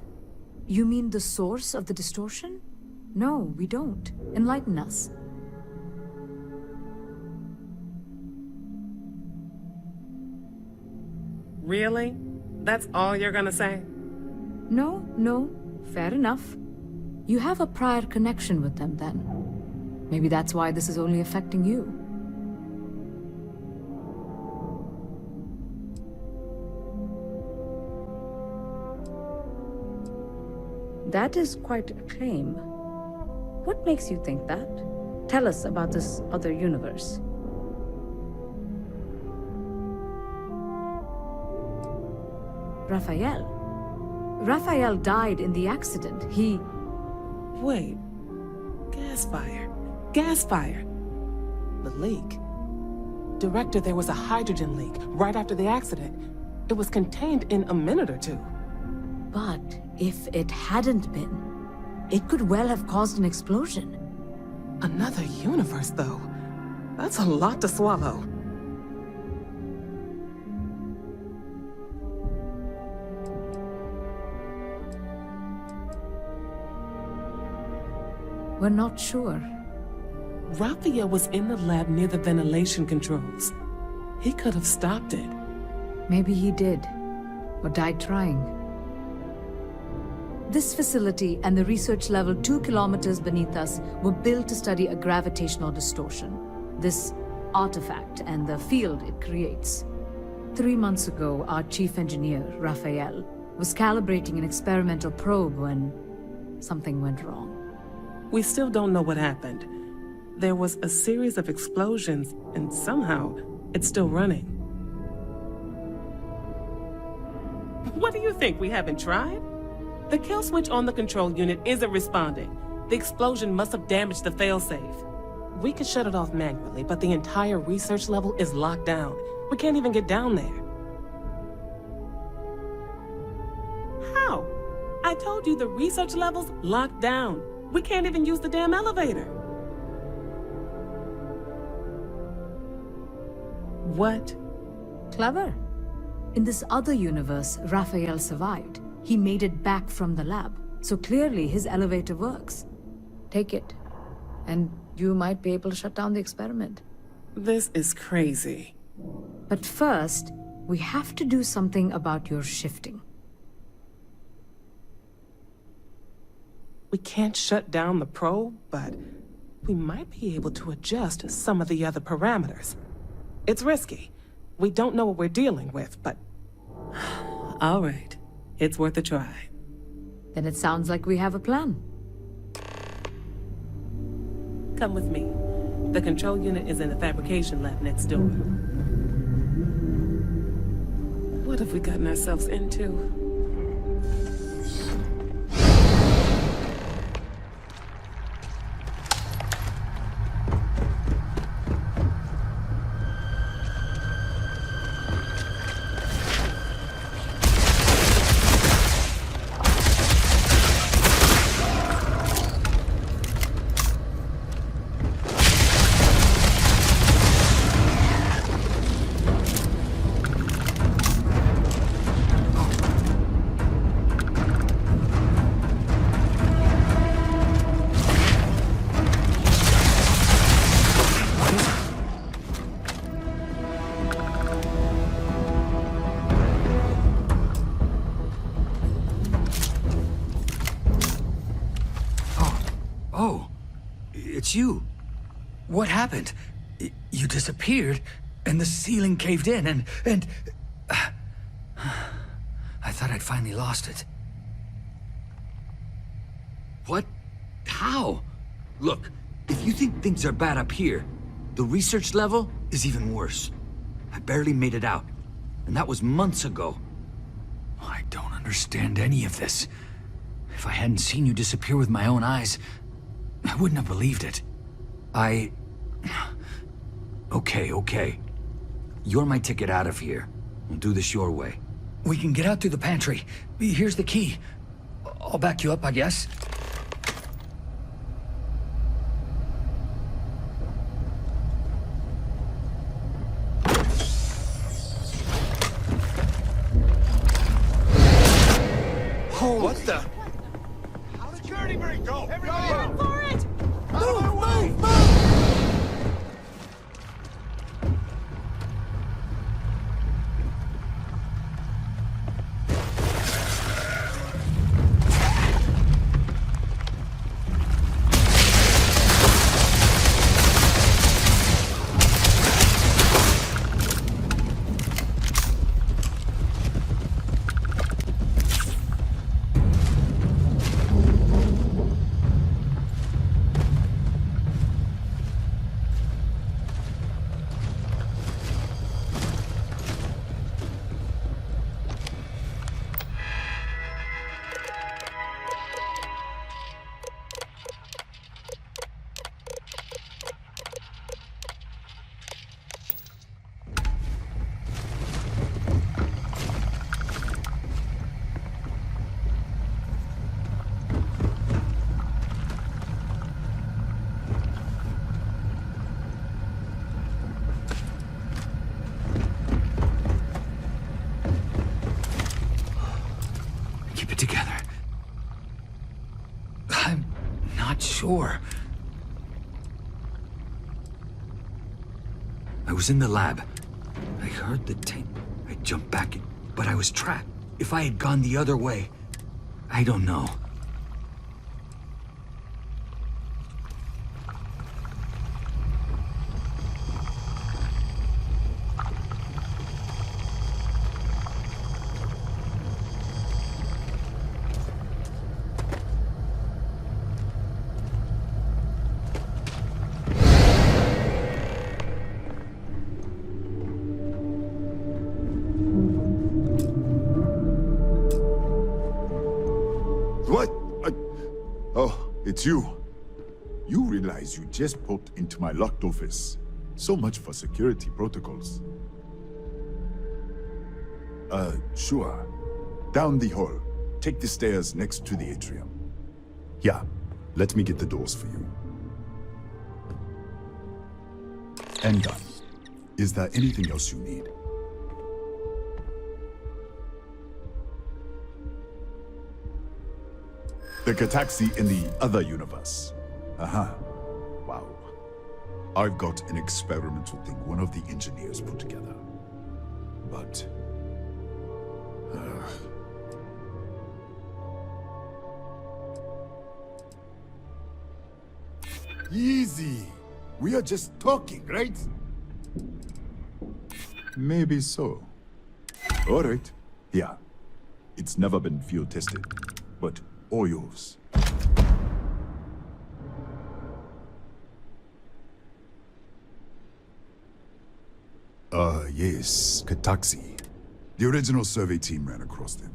You mean the source of the distortion? No, we don't. Enlighten us. Really? That's all you're gonna say? No. Fair enough. You have a prior connection with them then. Maybe that's why this is only affecting you. That is quite a claim. What makes you think that? Tell us about this other universe. Raphael died in the accident. He... Wait. Gas fire. The leak. Director, there was a hydrogen leak right after the accident. It was contained in a minute or 2. But if it hadn't been, it could well have caused an explosion. Another universe, though. That's a lot to swallow. We're not sure. Raphael was in the lab near the ventilation controls. He could have stopped it. Maybe he did, or died trying. This facility and the research level 2 kilometers beneath us were built to study a gravitational distortion, this artifact and the field it creates. 3 months ago, our chief engineer, Raphael, was calibrating an experimental probe when something went wrong. We still don't know what happened. There was a series of explosions, and somehow, it's still running. What do you think, we haven't tried? The kill switch on the control unit isn't responding. The explosion must have damaged the failsafe. We could shut it off manually, but the entire research level is locked down. We can't even get down there. How? I told you the research level's locked down. We can't even use the damn elevator. What? Clever. In this other universe, Raphael survived. He made it back from the lab, so clearly his elevator works. Take it, and you might be able to shut down the experiment. This is crazy. But first, we have to do something about your shifting. We can't shut down the probe, but we might be able to adjust some of the other parameters. It's risky. We don't know what we're dealing with, but... All right. It's worth a try. Then it sounds like we have a plan. Come with me. The control unit is in the fabrication lab next door. What have we gotten ourselves into? It's you. What happened? You disappeared, and the ceiling caved in, and... I thought I'd finally lost it. What? How? Look, if you think things are bad up here, the research level is even worse. I barely made it out, and that was months ago. I don't understand. understand any of this. If I hadn't seen you disappear with my own eyes, I wouldn't have believed it. Okay. You're my ticket out of here. We'll do this your way. We can get out through the pantry. Here's the key. I'll back you up, I guess. What the? How did security break go? Everybody run for it! Move! Keep it together. I'm not sure. I was in the lab. I heard the tape. I jumped back, but I was trapped. If I had gone the other way, I don't know. What? Oh, it's you. You realize you just poked into my locked office. So much for security protocols. Sure. Down the hall. Take the stairs next to the atrium. Yeah, let me get the doors for you. And done. Is there anything else you need? The Gataxi in the other universe. Wow. I've got an experimental thing one of the engineers put together. But... Easy. We are just talking, right? Maybe so. All right. Yeah. It's never been field tested, but all yours. Yes, Gataxi. The original survey team ran across them.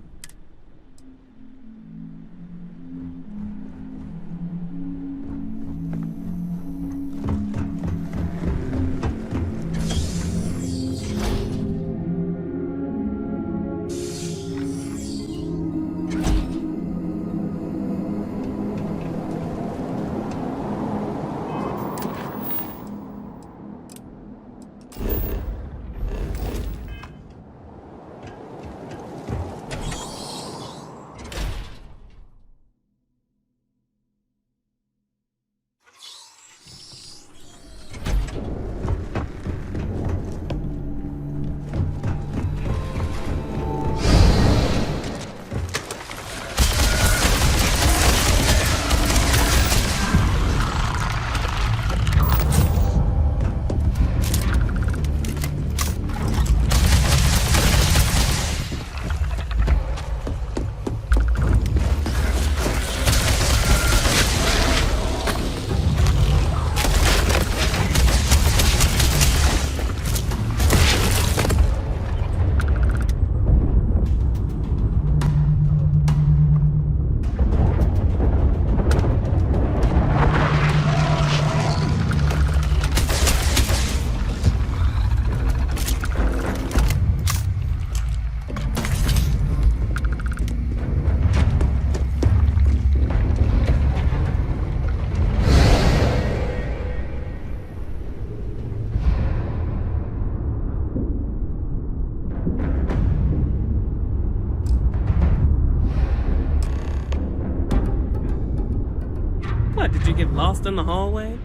What, did you get lost in the hallway?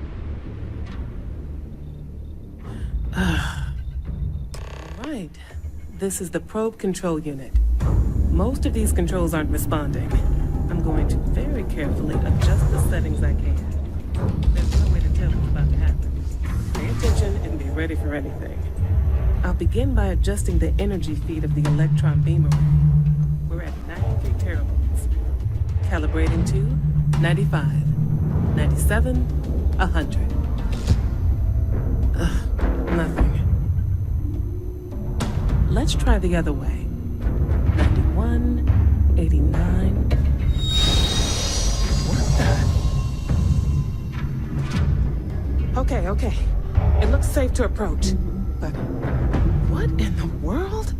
Right. This is the probe control unit. Most of these controls aren't responding. I'm going to very carefully adjust the settings I can. There's no way to tell what's about to happen. Pay attention and be ready for anything. I'll begin by adjusting the energy feed of the electron beam array. We're at 93 teravolts. Calibrating to 95, 97, 100. Nothing. Let's try the other way. 91, 89. What the? Okay. It looks safe to approach. But what in the world?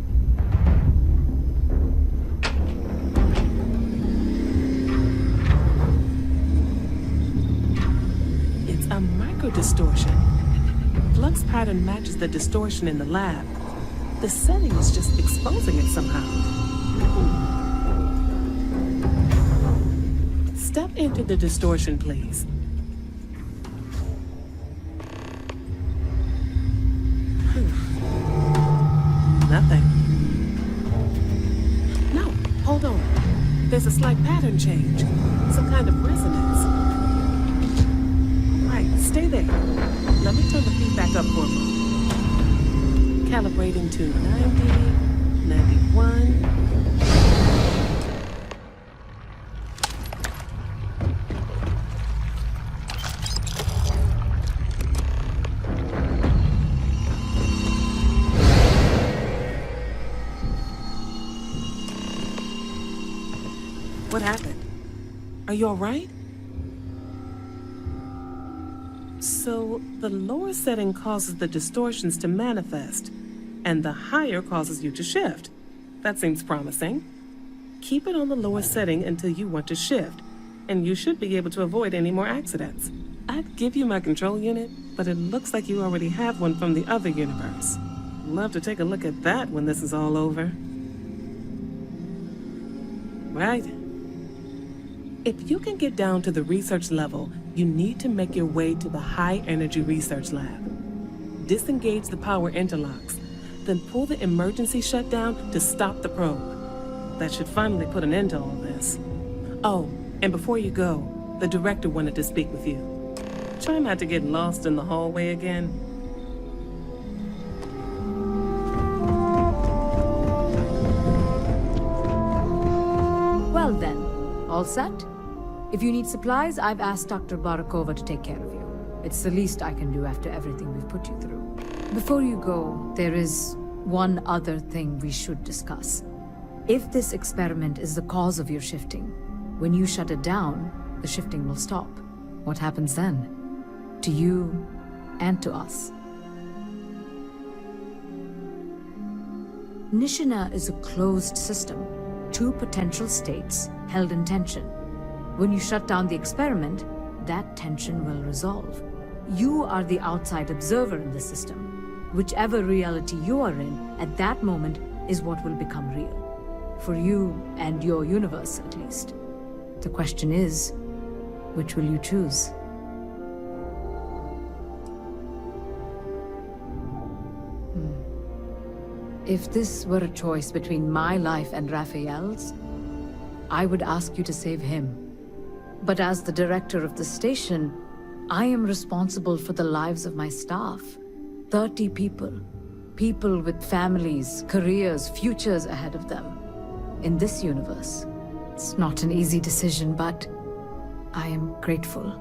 It's a microdistortion. Flux pattern matches the distortion in the lab. The setting is just exposing it somehow. Step into the distortion, please. Nothing. No, hold on. There's a slight pattern change. Some kind of resonance. Right, stay there. Let me turn the feedback up for a moment. Calibrating to 90, 91. What happened? Are you all right? So, the lower setting causes the distortions to manifest, and the higher causes you to shift. That seems promising. Keep it on the lower setting until you want to shift, and you should be able to avoid any more accidents. I'd give you my control unit, but it looks like you already have one from the other universe. Love to take a look at that when this is all over. Right. If you can get down to the research level, you need to make your way to the high-energy research lab. Disengage the power interlocks, then pull the emergency shutdown to stop the probe. That should finally put an end to all this. Oh, and before you go, the director wanted to speak with you. Try not to get lost in the hallway again. Well then, all set? If you need supplies, I've asked Dr. Barakova to take care of you. It's the least I can do after everything we've put you through. Before you go, there is one other thing we should discuss. If this experiment is the cause of your shifting, when you shut it down, the shifting will stop. What happens then? To you and to us. Nishina is a closed system. Two potential states held in tension. When you shut down the experiment, that tension will resolve. You are the outside observer in the system. Whichever reality you are in, at that moment, is what will become real. For you and your universe, at least. The question is, which will you choose? If this were a choice between my life and Raphael's, I would ask you to save him. But as the director of the station, I am responsible for the lives of my staff. 30 people. People with families, careers, futures ahead of them. In this universe. It's not an easy decision, but I am grateful.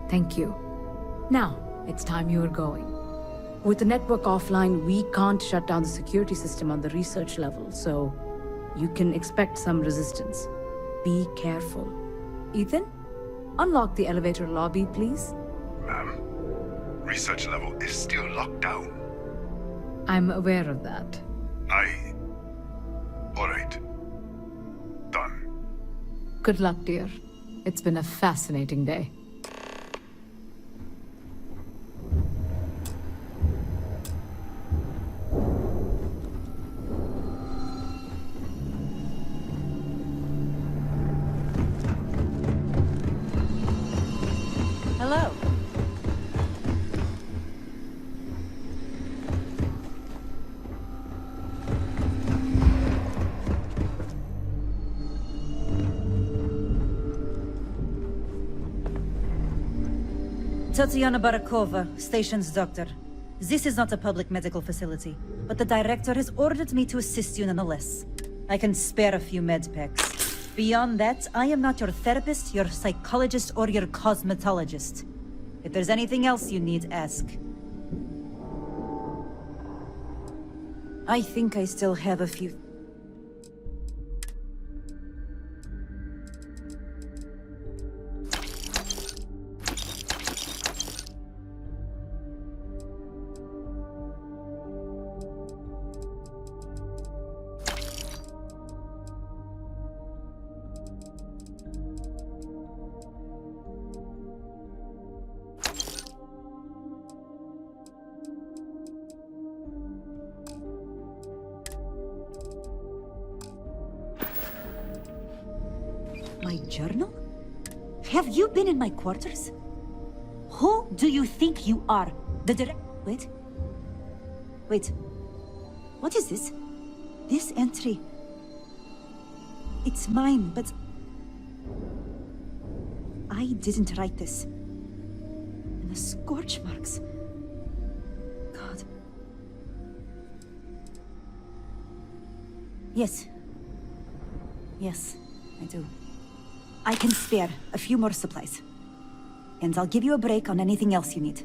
Thank you. Now, it's time you are going. With the network offline, we can't shut down the security system on the research level, so you can expect some resistance. Be careful. Ethan, unlock the elevator lobby, please. Ma'am, research level is still locked down. I'm aware of that. All right. Done. Good luck, dear. It's been a fascinating day. Tatiana Barakova, station's doctor. This is not a public medical facility, but the director has ordered me to assist you nonetheless. I can spare a few med packs. Beyond that, I am not your therapist, your psychologist, or your cosmetologist. If there's anything else you need, ask. I think I still have a few... My journal? Have you been in my quarters? Who do you think you are? Wait. Wait. What is this? This entry. It's mine, but... I didn't write this. And the scorch marks. God. Yes. Yes, I do. I can spare a few more supplies. And I'll give you a break on anything else you need.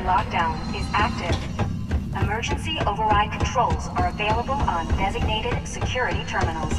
Lockdown is active. A Emergency override controls are available on designated security terminals.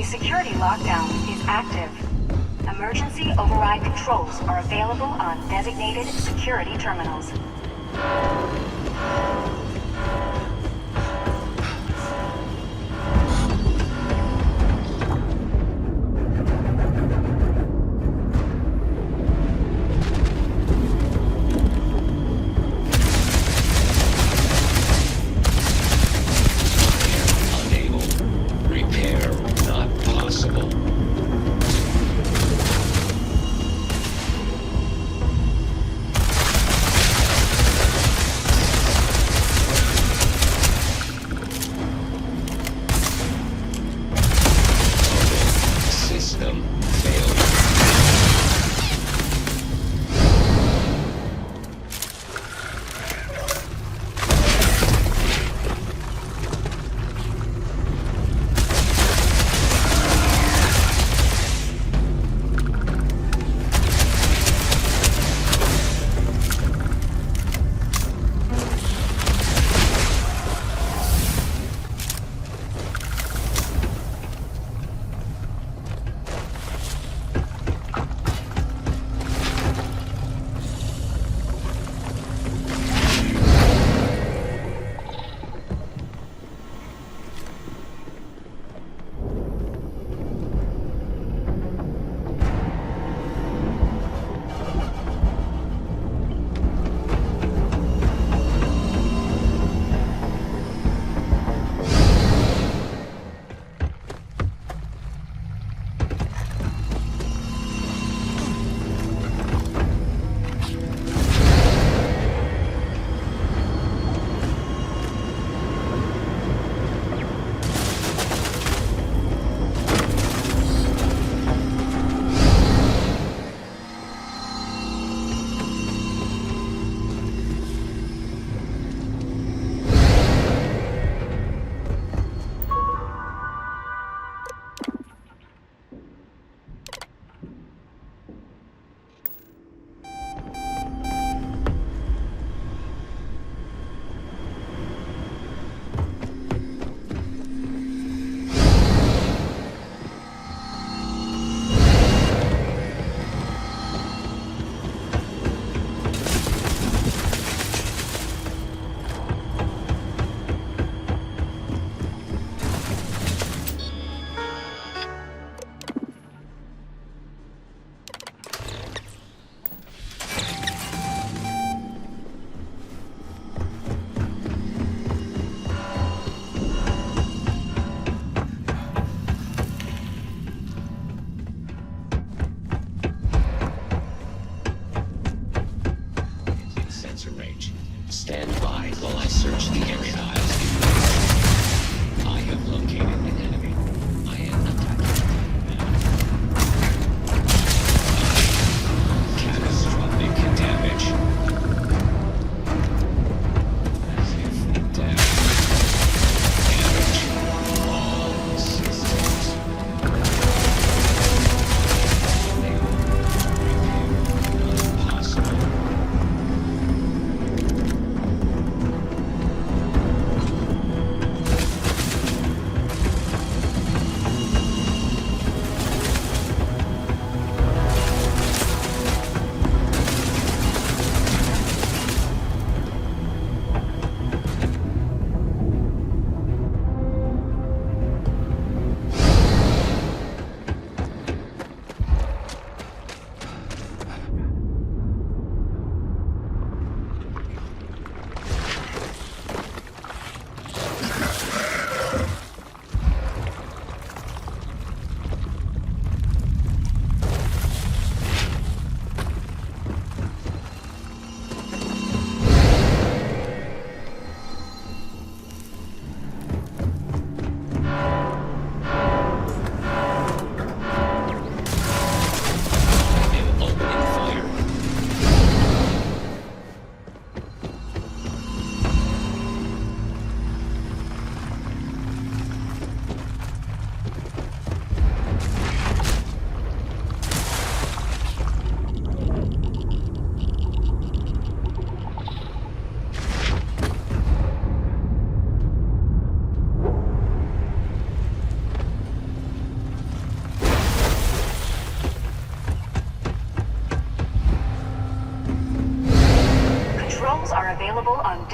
Security lockdown is active. Emergency override controls are available on designated security terminals.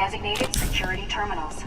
designated security terminals.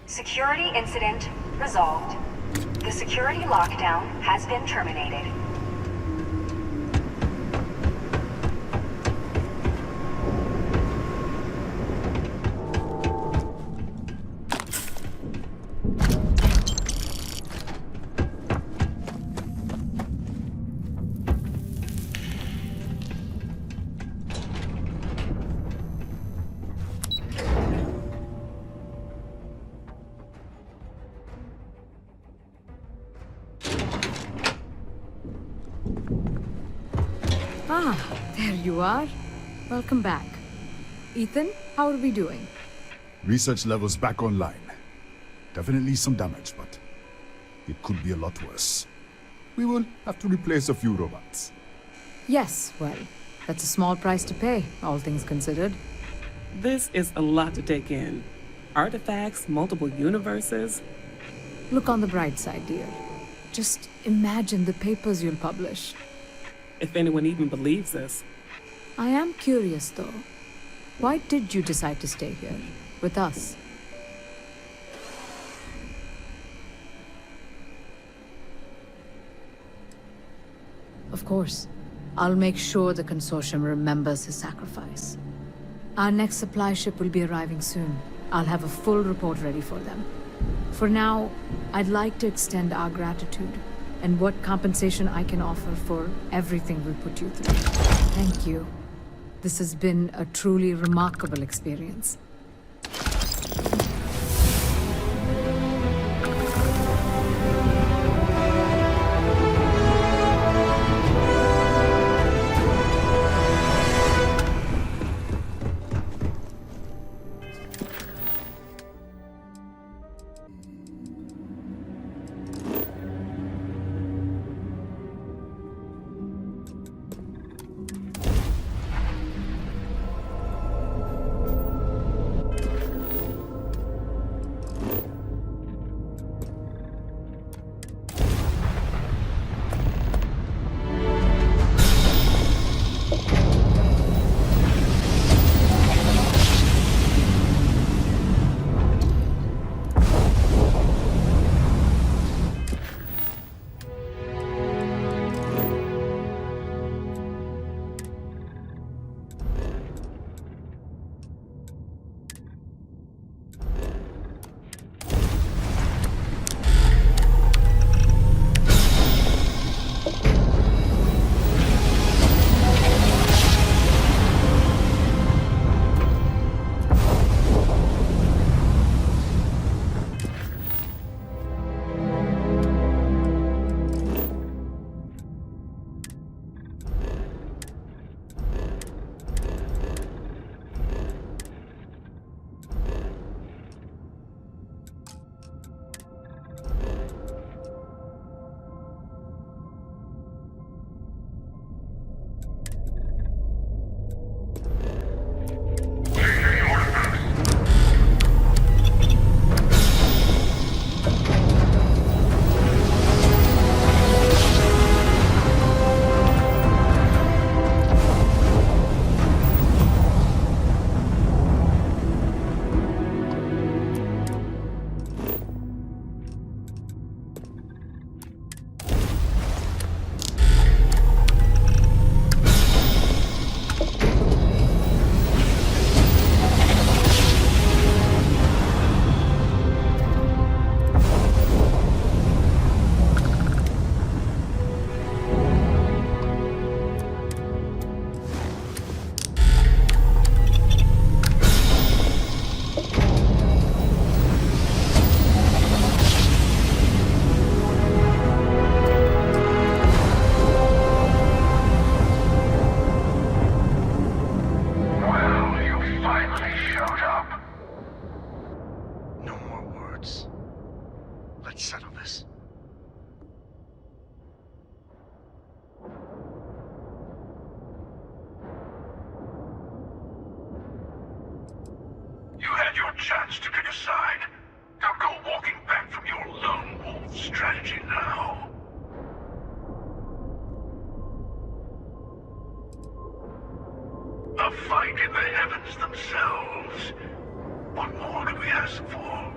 Security incident resolved. The security lockdown has been terminated. Ah, there you are. Welcome back. Ethan, how are we doing? Research levels back online. Definitely some damage, but it could be a lot worse. We will have to replace a few robots. Yes, well, that's a small price to pay, all things considered. This is a lot to take in. Artifacts, multiple universes. Look on the bright side, dear. Just imagine the papers you'll publish. If anyone even believes this. I am curious, though. Why did you decide to stay here, with us? Of course. I'll make sure the Consortium remembers his sacrifice. Our next supply ship will be arriving soon. I'll have a full report ready for them. For now, I'd like to extend our gratitude and what compensation I can offer for everything we put you through. Thank you. This has been a truly remarkable experience. finally showed up. No more words. Let's settle this. You had your chance to pick a side. Don't go walking back from your lone wolf strategy now. A fight in the heavens themselves. What more could we ask for?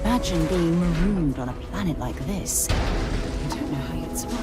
Imagine being marooned on a planet like this. I don't know how you'd survive.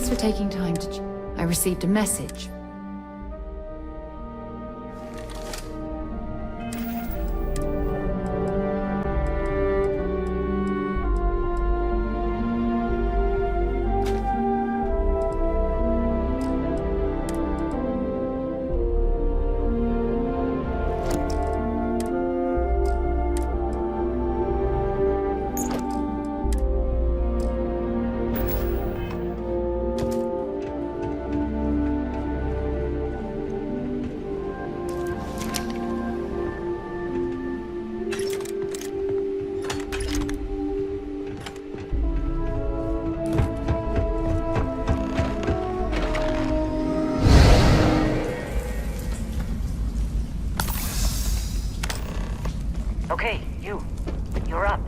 Thanks for taking time to... I received a message. Okay, you're up.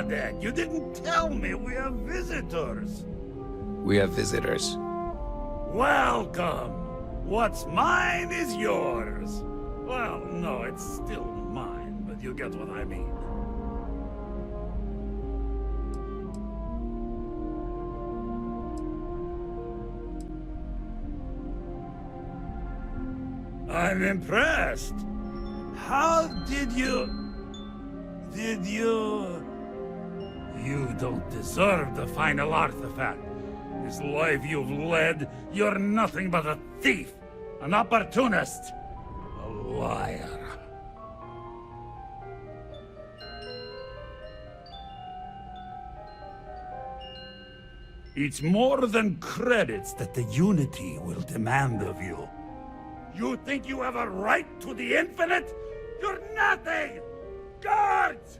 Dad, you didn't tell me we have visitors. We have visitors. Welcome. What's mine is yours. Well, no, it's still mine, but you get what I mean. I'm impressed. How did you... You don't deserve the final artifact. This life you've led, you're nothing but a thief, an opportunist, a liar. It's more than credits that the Unity will demand of you. You think you have a right to the infinite? You're nothing! Guards!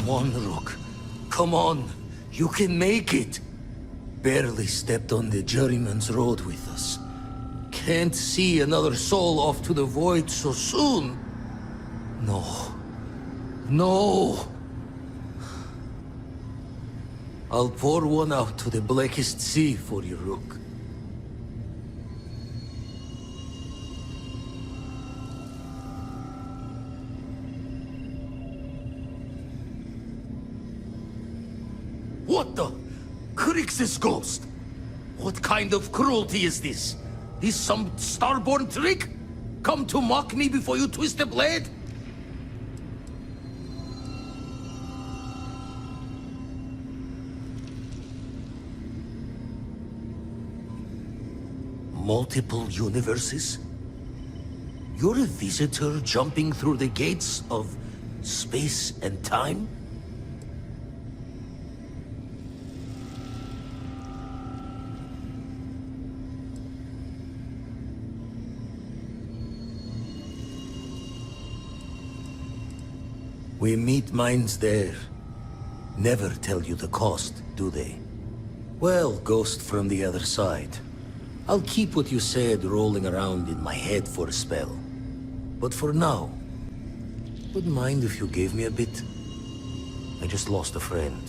Come on, Rook. Come on. You can make it. Barely stepped on the journeyman's road with us. Can't see another soul off to the void so soon. No. No. I'll pour one out to the blackest sea for you, Rook. What the? Crix's ghost? What kind of cruelty is this? Is some starborn trick? Come to mock me before you twist the blade? Multiple universes? You're a visitor jumping through the gates of space and time? We meet minds there. Never tell you the cost, do they? Well, ghost from the other side. I'll keep what you said rolling around in my head for a spell. But for now, wouldn't mind if you gave me a bit. I just lost a friend.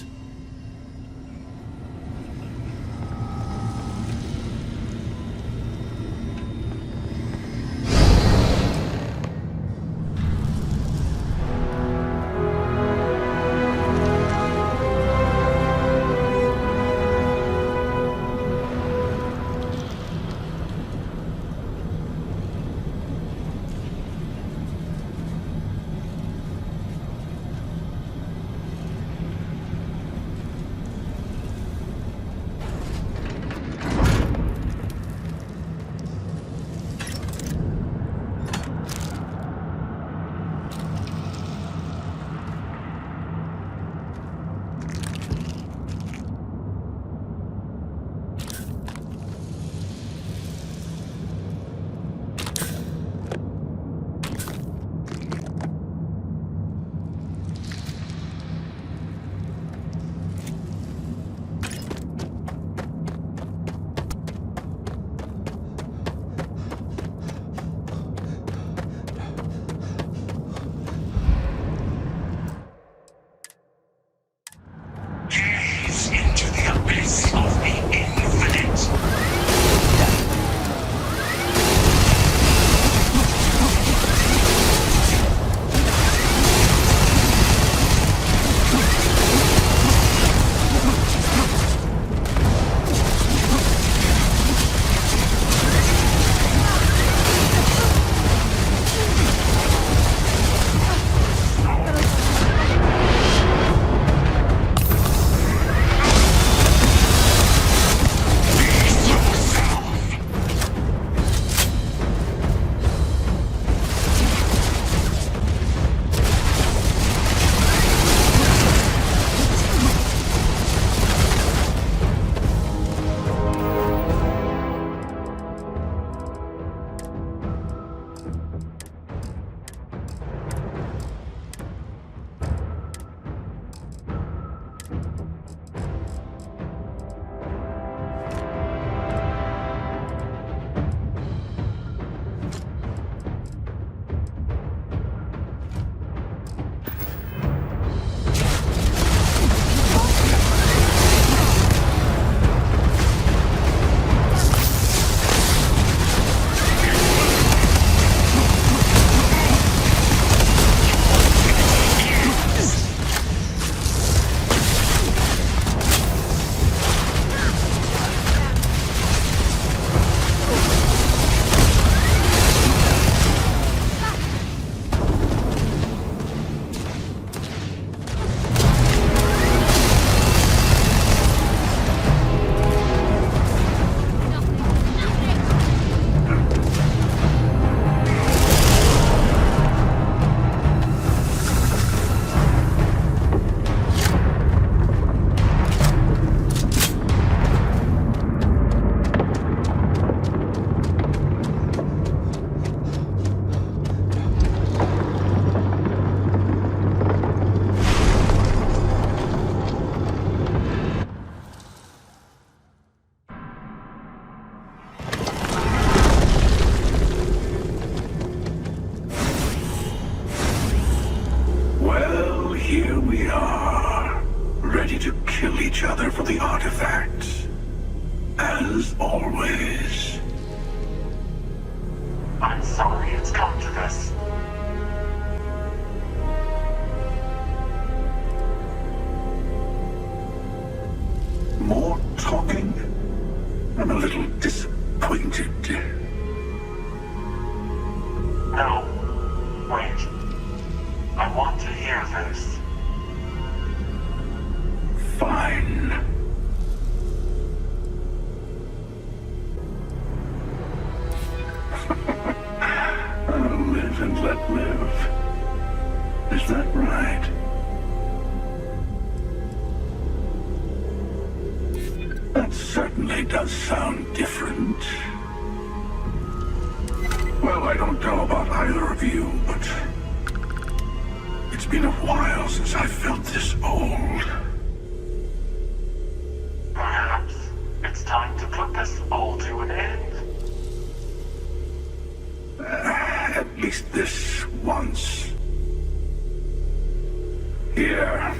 here we are, ready to kill each other for the artifacts. As always. I'm sorry it's come to this. More talking? I'm a little disappointed. No. Wait. I want to hear this. Fine. Live and let live. Is that right? That certainly does sound different. Well, I don't know about either of you, but it's been a while since I felt this old. Perhaps it's time to put this all to an end. At least this once. Here,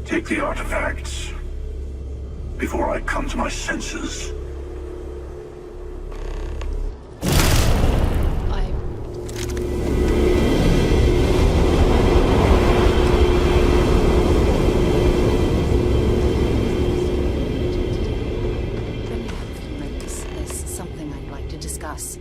take the artifacts before I come to my senses. There's something I'd like to discuss.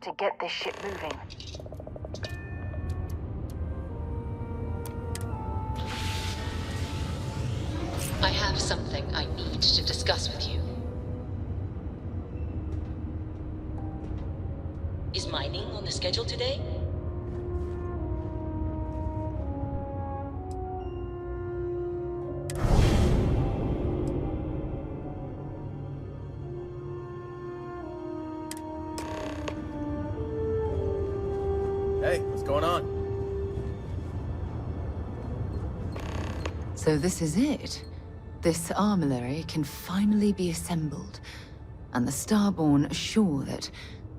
To get this ship moving. I have something I need to discuss with you. Is mining on the schedule today? Hey, what's going on? So this is it. This armillary can finally be assembled, and the Starborn are sure that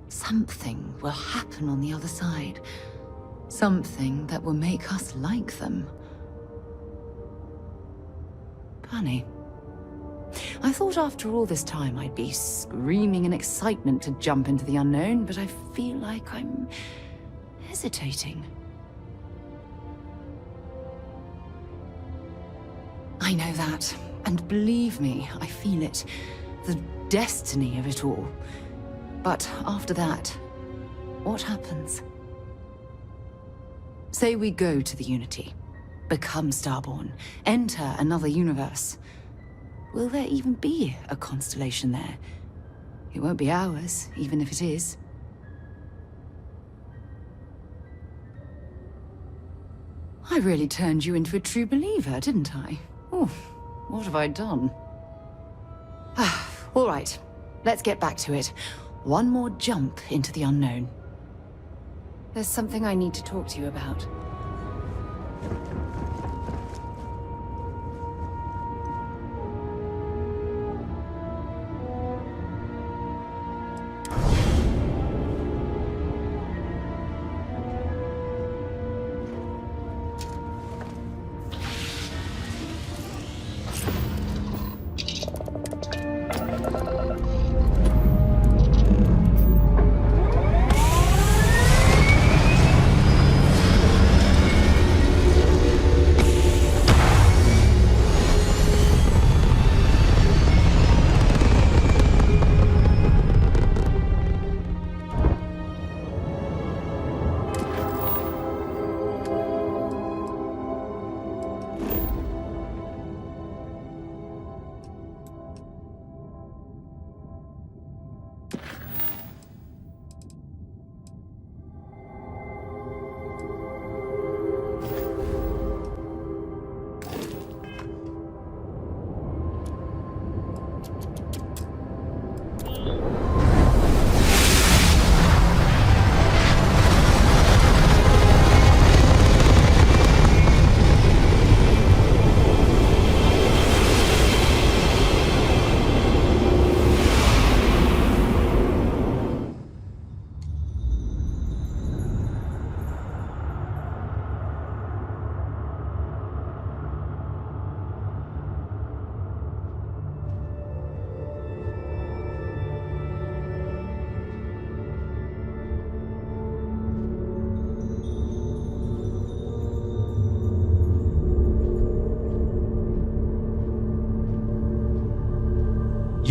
something will happen on the other side. Something that will make us like them. Funny. I thought after all this time I'd be screaming in excitement to jump into the unknown, but I feel like I'm hesitating. I know that, and believe me, I feel it. The destiny of it all. But after that, what happens? Say we go to the Unity, become Starborn, enter another universe. Will there even be a constellation there? It won't be ours, even if it is. I really turned you into a true believer, didn't I? Oh, what have I done? All right, let's get back to it. One more jump into the unknown. There's something I need to talk to you about.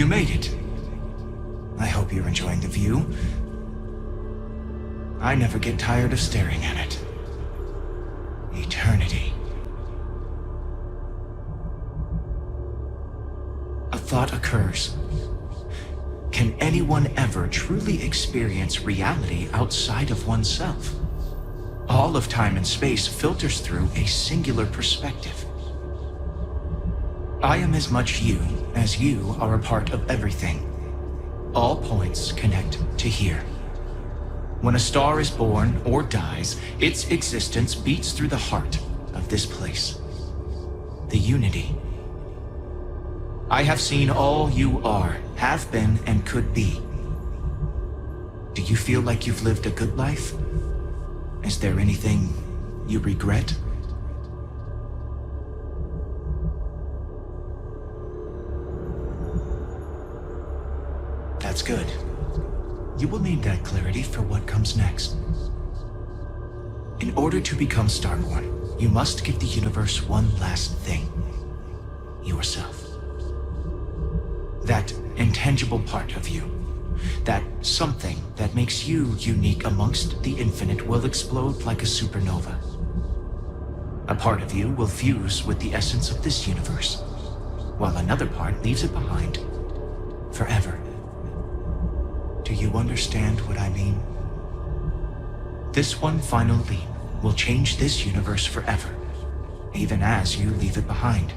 You made it. I hope you're enjoying the view. I never get tired of staring at it. Eternity. A thought occurs. Can anyone ever truly experience reality outside of oneself? All of time and space filters through a singular perspective. I am as much you as you are a part of everything. All points connect to here. When a star is born or dies, its existence beats through the heart of this place. The unity. I have seen all you are, have been, and could be. Do you feel like you've lived a good life? Is there anything you regret? That's good. You will need that clarity for what comes next. In order to become Starborn, you must give the universe one last thing. Yourself. That intangible part of you. That something that makes you unique amongst the infinite will explode like a supernova. A part of you will fuse with the essence of this universe, while another part leaves it behind. Forever. Do you understand what I mean? This one final leap will change this universe forever, even as you leave it behind.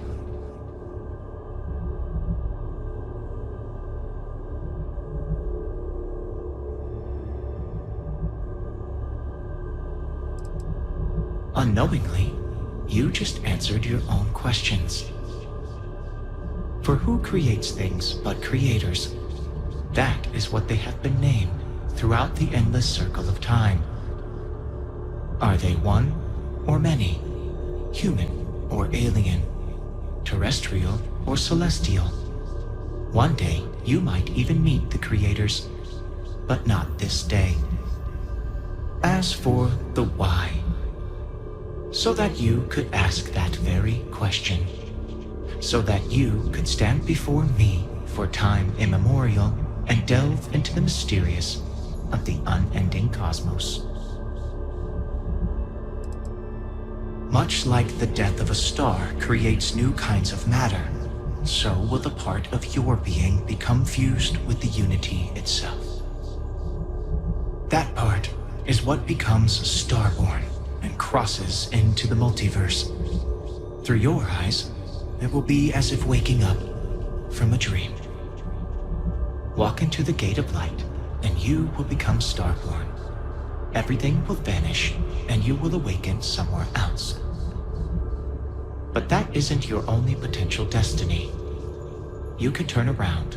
Unknowingly, you just answered your own questions. For who creates things but creators? That is what they have been named throughout the endless circle of time. Are they one or many? Human or alien? Terrestrial or celestial? One day, you might even meet the creators, but not this day. As for the why, so that you could ask that very question, so that you could stand before me for time immemorial and delve into the mysterious of the unending cosmos. Much like the death of a star creates new kinds of matter, so will the part of your being become fused with the unity itself. That part is what becomes Starborn and crosses into the multiverse. Through your eyes, it will be as if waking up from a dream. Walk into the gate of light, and you will become Starborn. Everything will vanish, and you will awaken somewhere else. But that isn't your only potential destiny. You can turn around,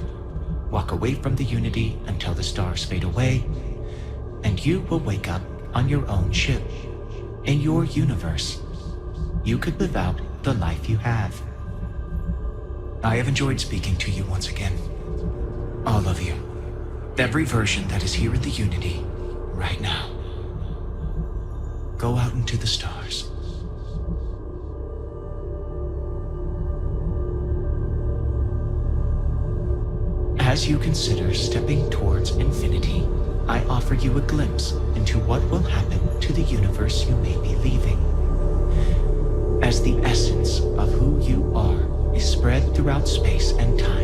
walk away from the unity until the stars fade away, and you will wake up on your own ship, in your universe. You could live out the life you have. I have enjoyed speaking to you once again. All of you. Every version that is here in the Unity, right now. Go out into the stars. As you consider stepping towards infinity, I offer you a glimpse into what will happen to the universe you may be leaving. As the essence of who you are is spread throughout space and time,